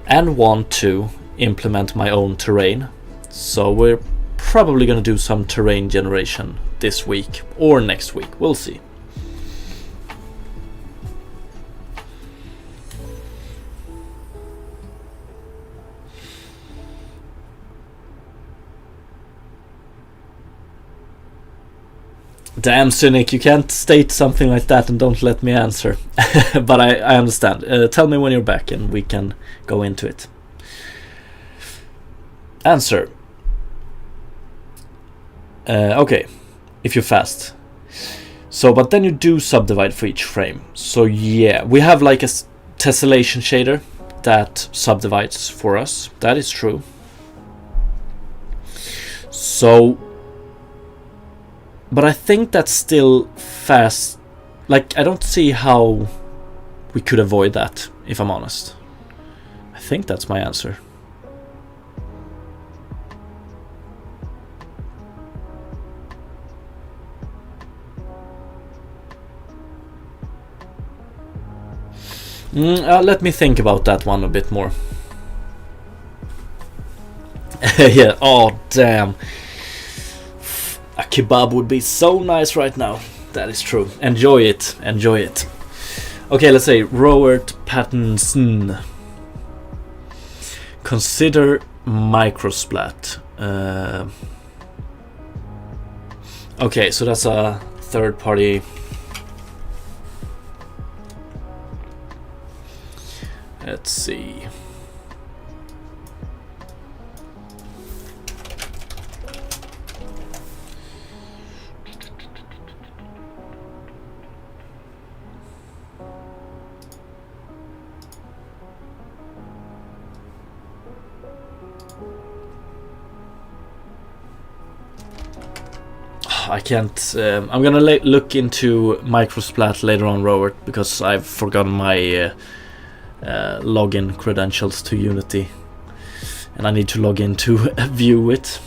and want to implement my own terrain. So we're probably gonna do some terrain generation this week or next week, we'll see. Damn, Cynic, you can't state something like that and don't let me answer. But I understand. Tell me when you're back and we can go into it. Answer. Okay, if you're fast. So, but then you do subdivide for each frame. So yeah, we have like a tessellation shader that subdivides for us. That is true. So, but I think that's still fast. Like, I don't see how we could avoid that, if I'm honest. I think that's my answer. Let me think about that one a bit more. Yeah, oh damn. A kebab would be so nice right now. That is true. Enjoy it. Enjoy it. Okay, let's say Robert Pattinson. Consider microsplat. Okay, so that's a third party. Let's see. I can't. I'm gonna look into microsplat later on, Robert, because I've forgotten my login credentials to Unity, and I need to log in to view it.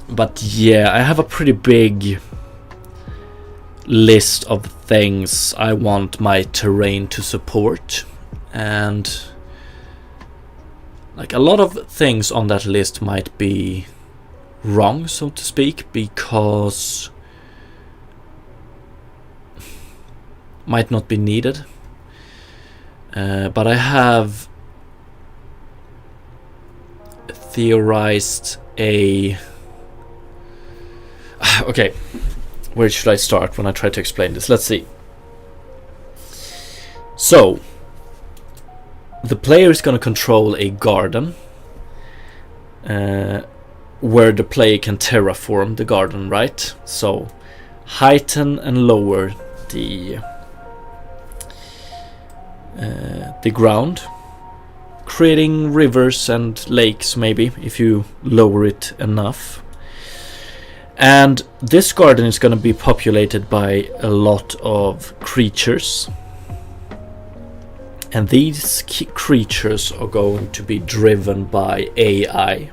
But yeah, I have a pretty big list of things I want my terrain to support, and like a lot of things on that list might be wrong, so to speak, because might not be needed. But I have theorized a... Okay, where should I start when I try to explain this? Let's see. So, the player is going to control a garden where the player can terraform the garden, right? So, heighten and lower the ground, creating rivers and lakes, maybe, if you lower it enough. And this garden is going to be populated by a lot of creatures. And these creatures are going to be driven by AI.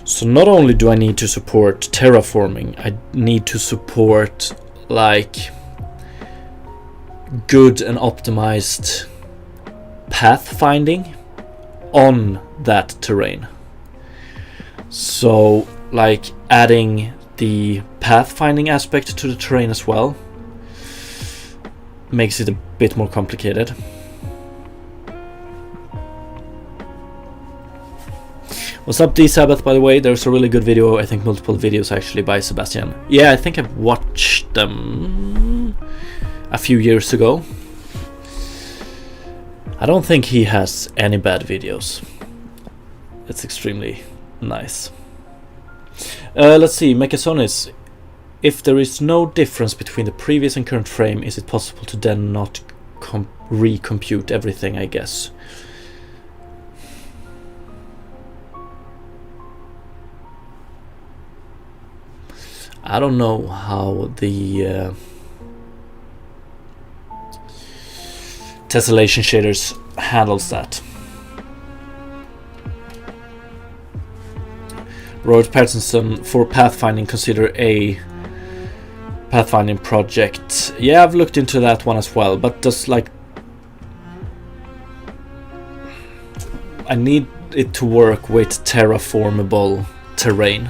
So not only do I need to support terraforming, I need to support like good and optimized pathfinding on that terrain. So like adding the pathfinding aspect to the terrain as well makes it a bit more complicated. What's up, D-Sabbath, by the way? There's a really good video, I think multiple videos actually, by Sebastian. Yeah, I think I've watched them a few years ago. I don't think he has any bad videos. It's extremely nice. Let's see, Mechasonis. If there is no difference between the previous and current frame, is it possible to then not recompute everything, I guess? I don't know how the tessellation shaders handles that. Robert Pattinson, for pathfinding, consider a pathfinding project. Yeah, I've looked into that one as well, but just like I need it to work with terraformable terrain,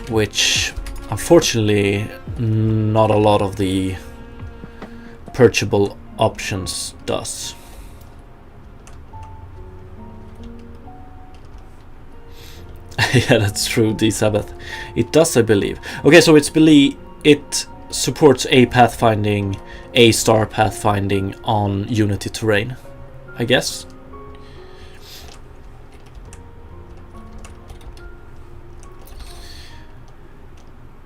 which unfortunately not a lot of the purchasable options does. Yeah, that's true, D-Sabbath. It does, I believe. Okay, so it supports a pathfinding, a star pathfinding on Unity terrain, I guess.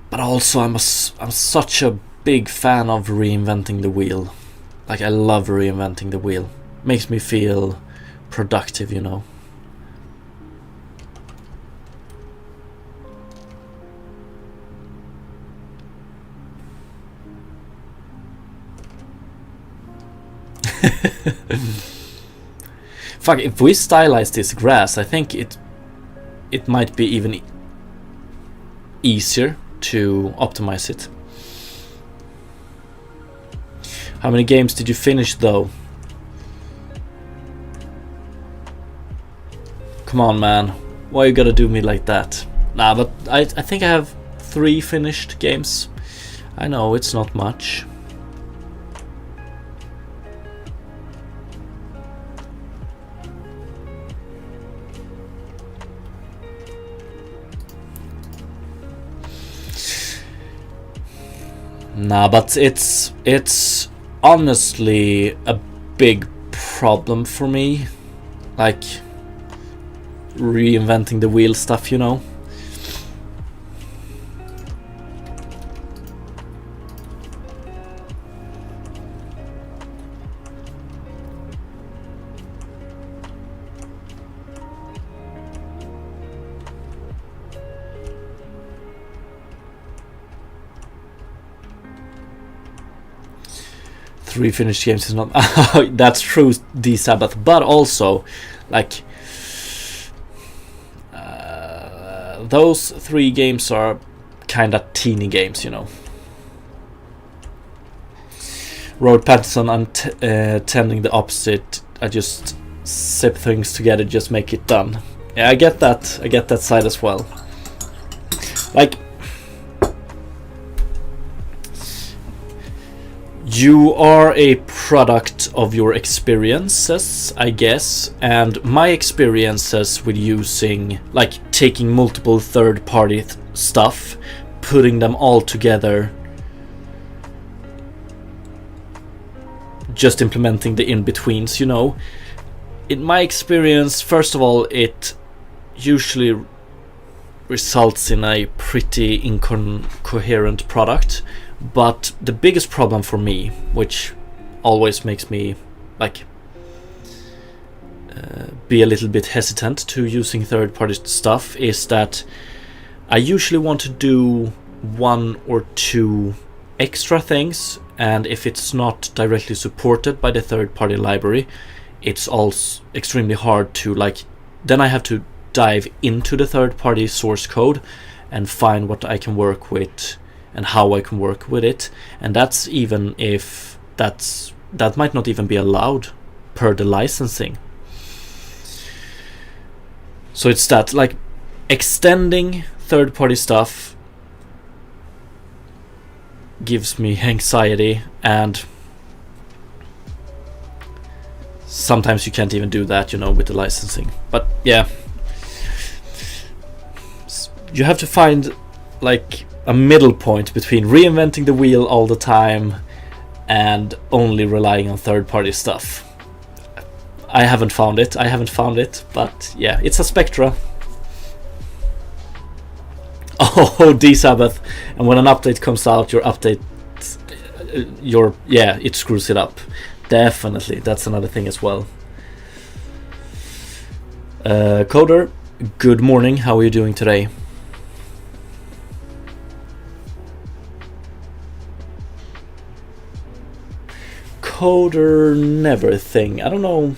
But also, I'm such a big fan of reinventing the wheel. Like, I love reinventing the wheel. Makes me feel productive, you know. Fuck, if we stylize this grass, I think it might be even easier to optimize it. How many games did you finish though? Come on, man. Why you gotta do me like that? Nah, but I think I have 3 finished games. I know, it's not much. Nah, but it's honestly a big problem for me. Like reinventing the wheel stuff, you know. Three finished games is not that's true, D Sabbath, but also like those 3 games are kinda teeny games, you know. Robert Pattinson, I'm tending the opposite. I just zip things together, just make it done. Yeah, I get that side as well. Like, you are a product of your experiences, I guess, and my experiences with using, like, taking multiple third-party stuff, putting them all together, just implementing the in-betweens, you know. In my experience, first of all, it usually results in a pretty incoherent product. But the biggest problem for me, which always makes me like be a little bit hesitant to using third-party stuff, is that I usually want to do 1 or 2 extra things, and if it's not directly supported by the third-party library, it's also extremely hard to, like, then I have to dive into the third-party source code and find what I can work with and how I can work with it. And that's even if that might not even be allowed per the licensing. So it's that, like, extending third-party stuff gives me anxiety, and sometimes you can't even do that, you know, with the licensing. But yeah, you have to find like a middle point between reinventing the wheel all the time and only relying on third-party stuff. I haven't found it, but yeah, it's a spectra. Oh, D-Sabbath, and when an update comes out, it screws it up. Definitely, that's another thing as well. Coder, good morning, how are you doing today? Coder never thing. I don't know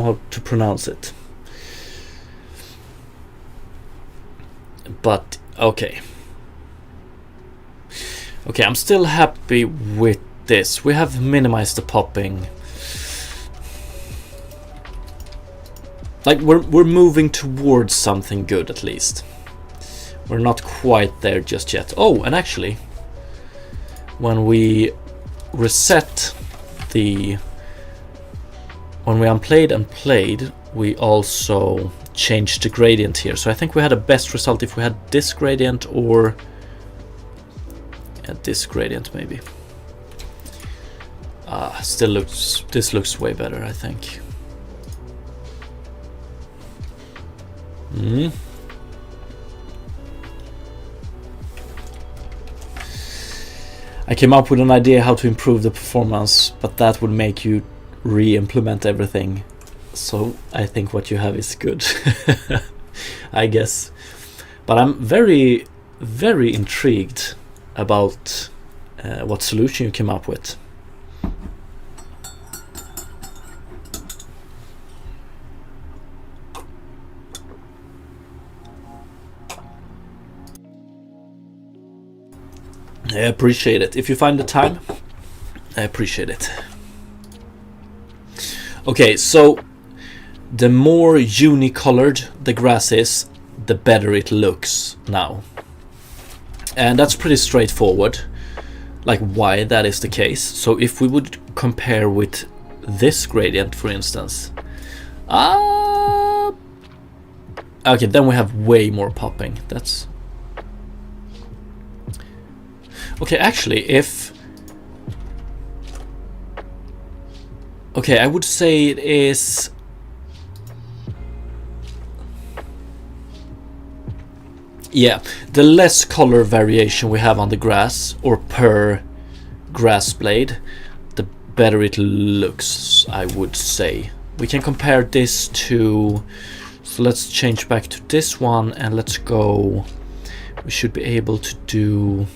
how to pronounce it. But okay, I'm still happy with this. We have minimized the popping. Like, we're moving towards something good, at least. We're not quite there just yet. Oh, and actually, when we reset when we unplayed and played, we also changed the gradient here. So I think we had a best result if we had this gradient, or this gradient maybe. This looks way better, I think. I came up with an idea how to improve the performance, but that would make you re-implement everything. So I think what you have is good. I guess. But I'm very, very intrigued about what solution you came up with. I appreciate it. If you find the time, I appreciate it. Okay, so the more unicolored the grass is, the better it looks now. And that's pretty straightforward, like why that is the case. So if we would compare with this gradient, for instance, okay, then we have way more popping. That's okay. Actually, okay, I would say it is. Yeah, the less color variation we have on the grass or per grass blade, the better it looks, I would say. We can compare this to, so let's change back to this one and let's go, we should be able to do,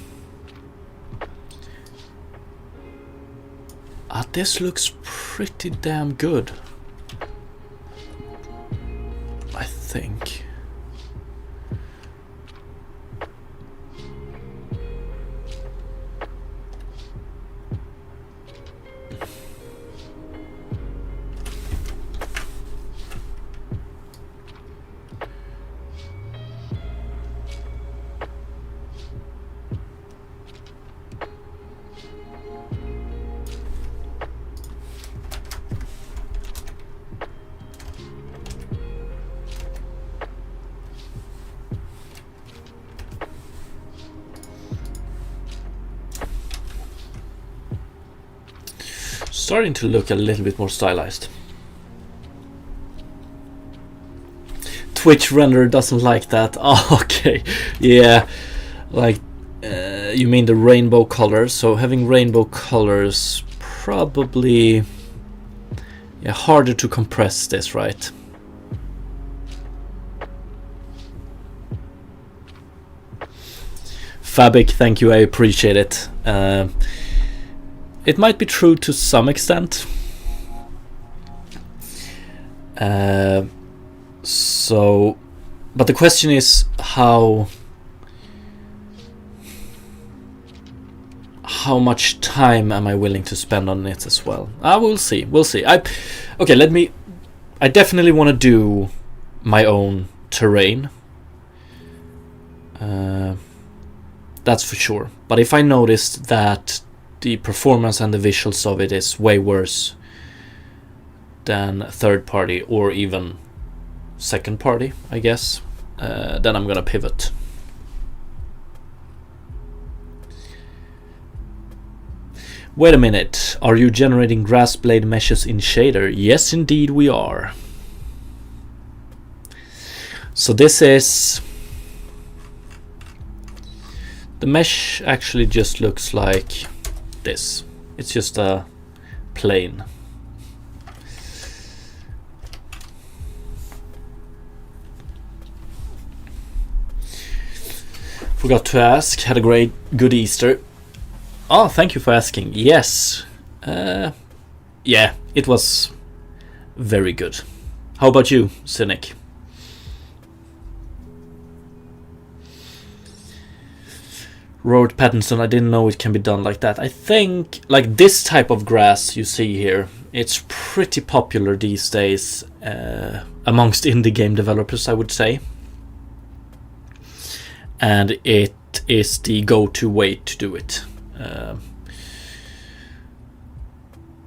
this looks pretty damn good, I think. Starting to look a little bit more stylized. Twitch renderer doesn't like that. Oh, okay, yeah, like you mean the rainbow colors. So having rainbow colors probably, yeah, harder to compress this, right? Fabic, thank you, I appreciate it. It might be true to some extent. So, but the question is how much time am I willing to spend on it as well? We'll see. We'll see. Okay, I definitely want to do my own terrain. That's for sure. But if I noticed that the performance and the visuals of it is way worse than third party or even second party, I guess, then I'm gonna pivot. Wait a minute, are you generating grass blade meshes in shader? Yes, indeed we are. So this is, the mesh actually just looks like this. It's just a plane. Forgot to ask, had a good Easter. Oh, thank you for asking. Yes. Yeah, it was very good. How about you, Cynic? Robert Pattinson, I didn't know it can be done like that. I think, like this type of grass you see here, it's pretty popular these days amongst indie game developers, I would say. And it is the go-to way to do it.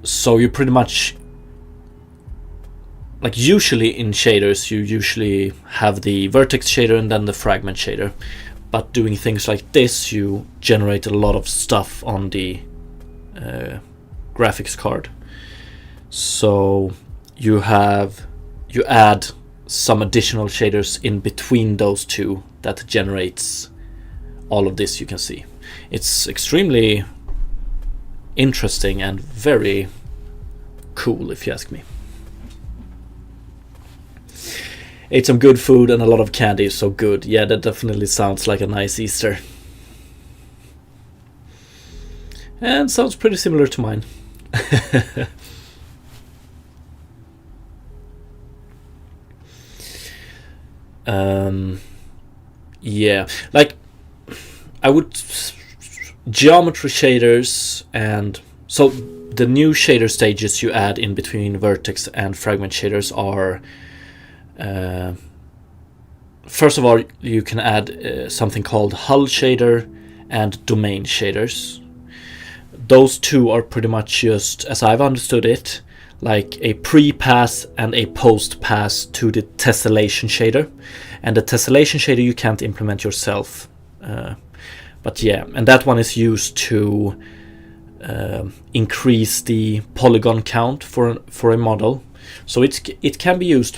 So you pretty much, like usually in shaders, you usually have the vertex shader and then the fragment shader. But doing things like this, you generate a lot of stuff on the graphics card. So you add some additional shaders in between those two that generates all of this you can see. It's extremely interesting and very cool, if you ask me. Ate some good food and a lot of candy, so good. Yeah, that definitely sounds like a nice Easter. And sounds pretty similar to mine. Yeah, like I would geometry shaders, and so the new shader stages you add in between vertex and fragment shaders are, first of all, you can add something called hull shader and domain shaders. Those two are pretty much just, as I've understood it, like a pre-pass and a post-pass to the tessellation shader. And the tessellation shader you can't implement yourself. But yeah, and that one is used to increase the polygon count for a model. So it can be used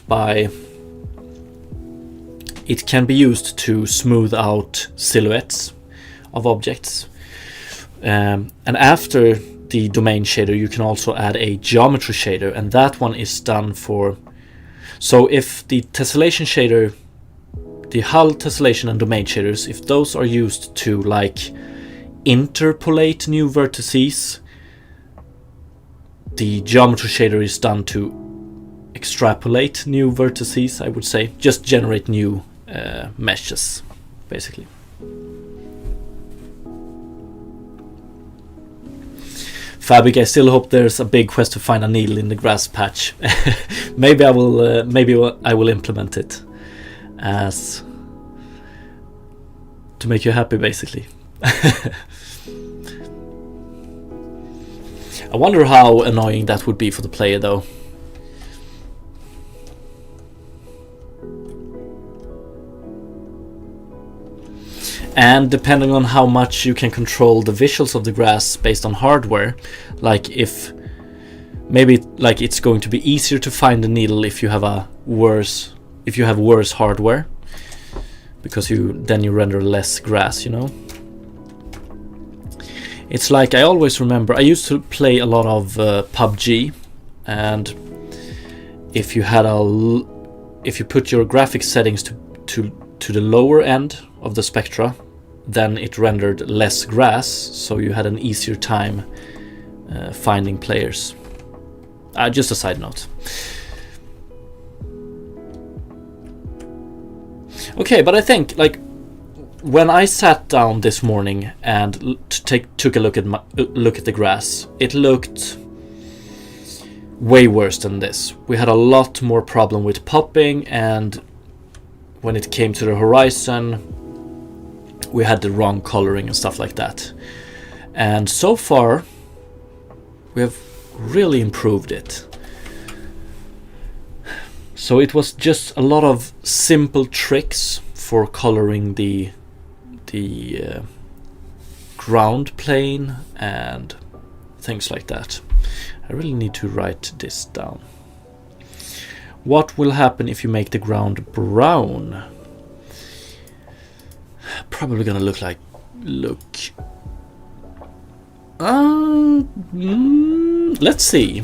to smooth out silhouettes of objects. And after the domain shader, you can also add a geometry shader, and that one is done for. So if the tessellation shader, the hull tessellation and domain shaders, if those are used to like interpolate new vertices, the geometry shader is done to extrapolate new vertices, I would say, just generate new meshes, basically. Fabric, I still hope there's a big quest to find a needle in the grass patch. Maybe I will implement it as to make you happy, basically. I wonder how annoying that would be for the player, though. And depending on how much you can control the visuals of the grass based on hardware, like if maybe like it's going to be easier to find the needle if you have worse hardware, because then you render less grass, you know. It's like, I always remember I used to play a lot of PUBG, and if you put your graphics settings to the lower end of the spectra, then it rendered less grass, so you had an easier time finding players. Just a side note. Okay, but I think like when I sat down this morning and took a look at the grass, it looked way worse than this. We had a lot more problem with popping, and when it came to the horizon, we had the wrong coloring and stuff like that. And so far, we have really improved it. So it was just a lot of simple tricks for coloring the ground plane and things like that. I really need to write this down. What will happen if you make the ground brown? Probably gonna look. Let's see.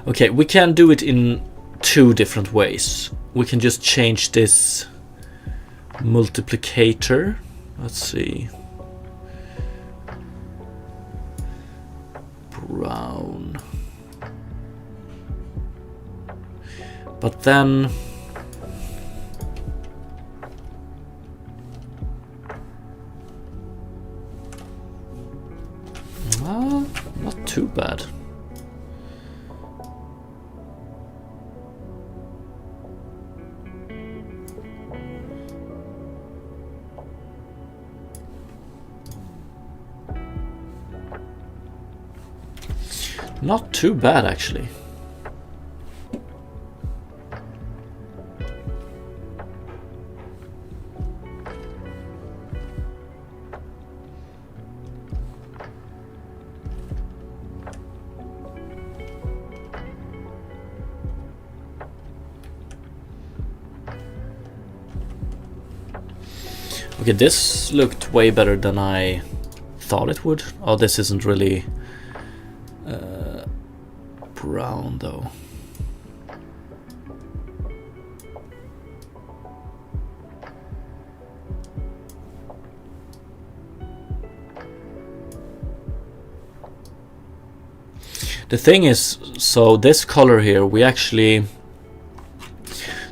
Okay, we can do it in two different ways. We can just change this multiplicator. Let's see. Brown. But then not too bad. Not too bad, actually. Okay, this looked way better than I thought it would. Oh, this isn't really brown though. The thing is, so this color here, we actually,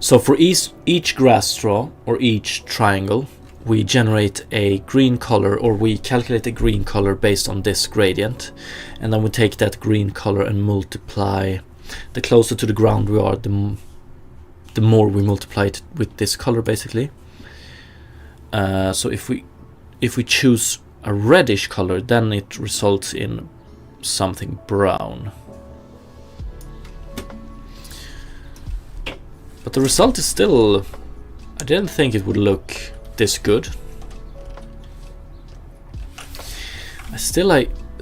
so for each grass straw or each triangle, we generate a green color, or we calculate a green color based on this gradient, and then we take that green color and multiply. The closer to the ground we are, the more we multiply it with this color, basically. So if we choose a reddish color, then it results in something brown. But the result is still, I didn't think it would look this good. I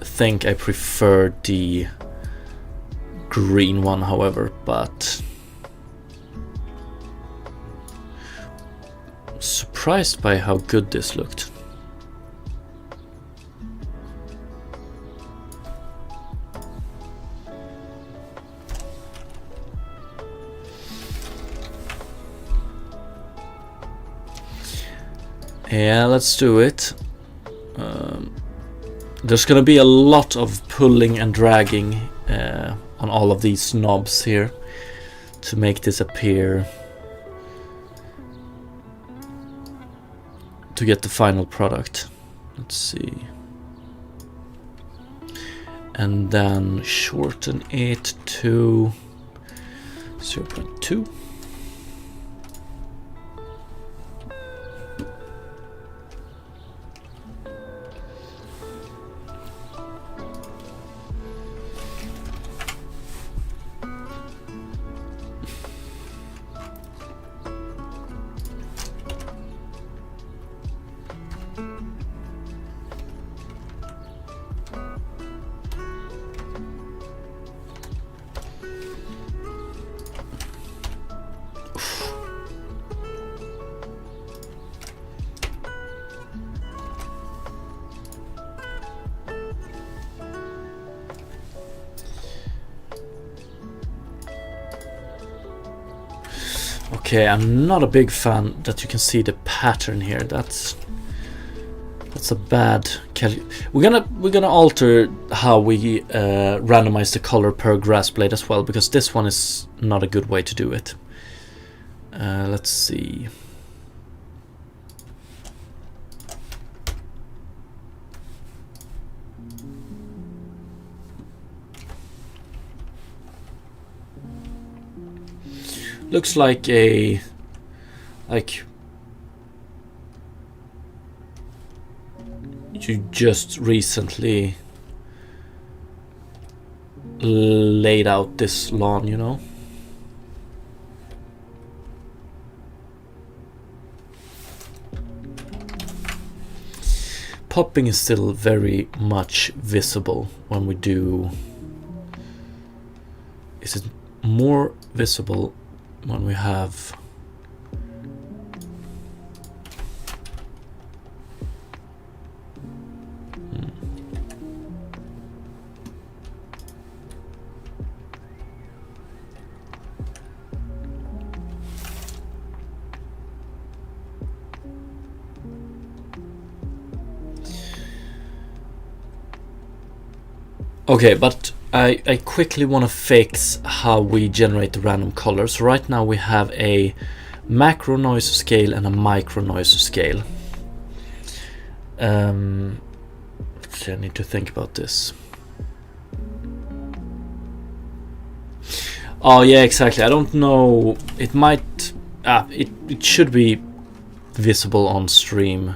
think I prefer the green one, however, but surprised by how good this looked. Yeah, let's do it. There's gonna be a lot of pulling and dragging on all of these knobs here to make this appear, to get the final product. Let's see. And then shorten it to 0.2. Okay, I'm not a big fan that you can see the pattern here. That's a bad we're gonna alter how we randomize the color per grass blade as well, because this one is not a good way to do it. Let's see. Looks like you just recently laid out this lawn, you know? Popping is still very much visible when we do. Is it more visible when we have okay, but I quickly want to fix how we generate the random colors. Right now we have a macro noise scale and a micro noise scale. I need to think about this. Oh yeah, exactly. I don't know. It might. It should be visible on stream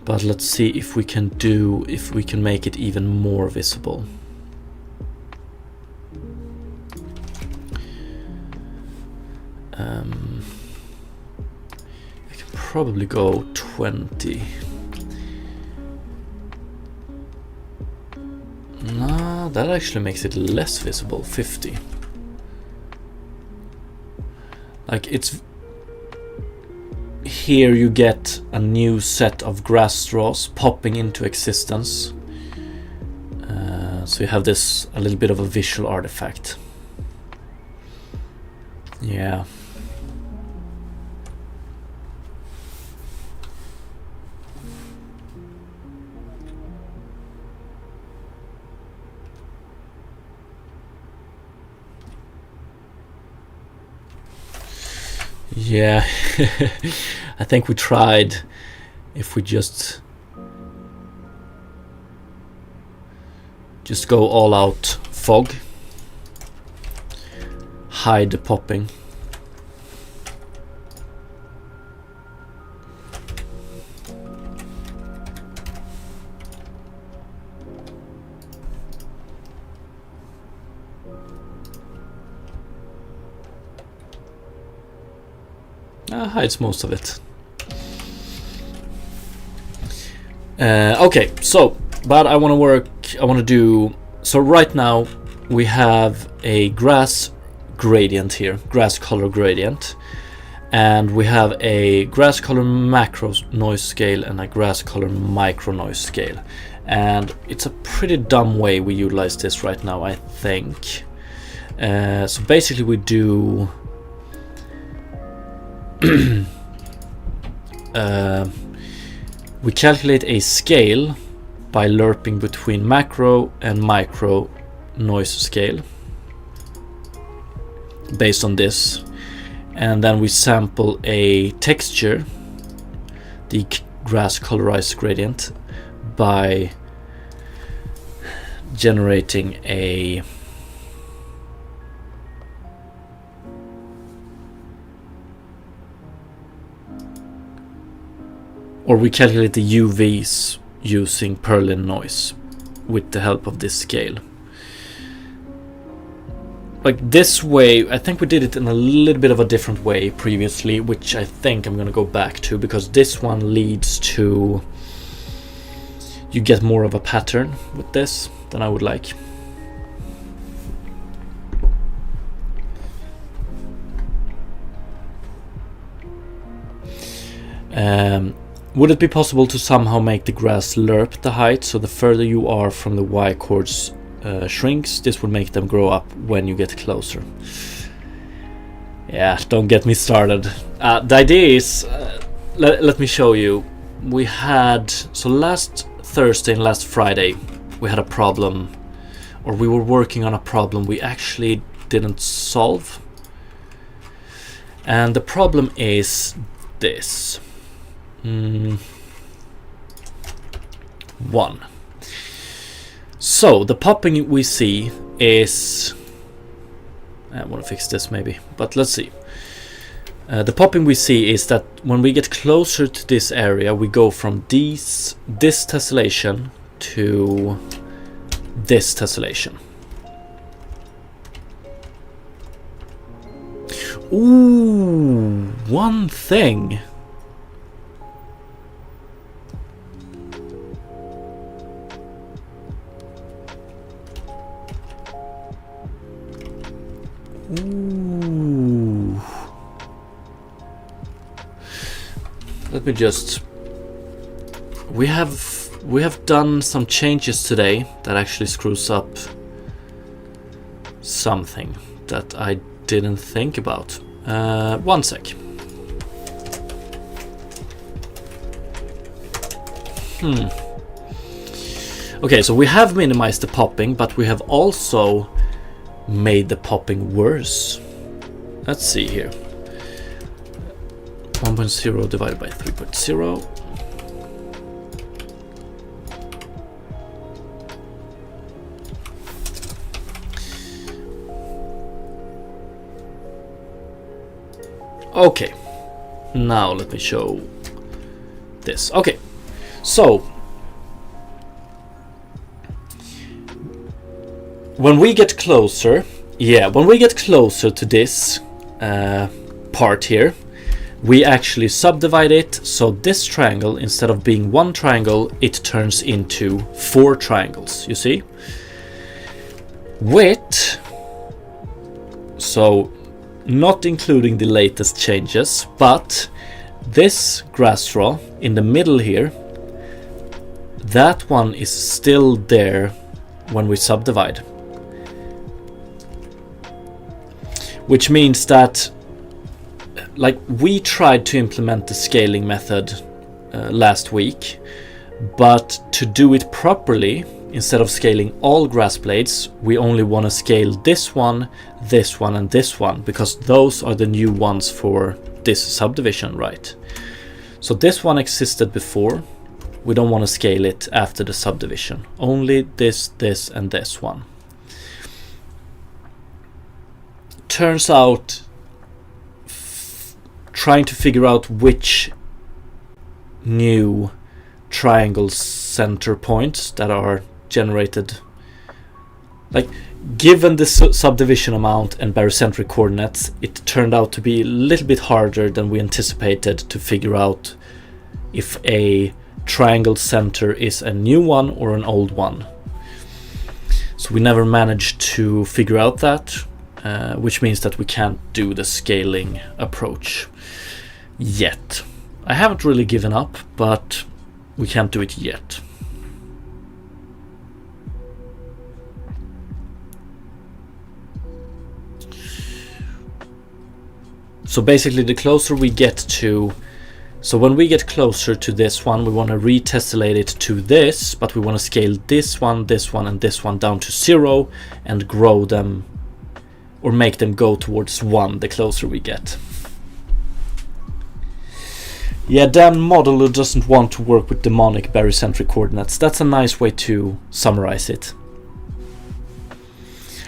but let's see if we can make it even more visible. I can probably go 20. No, that actually makes it less visible. 50. Like it's here you get a new set of grass straws popping into existence. So you have this a little bit of a visual artifact. Yeah. Yeah. I think we tried, if we just go all out fog, hide the popping. Hides most of it. Okay, so, but I want to do, so right now we have a grass gradient here, grass color gradient, and we have a grass color macro noise scale and a grass color micro noise scale, and it's a pretty dumb way we utilize this right now, I think. So basically we do we calculate a scale by lerping between macro and micro noise scale based on this, and then we sample a texture, the grass colorized gradient, by generating a or we calculate the UVs using Perlin noise with the help of this scale. Like this way, I think we did it in a little bit of a different way previously, which I think I'm gonna go back to, because this one leads to, you get more of a pattern with this than I would like. Would it be possible to somehow make the grass lerp the height, so the further you are from the Y chords shrinks? This would make them grow up when you get closer. Yeah, don't get me started. The idea is, let me show you. We had, so last Thursday and last Friday we had a problem, or we were working on a problem we actually didn't solve. And the problem is this. 1. So the popping we see is, I want to fix this maybe, but let's see. The popping we see is that when we get closer to this area, we go from this tessellation to this tessellation. Ooh, one thing. Ooh. Let me just, we have done some changes today that actually screws up something that I didn't think about. One sec. Okay, so we have minimized the popping, but we have also made the popping worse. Let's see here. 1.0 divided by 3.0. Okay, now let me show this. Okay, so when we get closer, to this part here, we actually subdivide it, so this triangle, instead of being one triangle, it turns into 4 triangles, you see? So not including the latest changes, but this grass straw in the middle here, that one is still there when we subdivide. Which means that, like, we tried to implement the scaling method last week, but to do it properly, instead of scaling all grass blades, we only want to scale this one, and this one, because those are the new ones for this subdivision, right? So this one existed before. We don't want to scale it after the subdivision. Only this, this, and this one. Turns out, trying to figure out which new triangle center points that are generated, like given the subdivision amount and barycentric coordinates, it turned out to be a little bit harder than we anticipated to figure out if a triangle center is a new one or an old one. So we never managed to figure out that, which means that we can't do the scaling approach yet. I haven't really given up, but we can't do it yet. So basically the closer we get to, so when we get closer to this one, we want to retessellate it to this, but we want to scale this one, and this one down to 0 and grow them or make them go towards 1 the closer we get. Yeah, damn modeler doesn't want to work with demonic barycentric coordinates. That's a nice way to summarize it.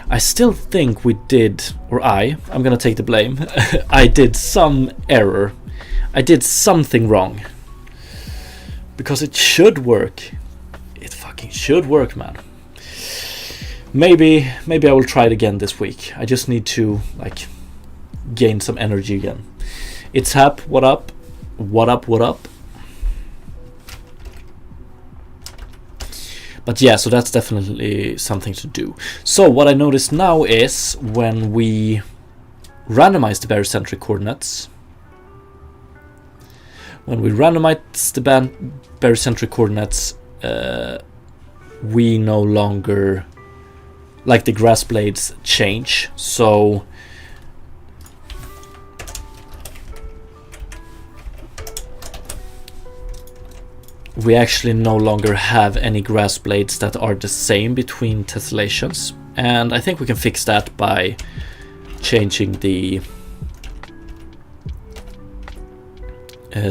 I still think we did, or I'm gonna take the blame. I did some error. I did something wrong. Because it should work. It fucking should work, man. Maybe I will try it again this week. I just need to like gain some energy again. It's Hap, what up? What up, what up? But yeah, so that's definitely something to do. So what I notice now is when we randomize the barycentric coordinates, barycentric coordinates, we no longer, like the grass blades change. So we actually no longer have any grass blades that are the same between tessellations, and I think we can fix that by changing the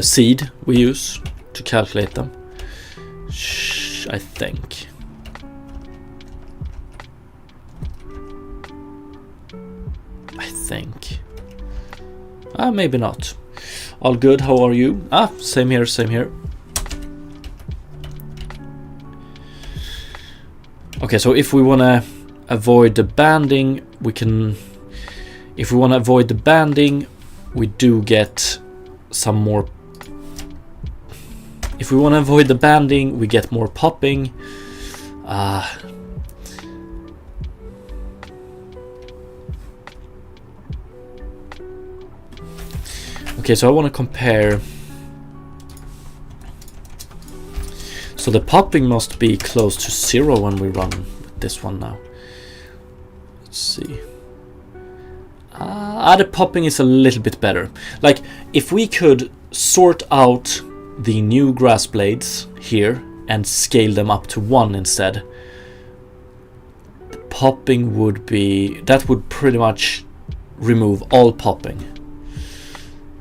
seed we use to calculate them. I think. Maybe not. All good, how are you? Same here, same here. Okay, so if we want to avoid the banding, we can... If we want to avoid the banding, we do get some more... If we want to avoid the banding, we get more popping. Okay, so I want to compare... So the popping must be close to 0 when we run with this one now. Let's see. The popping is a little bit better. Like, if we could sort out the new grass blades here and scale them up to 1 instead, the popping would be... That would pretty much remove all popping.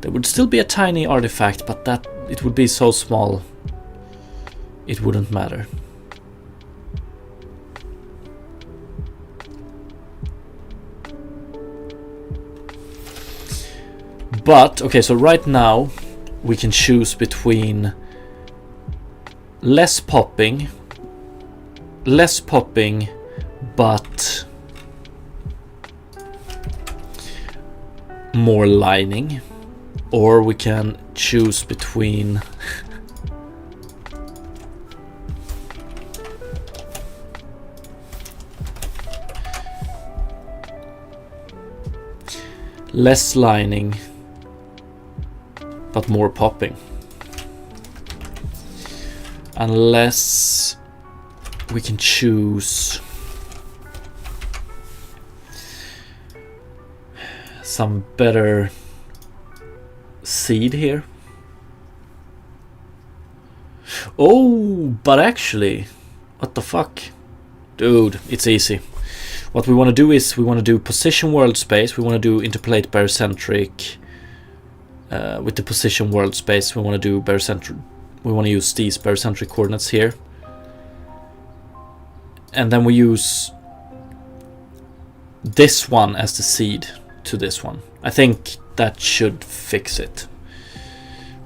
There would still be a tiny artifact, but that it would be so small it wouldn't matter. But okay, so right now we can choose between less popping but more lining, or we can choose between less lining but more popping, unless we can choose some better seed here. Oh, but actually, what the fuck, dude, it's easy. What we want to do is we want to do position world space, we want to do interpolate barycentric with the position world space, we want to do barycentric. We want to use these barycentric coordinates here, and then we use this one as the seed to this one. I think that should fix it.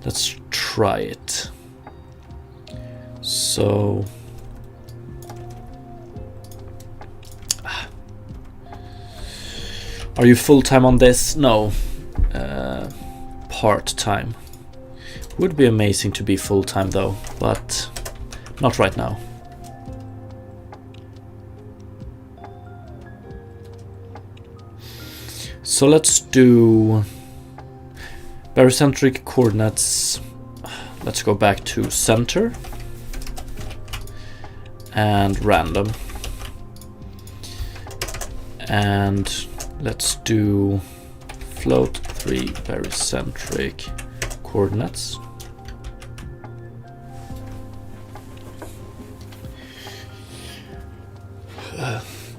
Let's try it. So are you full-time on this? No, part-time. Would be amazing to be full-time though, but not right now. So let's do barycentric coordinates. Let's go back to center and random, and let's do float 3 barycentric coordinates.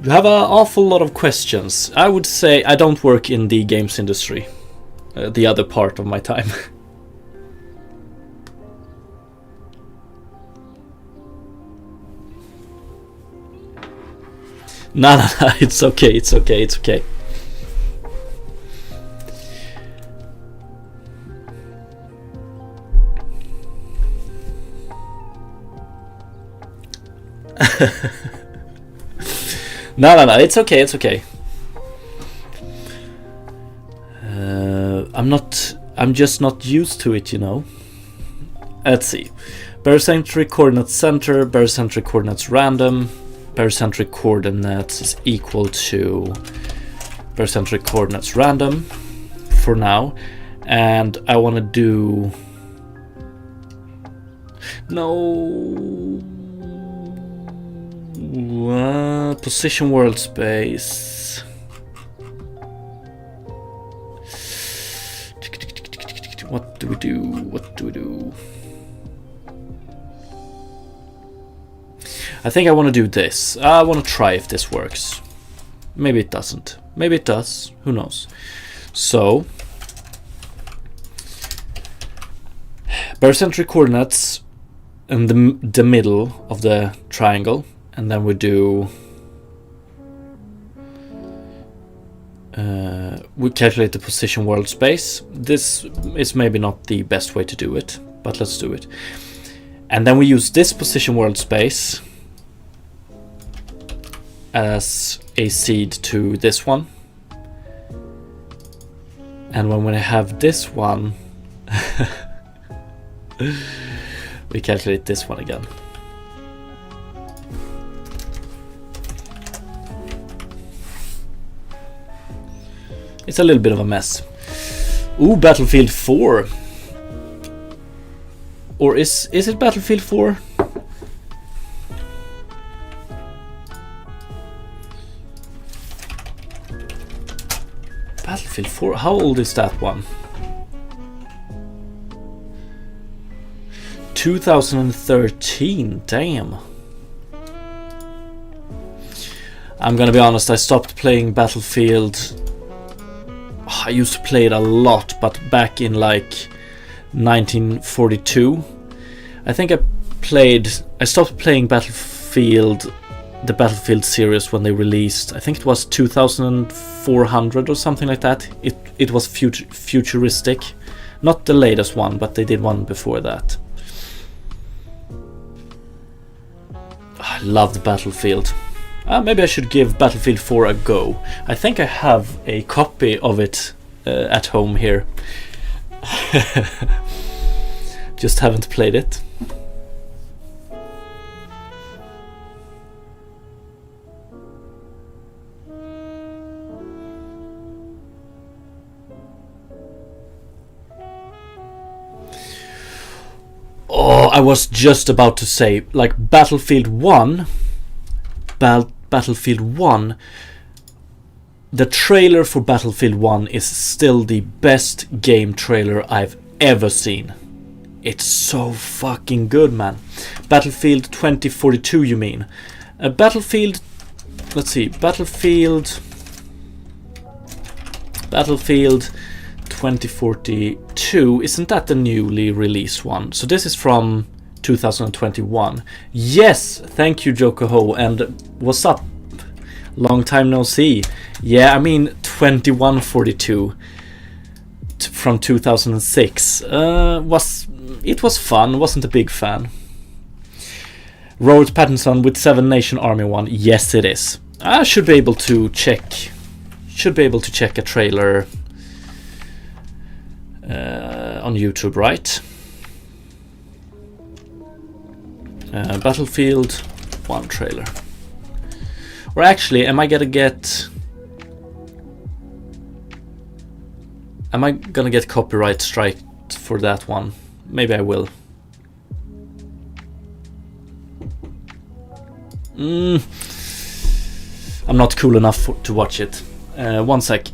You have an awful lot of questions. I would say I don't work in the games industry, the other part of my time. No, it's okay, it's okay, it's okay. No, it's okay, it's okay. I'm just not used to it, you know. Let's see. Barycentric coordinates center, barycentric coordinates random. Barycentric coordinates is equal to barycentric coordinates random for now. And I want to do... No... position world space. What do we do? What do we do? I think I want to do this. I want to try if this works. Maybe it doesn't. Maybe it does. Who knows? So, barycentric coordinates in the middle of the triangle, and then we do we calculate the position world space. This is maybe not the best way to do it, but let's do it. And then we use this position world space as a seed to this one. And when we have this one, we calculate this one again. It's a little bit of a mess. Ooh, Battlefield 4. Or is it Battlefield 4? Battlefield 4? How old is that one? 2013, damn. I'm gonna be honest, I stopped playing Battlefield. I used to play it a lot, but back in like 1942. I think I stopped playing Battlefield, the Battlefield series, when they released, I think it was 2400 or something like that. It was futuristic. Not the latest one, but they did one before that. I loved Battlefield. Maybe I should give Battlefield 4 a go. I think I have a copy of it at home here. Just haven't played it. Oh, I was just about to say, like Battlefield 1, Battlefield 1, the trailer for Battlefield 1 is still the best game trailer I've ever seen. It's so fucking good, man. Battlefield 2042, you mean? Battlefield, let's see, Battlefield 2042. Isn't that the newly released one? So this is from 2021. Yes, thank you, Jokoho. And what's up? Long time no see. Yeah, I mean 2142 from 2006. It was fun. Wasn't a big fan. Robert Pattinson with 7 Nation Army 1. Yes, it is. I should be able to check. Should be able to check a trailer on YouTube, right? Battlefield 1 trailer. Or actually, am I gonna get copyright strike for that one? Maybe I will. I'm not cool enough to watch it. One sec.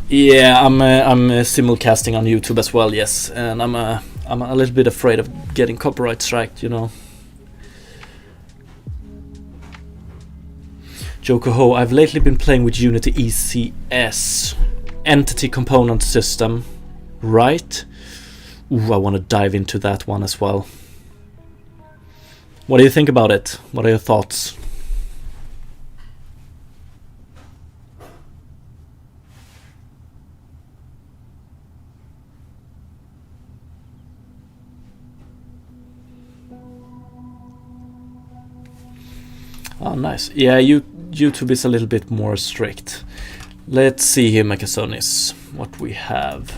Yeah, I'm simulcasting on YouTube as well. Yes, and I'm a little bit afraid of getting copyright striked, you know. Jokoho, I've lately been playing with Unity ECS, Entity Component System, right? Ooh, I want to dive into that one as well. What do you think about it? What are your thoughts? Oh, nice. Yeah, YouTube is a little bit more strict. Let's see here, Mekasonis, what we have.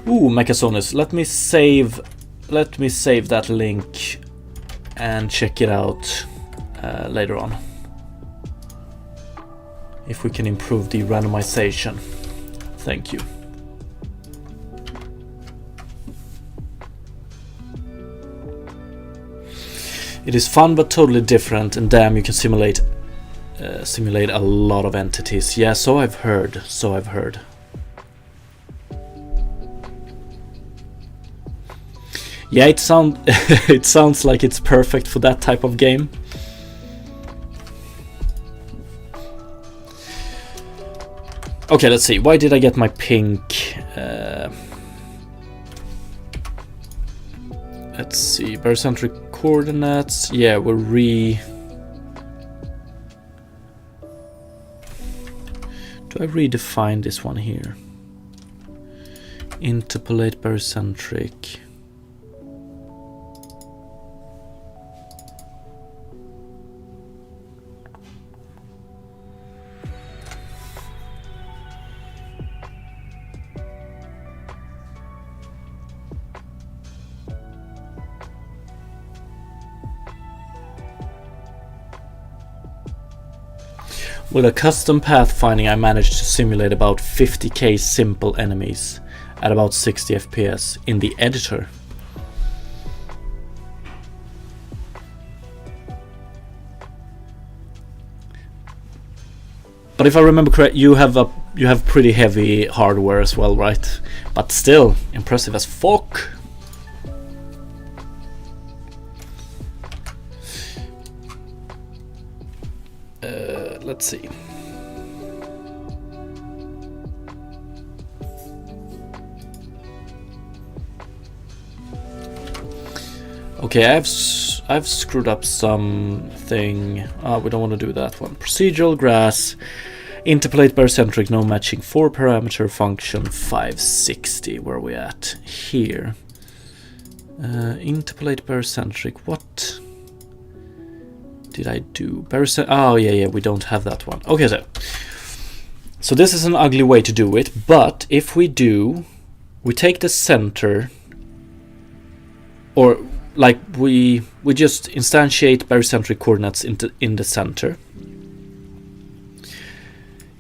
Ooh, Mekasonis, let me save that link and check it out later on. If we can improve the randomization. Thank you. It is fun but totally different, and damn, you can simulate a lot of entities. Yeah, so I've heard. Yeah, it sounds like it's perfect for that type of game. Okay, let's see. Why did I get my pink? Let's see. Barycentric coordinates. Yeah, we're Do I redefine this one here? Interpolate barycentric. With a custom pathfinding, I managed to simulate about 50k simple enemies at about 60 FPS in the editor. But if I remember correct, you have pretty heavy hardware as well, right? But still, impressive as fuck. Let's see. Okay, I've screwed up something. We don't want to do that one. Procedural grass, interpolate barycentric, no matching, 4 parameter function, 560. Where are we at here? Interpolate barycentric. What did I do? Oh yeah, we don't have that one. Okay, so this is an ugly way to do it, but if we take the center, or like we just instantiate barycentric coordinates in the center,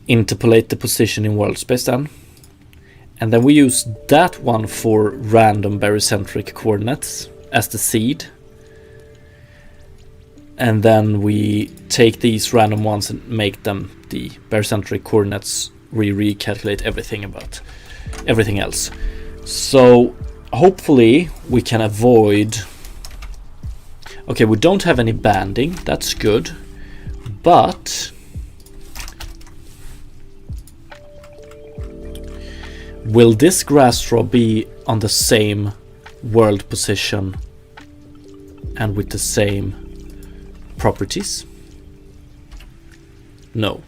interpolate the position in world space then, and then we use that one for random barycentric coordinates as the seed. and then we take these random ones and make them the barycentric coordinates. We recalculate everything about everything else. So hopefully we can avoid... Okay, we don't have any banding, that's good, but will this grass straw be on the same world position and with the same properties? No.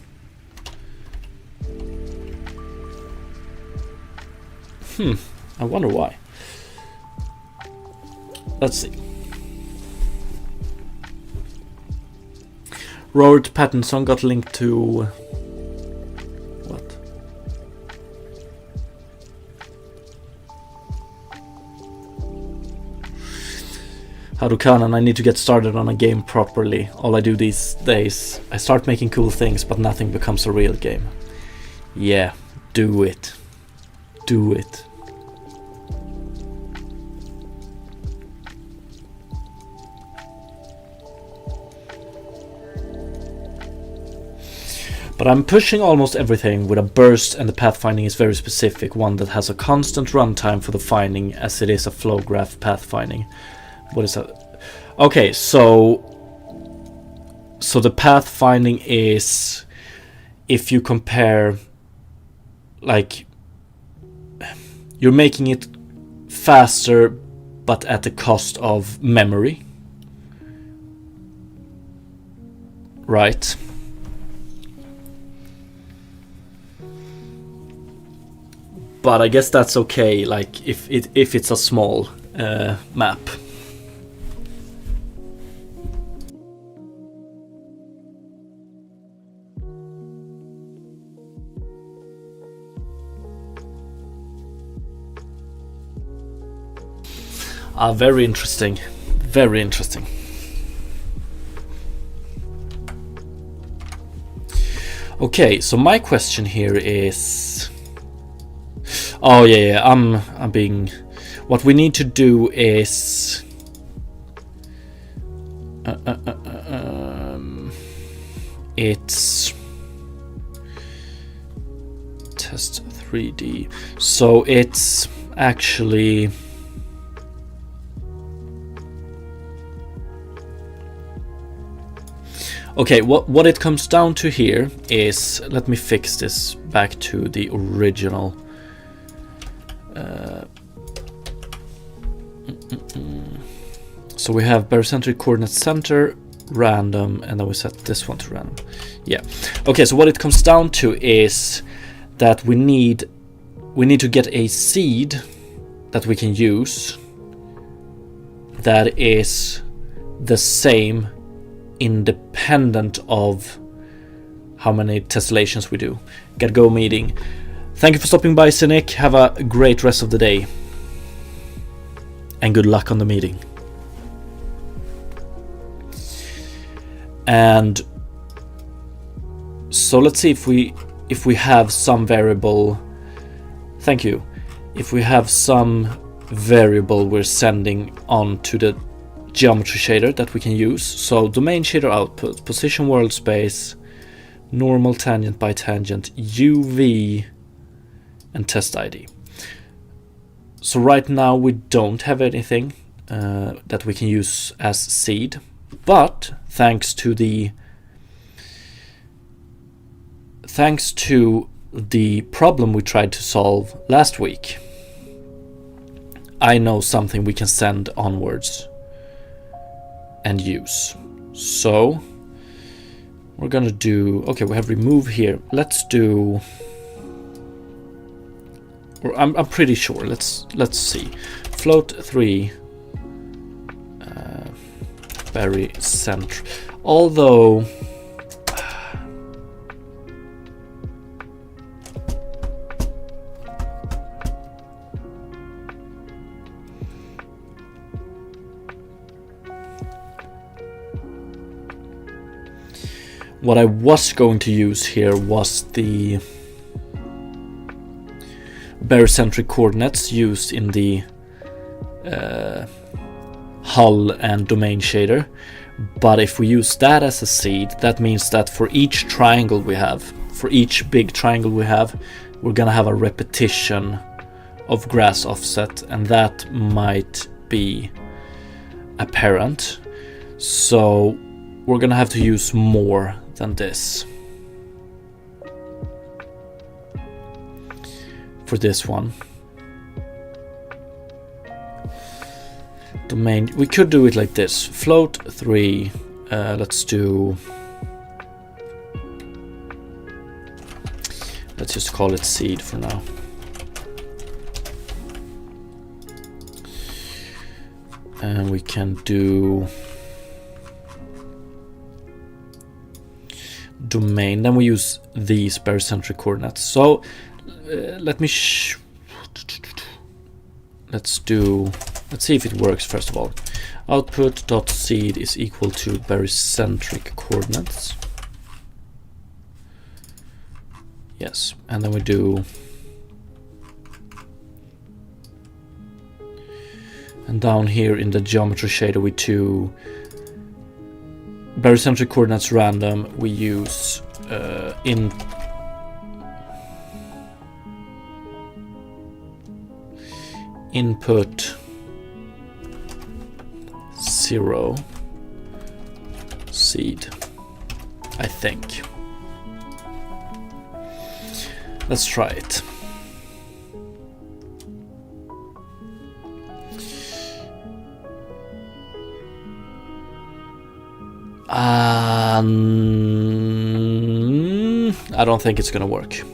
I wonder why. Let's see. Robert Pattinson got linked to... what? Harukanan, I need to get started on a game properly. All I do these days, I start making cool things, but nothing becomes a real game. Yeah, do it. Do it. But I'm pushing almost everything with a burst, and the pathfinding is very specific, one that has a constant runtime for the finding as it is a flow graph pathfinding. What is that? Okay, so the pathfinding is if you compare, like, you're making it faster but at the cost of memory, right? But I guess that's okay, like if it's a small map. Very interesting. Very interesting. Okay, so my question here is... Oh yeah, I'm being... What we need to do is... it's... test 3D. So it's actually... Okay, what it comes down to here is... Let me fix this back to the original... So we have barycentric coordinate center, random, and then we set this one to random. Yeah. Okay, so what it comes down to is that we need to get a seed that we can use that is the same independent of how many tessellations we do. Gotta go meeting. Thank you for stopping by, Cynic. Have a great rest of the day. And good luck on the meeting. And so let's see if we have some variable. Thank you. If we have some variable we're sending on to the geometry shader that we can use. So domain shader output, position world space, normal tangent by tangent, UV, and test ID. So right now we don't have anything that we can use as seed, but thanks to the problem we tried to solve last week, I know something we can send onwards and use. So we're gonna do, okay, we have remove here. Let's do, or I'm pretty sure. Let's see. Float 3 barycentric. Although what I was going to use here was the barycentric coordinates used in the hull and domain shader, But if we use that as a seed, that means that for each triangle we have, for each big triangle we have, we're gonna have a repetition of grass offset, and that might be apparent. So we're gonna have to use more than this for this one. Domain, we could do it like this: float 3. Let's just call it seed for now. And we can do domain. Then we use these barycentric coordinates. So let's see if it works first of all. Output.seed is equal to barycentric coordinates. Yes, and then we do, and down here in the geometry shader we do barycentric coordinates random. We use input 0 seed, I think. Let's try it. I don't think it's gonna work. In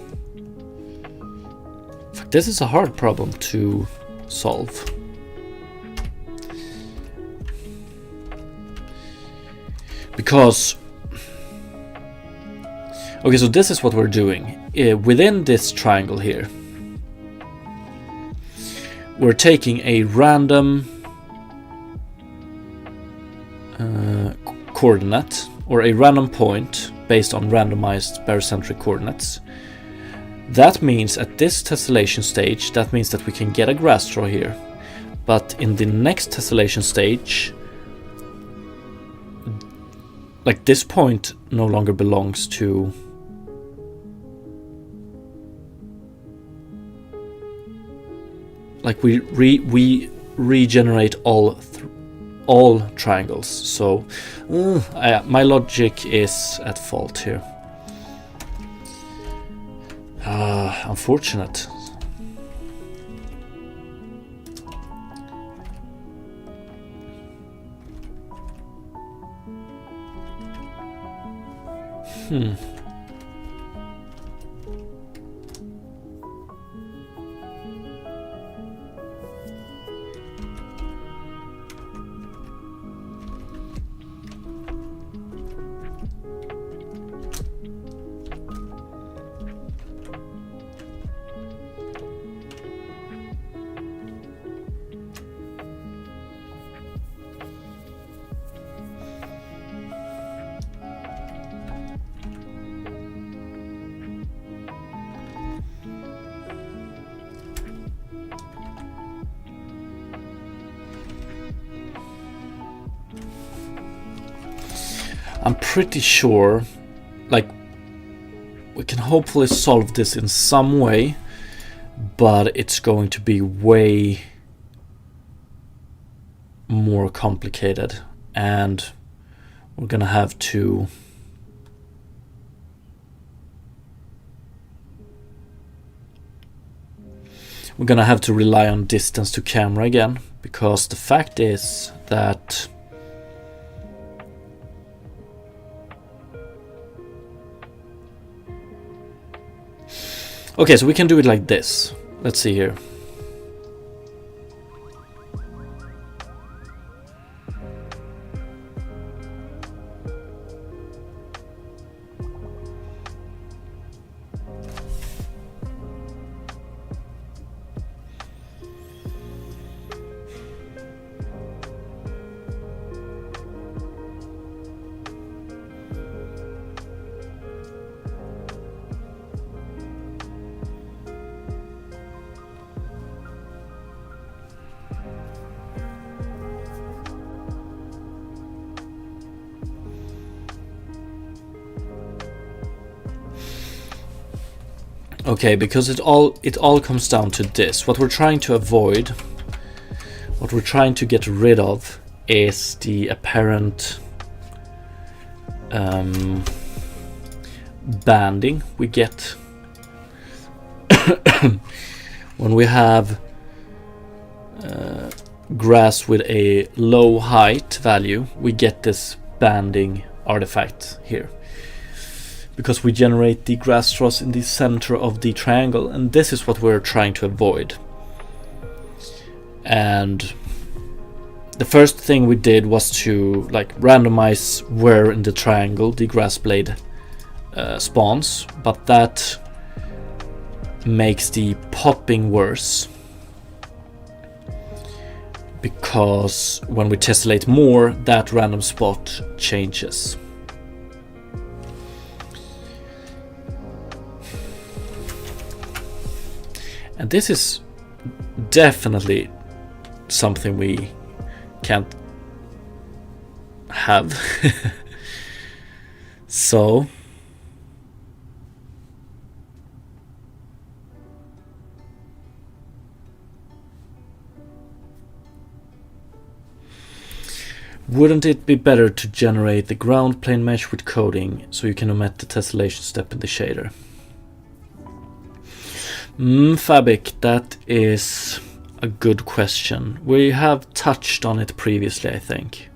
fact, this is a hard problem to solve. Because, okay, so this is what we're doing. Within this triangle here, we're taking a random coordinate, or a random point based on randomized barycentric coordinates. That means at this tessellation stage, that means that we can get a grass straw here. But in the next tessellation stage, like, this point no longer belongs to like we regenerate all triangles. So my logic is at fault here. Unfortunate. I'm pretty sure, like, we can hopefully solve this in some way, but it's going to be way more complicated, and we're gonna have to rely on distance to camera again, because the fact is that okay, so we can do it like this. Let's see here. Okay, because it all comes down to this. What we're trying to avoid, what we're trying to get rid of, is the apparent banding we get when we have grass with a low height value. We get this banding artifact here because we generate the grass straws in the center of the triangle, and this is what we're trying to avoid. And the first thing we did was to like randomize where in the triangle the grass blade spawns, but that makes the popping worse because when we tessellate more, that random spot changes. And this is definitely something we can't have. So wouldn't it be better to generate the ground plane mesh with coding so you can omit the tessellation step in the shader? Fabic, that is a good question. We have touched on it previously, I think.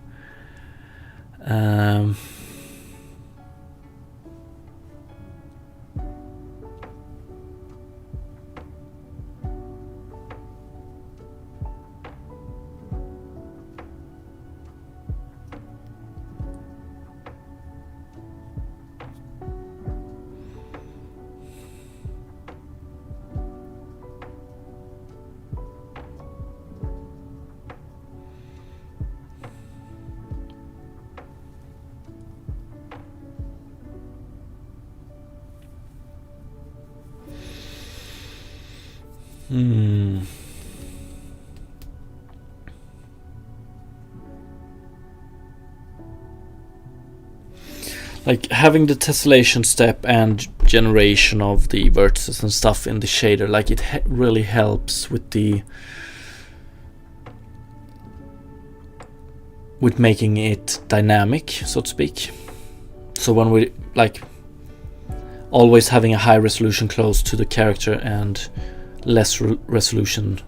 Like having the tessellation step and generation of the vertices and stuff in the shader, like it really helps with making it dynamic, so to speak. So when we like always having a high resolution close to the character and less resolution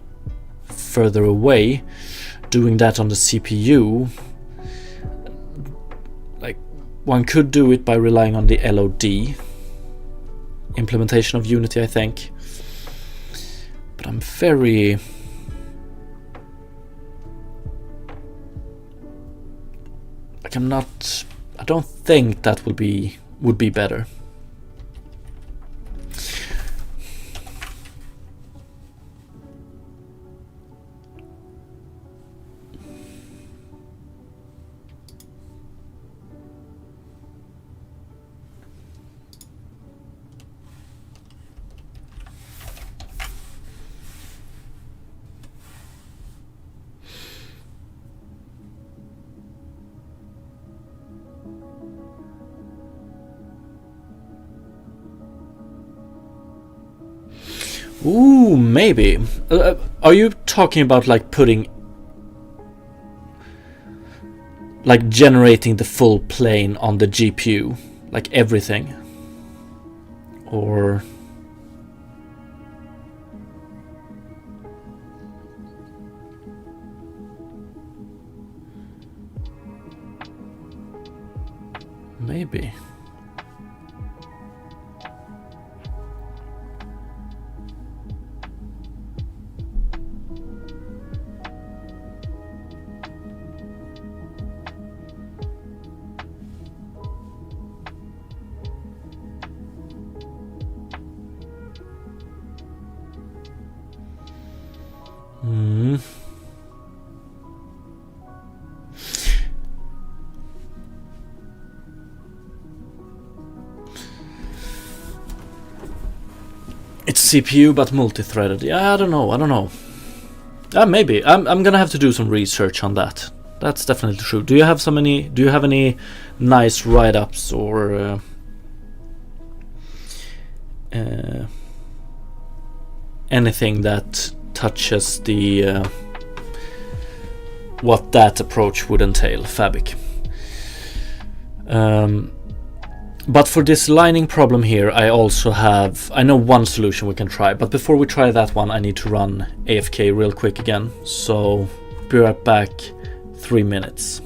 further away, doing that on the CPU, like one could do it by relying on the LOD implementation of Unity, I think, but I'm very like I don't think that would be better. Ooh, maybe. Are you talking about like like generating the full plane on the GPU, like everything? Or maybe. It's CPU but multi-threaded. Yeah, I don't know. Maybe. I'm gonna have to do some research on that. That's definitely true. Do you have any nice write-ups or anything that touches the what that approach would entail, fabric. But for this lining problem here, I know one solution we can try, but before we try that one, I need to run AFK real quick again. So be right back, 3 minutes.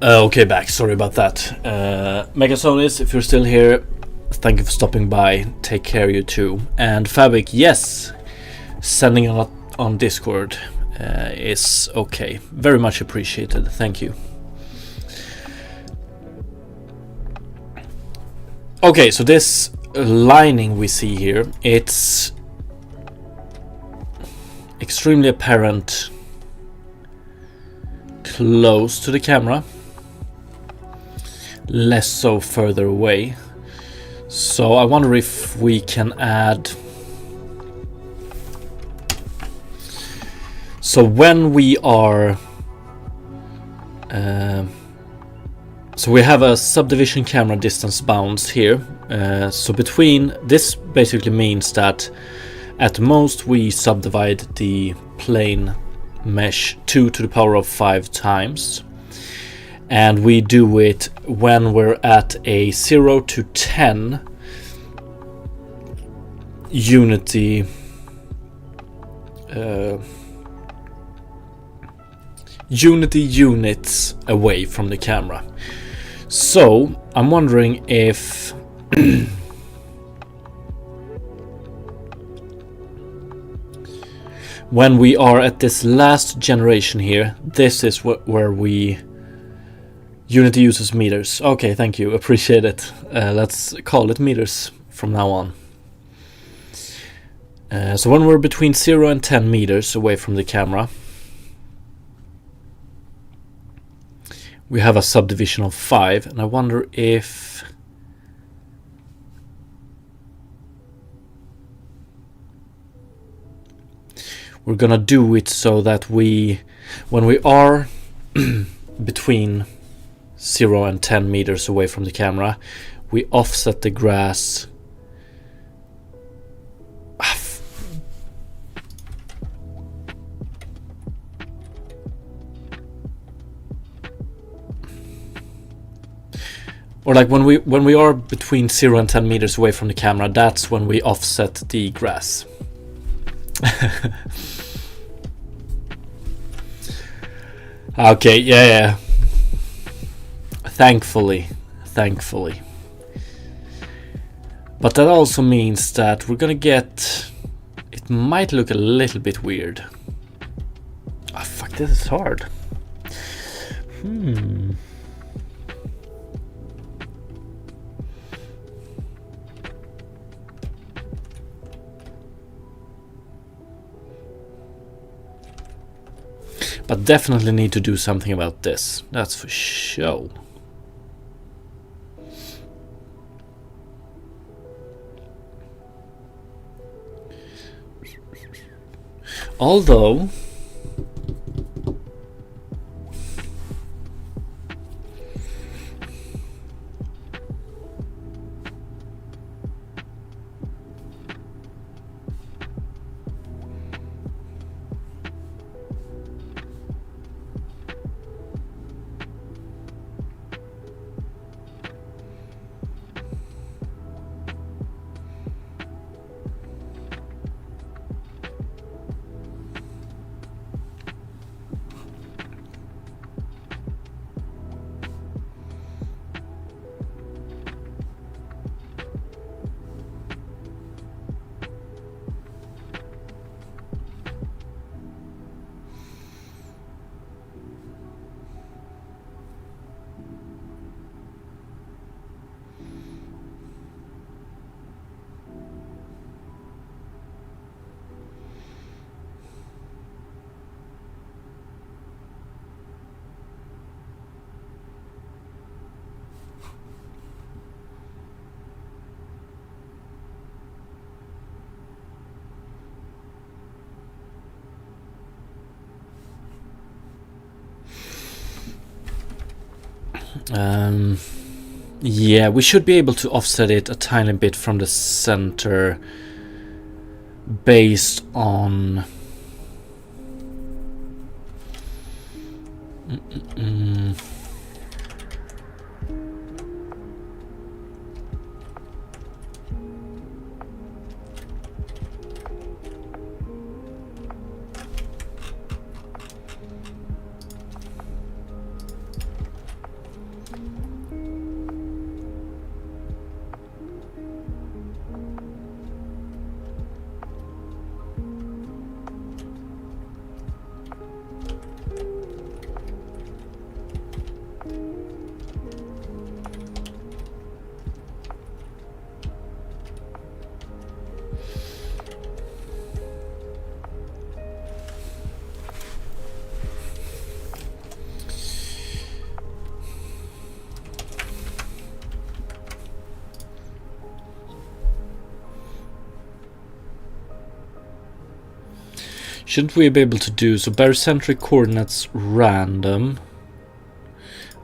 Okay, back. Sorry about that. Megasonis, if you're still here, thank you for stopping by. Take care, you too. And Fabric, yes, sending a lot on Discord is okay. Very much appreciated. Thank you. Okay, so this lining we see here, it's extremely apparent close to the camera, less so further away. So I wonder if we can add, so when we are so we have a subdivision camera distance bounds here, so between this basically means that at most we subdivide the plane mesh 2 to the power of 5 times, and we do it when we're at a 0 to 10 unity units away from the camera. So I'm wondering if when we are at this last generation here, this is where we Unity uses meters. Okay, thank you. Appreciate it. Let's call it meters from now on. So when we're between 0 and 10 meters away from the camera, we have a subdivision of 5, and I wonder if we're gonna do it so that when we are between 0 and 10 meters away from the camera, we offset the grass or like when we are between 0 and 10 meters away from the camera, that's when we offset the grass. Okay, yeah. Thankfully. But that also means that we're gonna get... It might look a little bit weird. Oh fuck, this is hard. But definitely need to do something about this. That's for sure. Although... yeah, we should be able to offset it a tiny bit from the center based on... Shouldn't we be able to do so? Barycentric coordinates random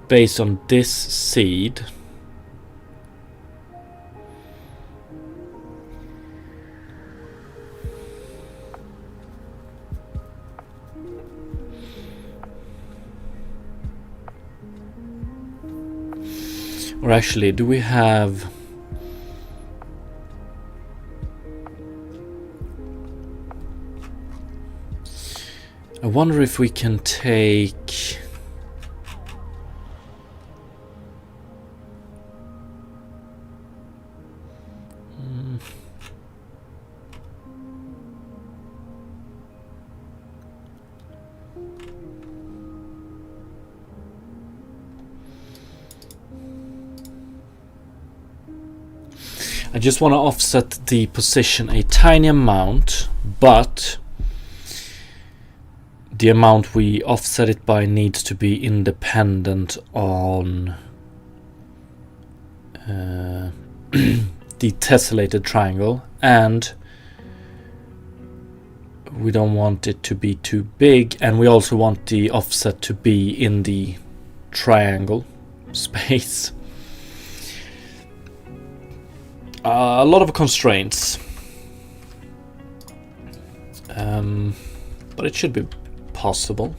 based on this seed. Or actually, do we have... I wonder if we can take... I just want to offset the position a tiny amount, but the amount we offset it by needs to be independent on the tessellated triangle, and we don't want it to be too big, and we also want the offset to be in the triangle space. A lot of constraints, but it should be possible.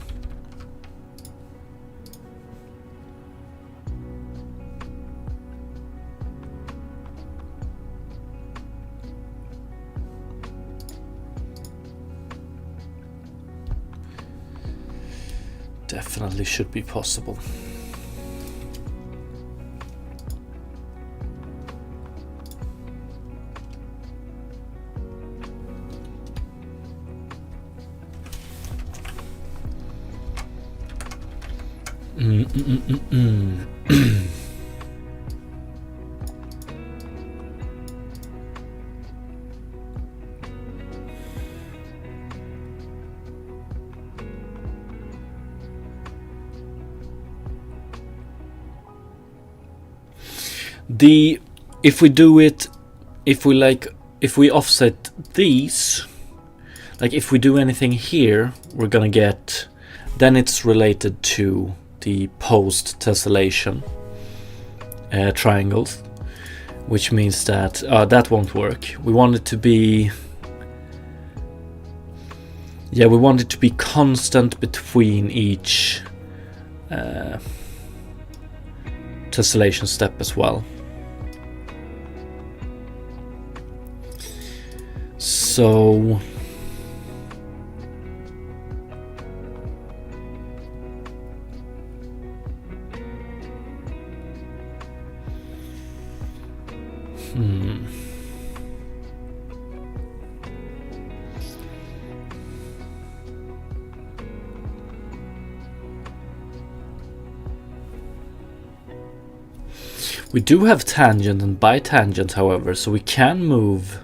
Definitely should be possible. If we do it, if we offset these, like if we do anything here, we're gonna get, then it's related to the post tessellation triangles, which means that that won't work. We want it to be, yeah, we want it to be constant between each tessellation step as well. So we do have tangent and bitangent, however, so we can move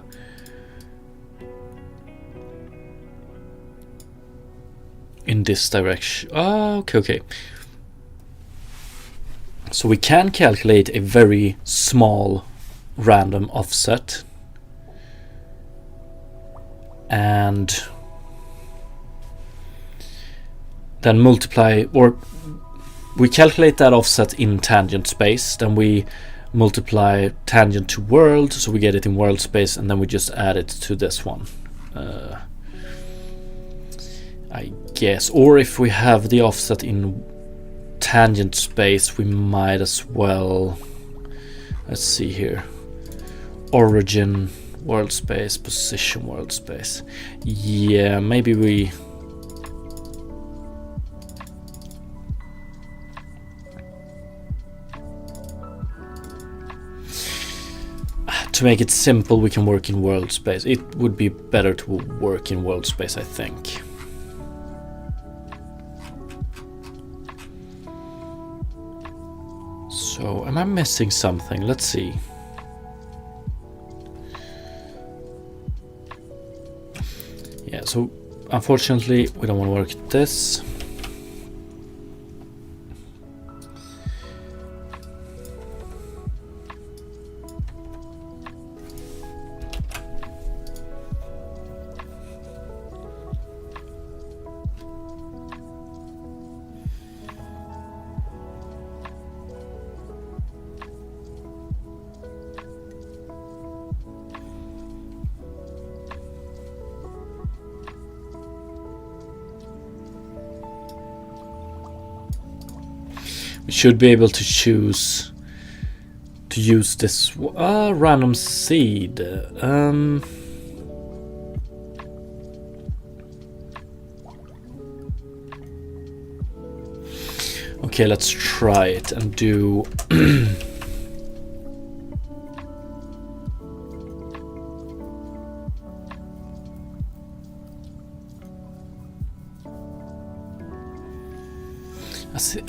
in this direction. Oh, okay. So we can calculate a very small random offset, and then multiply, or we calculate that offset in tangent space, then we multiply tangent to world, so we get it in world space, and then we just add it to this one, I guess. Or if we have the offset in tangent space, we might as well, let's see here, origin world space, position world space. Yeah, maybe we to make it simple, we can work in world space. It would be better to work in world space, I think. So, am I missing something? Let's see. Yeah, so unfortunately we don't want to work this. We should be able to choose to use this random seed. Okay, let's try it and do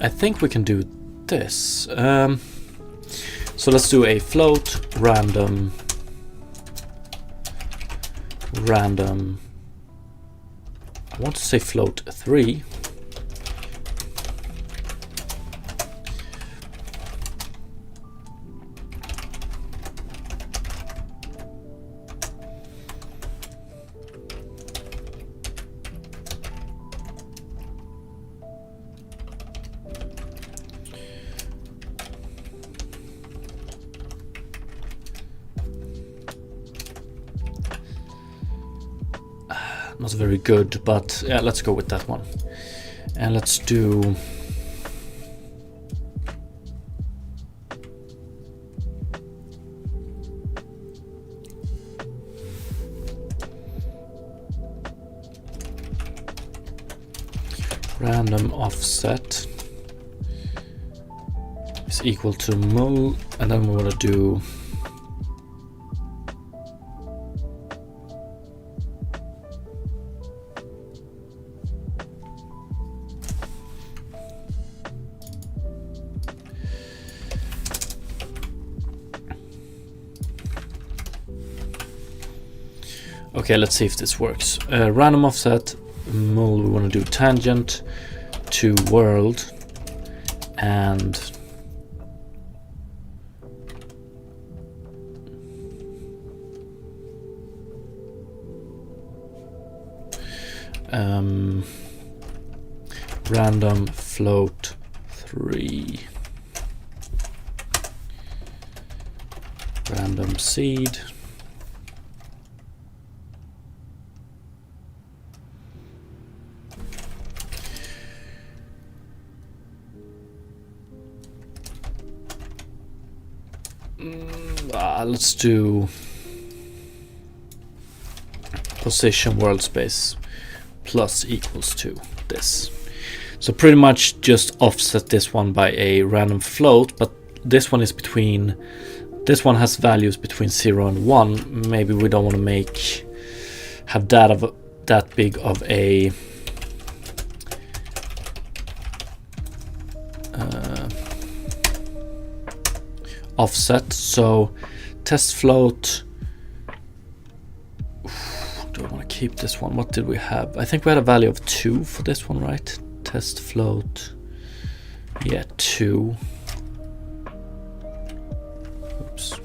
I think we can do this. So let's do a float random random, I want to say float 3. Not very good, but yeah, let's go with that one. And let's do random offset is equal to mul, and then we want to do okay, let's see if this works. Random offset mul, we want to do tangent to world, and random float 3, random seed, let's do position world space plus equals to this. So pretty much just offset this one by a random float, but this one is between, this one has values between 0 and 1. Maybe we don't want to have that big of a offset. So test float, do I want to keep this one? What did we have? I think we had a value of 2 for this one, right? Test float, yeah, 2. Oops.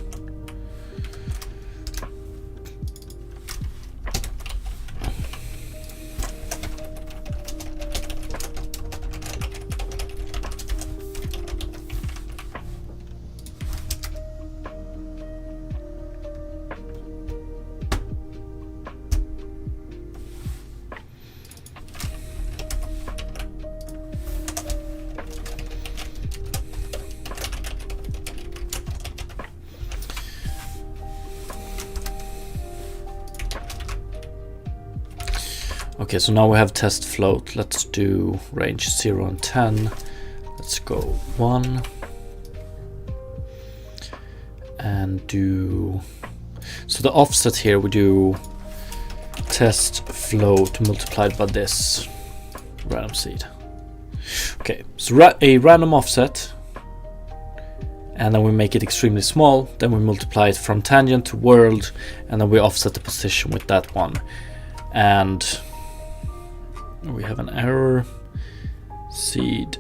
Okay, so now we have test float. Let's do range 0 and 10. Let's go 1. And do, so the offset here we do test float multiplied by this random seed. Okay, so a random offset, and then we make it extremely small, then we multiply it from tangent to world, and then we offset the position with that one. And we have an error. Seed.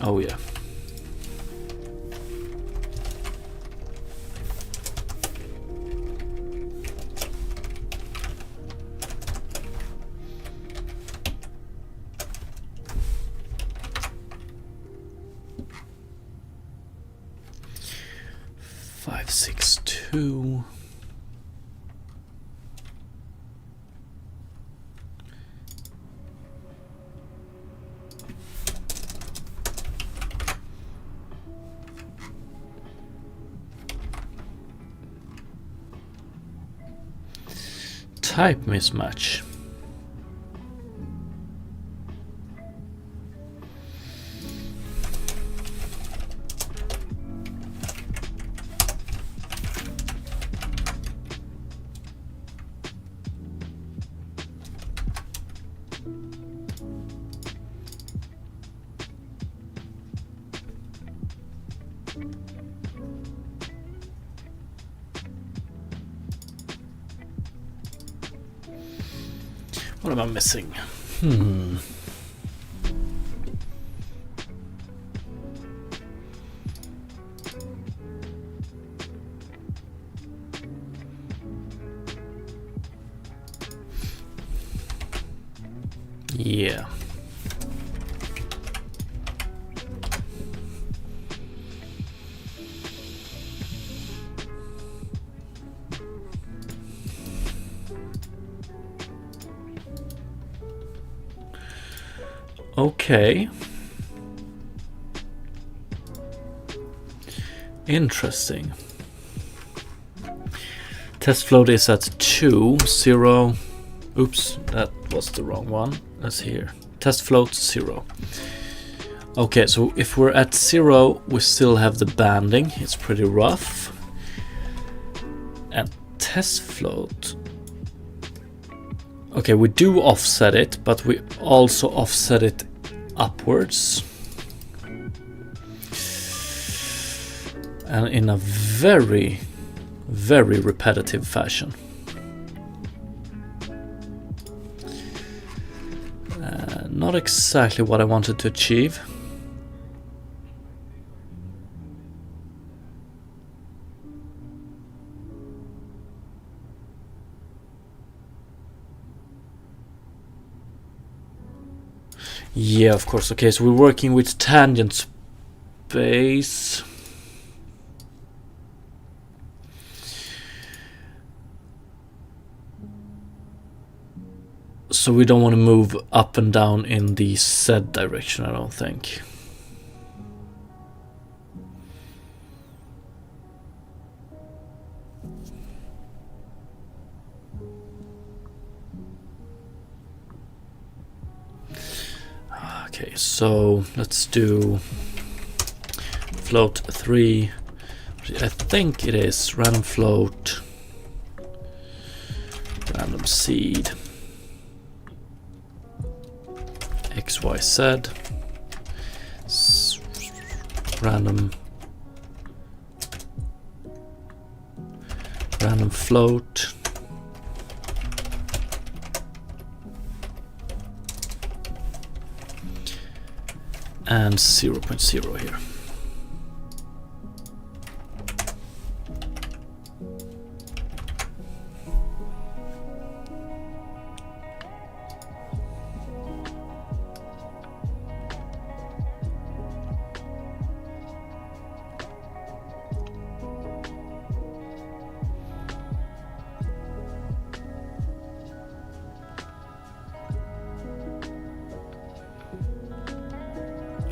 Oh yeah. Five, 6, 2. Type mismatch. What am I missing? Yeah. Okay. Interesting. Test float is at 2, 0. Oops, that was the wrong one. Let's see here. Test float 0. Okay, so if we're at 0, we still have the banding. It's pretty rough. And test float. Okay, we do offset it, but we also offset it upwards. And in a very, very repetitive fashion. Not exactly what I wanted to achieve. Yeah, of course. Okay, so we're working with tangent space. So we don't want to move up and down in the Z direction, I don't think. Okay, so let's do float 3. I think it is random float, random seed, XYZ, random float, and 0.0 here.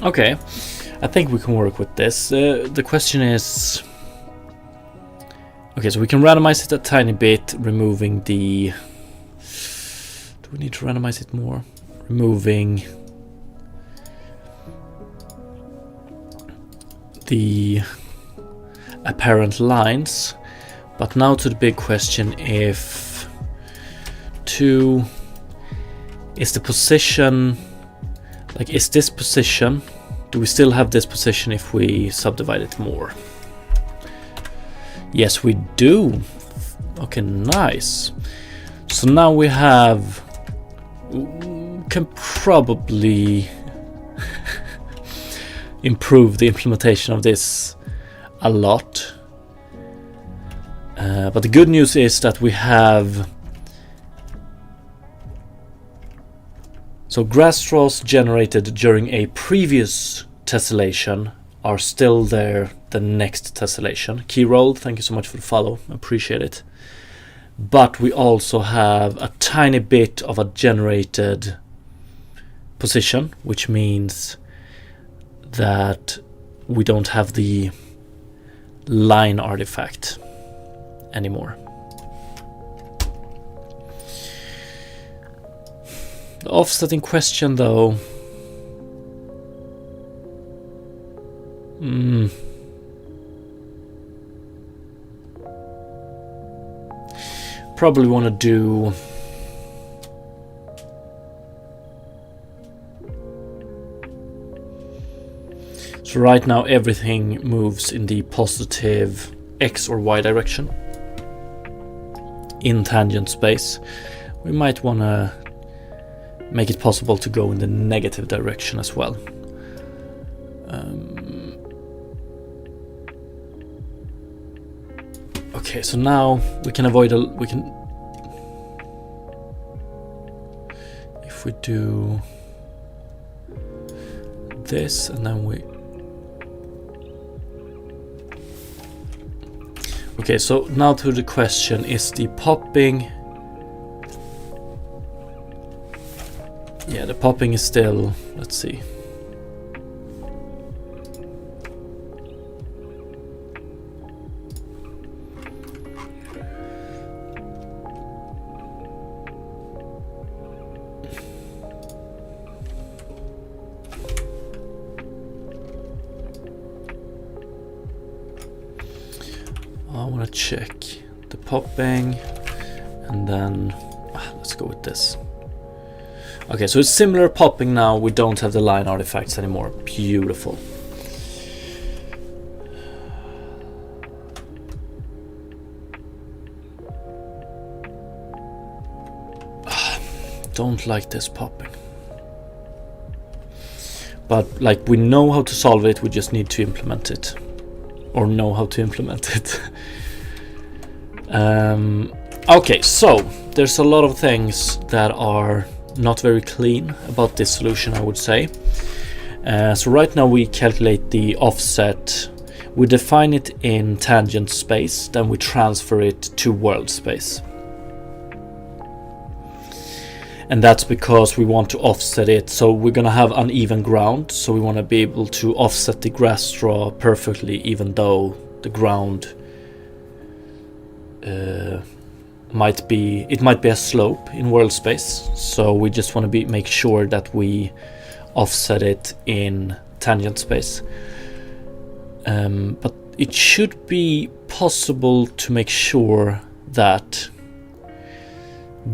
Okay, I think we can work with this. The question is... Okay, so we can randomize it a tiny bit, removing the... Do we need to randomize it more? Removing the apparent lines. But now to the big question, if 2 is the position... Like, is this position, do we still have this position if we subdivide it more? Yes, we do. Okay, nice. So now we have, can probably improve the implementation of this a lot. But the good news is that we have... So grass straws generated during a previous tessellation are still there the next tessellation. Key roll, thank you so much for the follow, appreciate it. But we also have a tiny bit of a generated position, which means that we don't have the line artifact anymore. The offset in question, though, probably want to do So right now everything moves in the positive X or Y direction in tangent space. We might want to make it possible to go in the negative direction as well. Okay, so now we can avoid if we do this and then we... Okay, so now to the question, is the popping... Yeah, the popping is still... Let's see. I want to check the popping and then let's go with this. Okay, so it's similar popping now. We don't have the line artifacts anymore. Beautiful. Don't like this popping. But like, we know how to solve it, we just need to implement it. Or know how to implement it. Okay, so there's a lot of things that are not very clean about this solution, I would say. So right now we calculate the offset. We define it in tangent space, then we transfer it to world space. And that's because we want to offset it, so we're gonna have uneven ground, so we want to be able to offset the grass straw perfectly, even though the ground might be a slope in world space. So we just want to make sure that we offset it in tangent space. But it should be possible to make sure that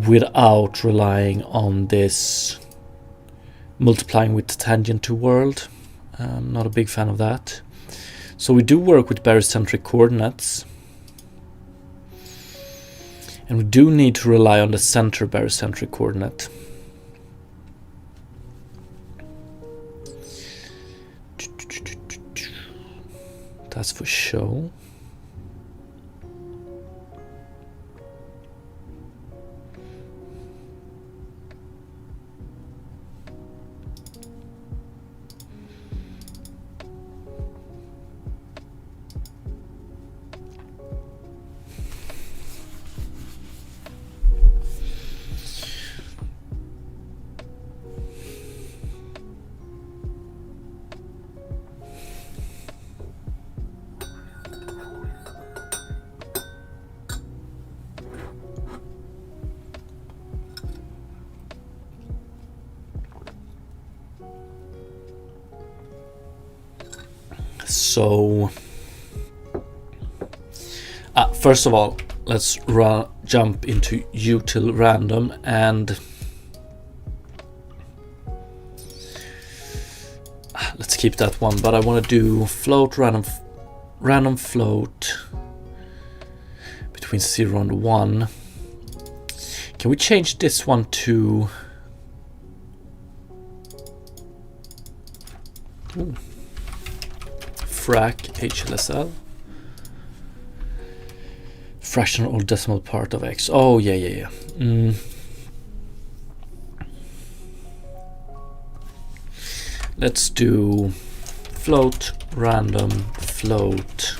without relying on this multiplying with tangent to world. I'm not a big fan of that. So we do work with barycentric coordinates. And we do need to rely on the center barycentric coordinate. That's for show. So, first of all, let's jump into util random and let's keep that one. But I want to do float random float between 0 and 1. Can we change this one to? Ooh. Frac HLSL, fractional or decimal part of x. Oh yeah. Let's do float random float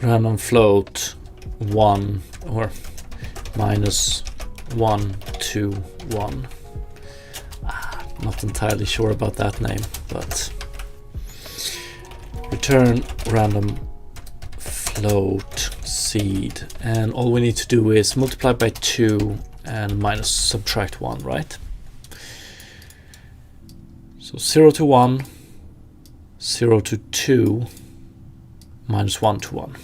random float 1 or minus 1 to 1. Not entirely sure about that name, but return random float seed, and all we need to do is multiply by 2 and minus subtract 1, right? So 0 to 1, 0 to 2, minus 1 to 1.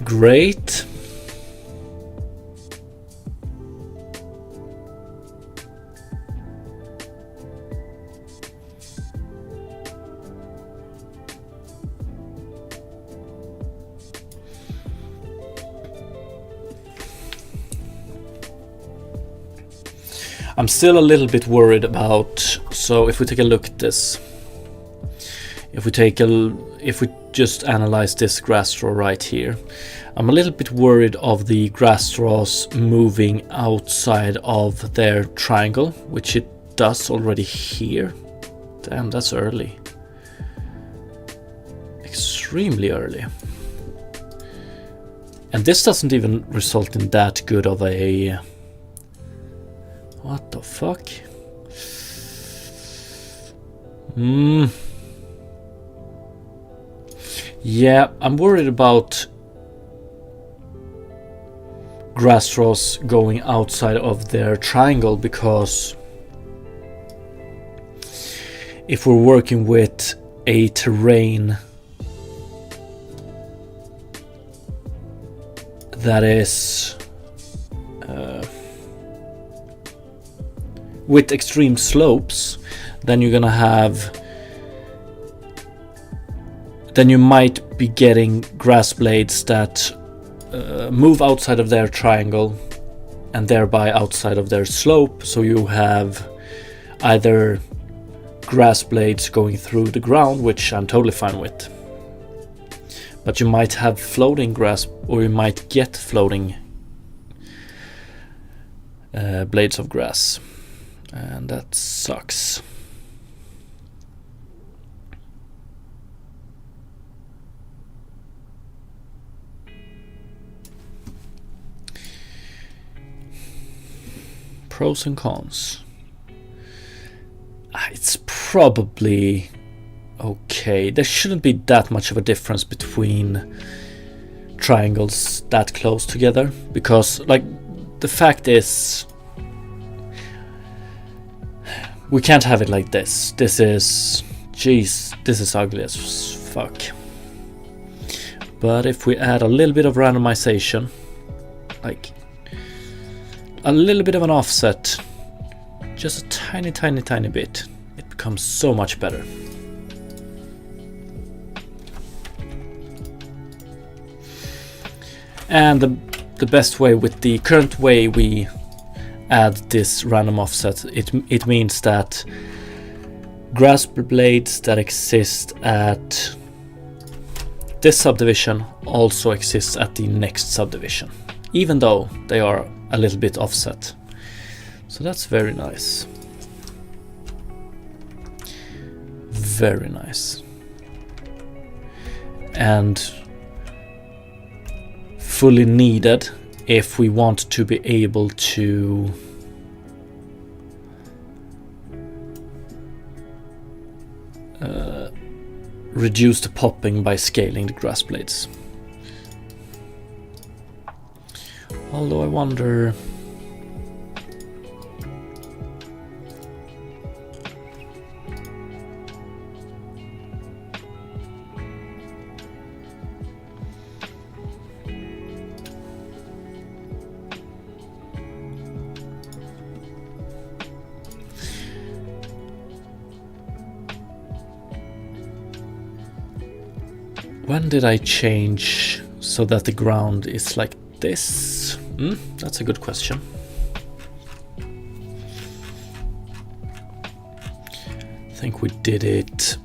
Great. I'm still a little bit worried about, so if we take a look at this, if we just analyze this grass straw right here, I'm a little bit worried of the grass straws moving outside of their triangle, which it does already here. Damn, that's early. Extremely early. And this doesn't even result in that good of a... What the fuck? Yeah, I'm worried about grass straws going outside of their triangle, because if we're working with a terrain that is with extreme slopes, then you're gonna have, then you might be getting grass blades that move outside of their triangle and thereby outside of their slope. So you have either grass blades going through the ground, which I'm totally fine with, but you might have floating grass, or you might get floating blades of grass, and that sucks. Pros and cons. It's probably okay. There shouldn't be that much of a difference between triangles that close together, because like the fact is we can't have it like this. This is, jeez, this is ugly as fuck. But if we add a little bit of randomization, like a little bit of an offset, just a tiny bit, it becomes so much better. And the best way, with the current way we add this random offset, it means that grass blades that exist at this subdivision also exist at the next subdivision, even though they are a little bit offset. So that's very nice. Very nice. And fully needed if we want to be able to reduce the popping by scaling the grass blades. Although I wonder... when did I change so that the ground is like this? That's a good question. I think we did it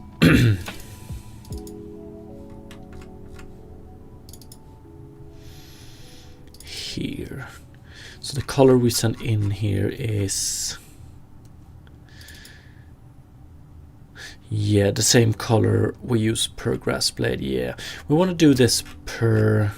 here. So the color we send in here is, yeah, the same color we use per grass blade. Yeah, we want to do this per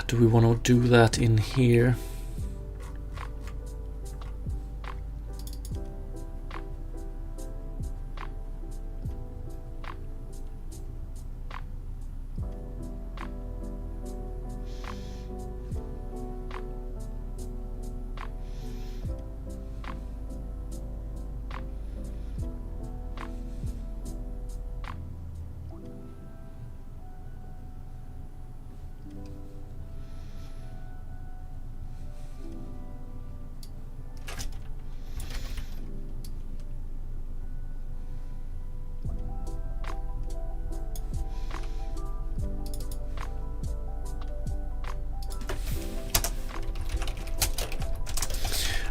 do we want to do that in here?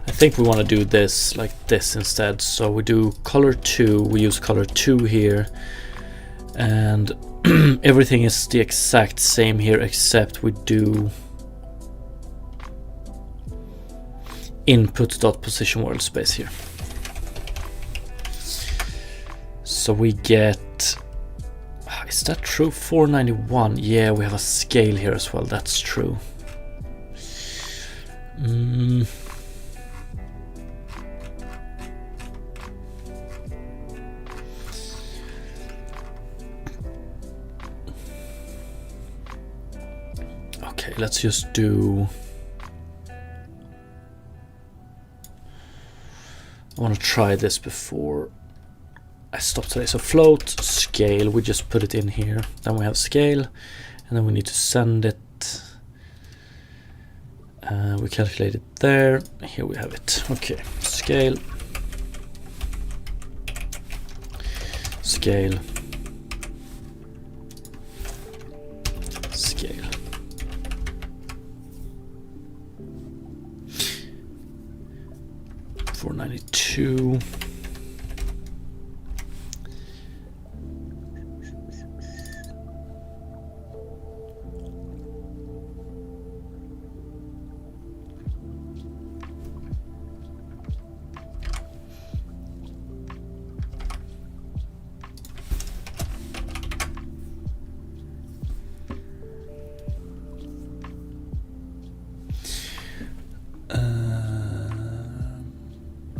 I think we want to do this like this instead. So we do color 2, we use color 2 here, and everything is the exact same here except we do input.position world space here. So we get, is that true? 491. Yeah, we have a scale here as well. That's true. Okay, let's just do, I want to try this before I stop today. So float, scale, we just put it in here. Then we have scale, and then we need to send it. We calculate it there. Here we have it. Okay, scale, scale, scale. $492.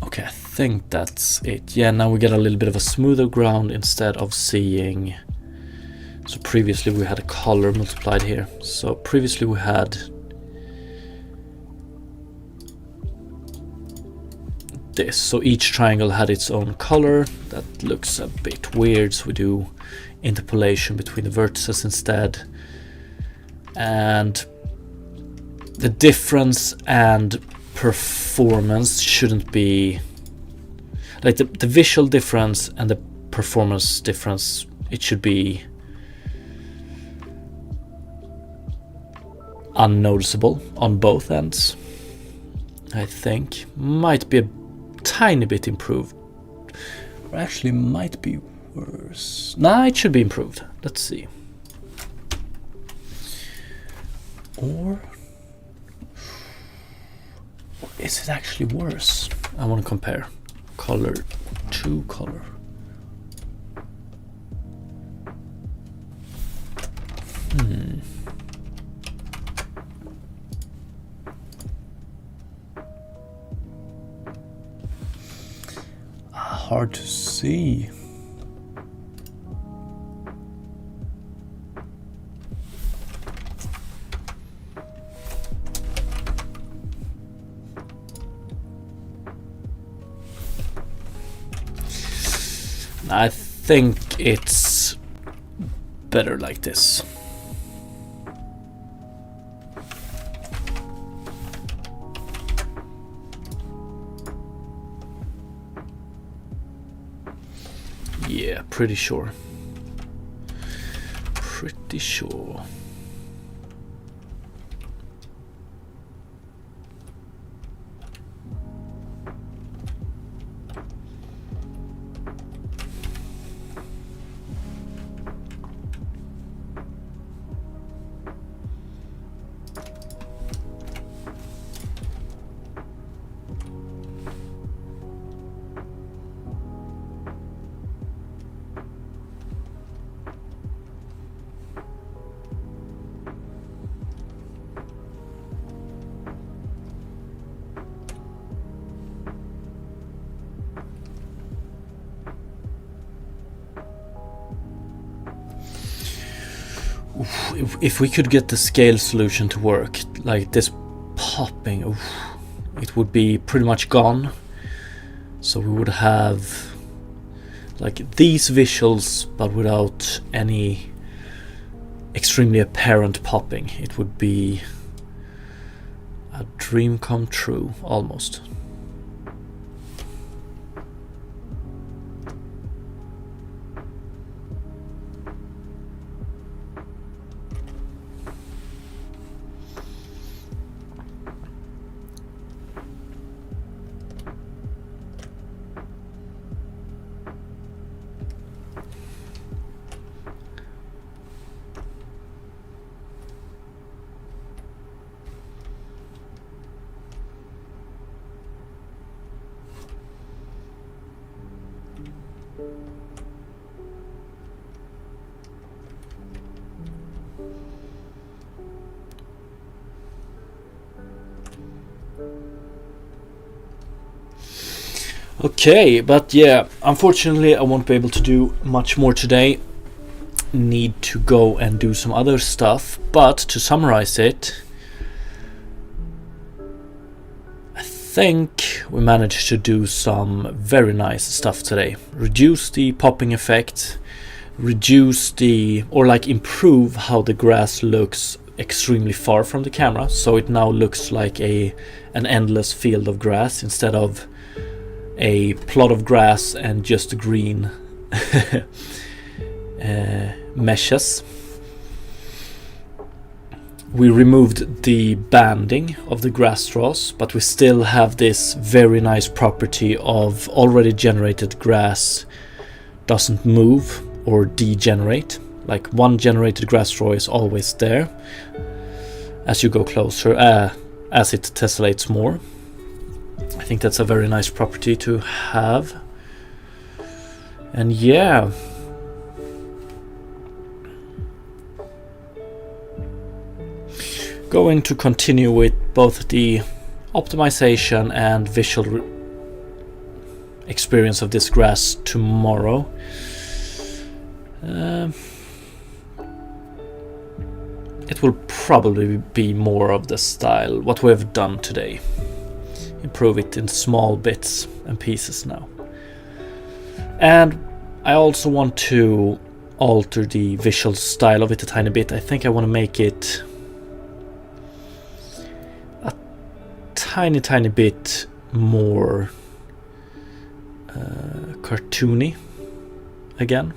Okay, I think that's it. Yeah, now we get a little bit of a smoother ground instead of seeing. So previously we had a color multiplied here. So previously we had this. So each triangle had its own color. That looks a bit weird. So we do interpolation between the vertices instead. And the difference and performance shouldn't be like the visual difference and the performance difference. It should be unnoticeable on both ends. I think might be a tiny bit improved, or actually might be worse. Nah, it should be improved. Let's see. Or is it actually worse? I want to compare color to color. Hard to see. I think it's better like this. Yeah, pretty sure. pretty sure. If we could get the scale solution to work, like this popping, it would be pretty much gone. So we would have like these visuals, but without any extremely apparent popping. It would be a dream come true, almost. Okay, but yeah, unfortunately I won't be able to do much more today. Need to go and do some other stuff, but to summarize it, I think we managed to do some very nice stuff today. Reduce the popping effect, reduce the, or like improve how the grass looks extremely far from the camera, so it now looks like an endless field of grass instead of a plot of grass and just green meshes. We removed the banding of the grass straws, but we still have this very nice property of already generated grass doesn't move or degenerate. Like one generated grass straw is always there as you go closer, as it tessellates more. I think that's a very nice property to have. And yeah, going to continue with both the optimization and visual experience of this grass tomorrow. It will probably be more of the style what we have done today. Improve it in small bits and pieces now. And I also want to alter the visual style of it a tiny bit. I think I want to make it a tiny bit more cartoony again.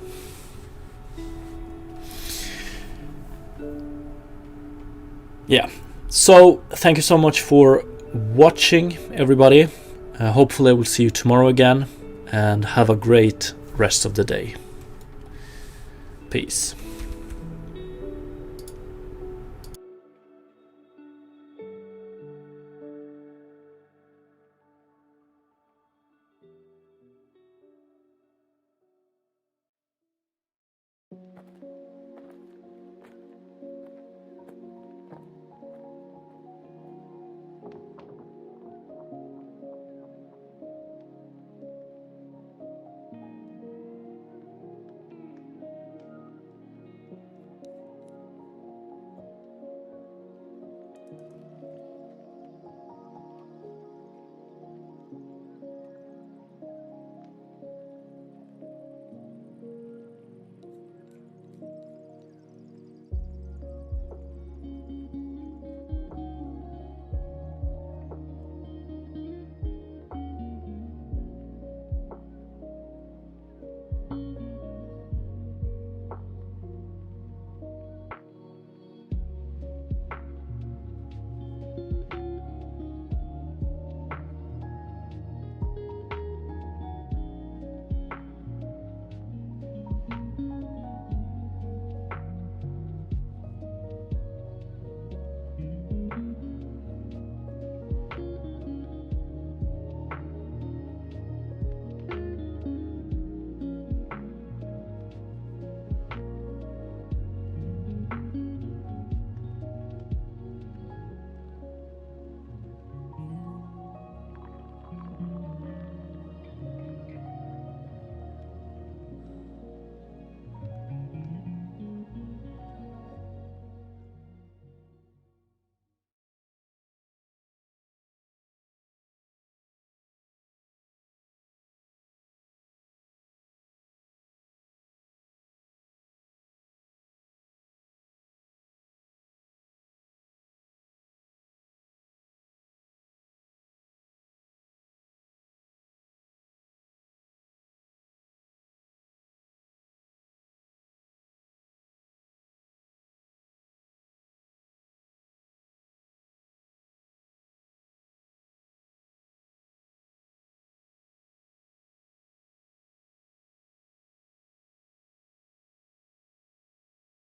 Yeah, so thank you so much for watching, everybody. Hopefully I will see you tomorrow again, and have a great rest of the day. Peace.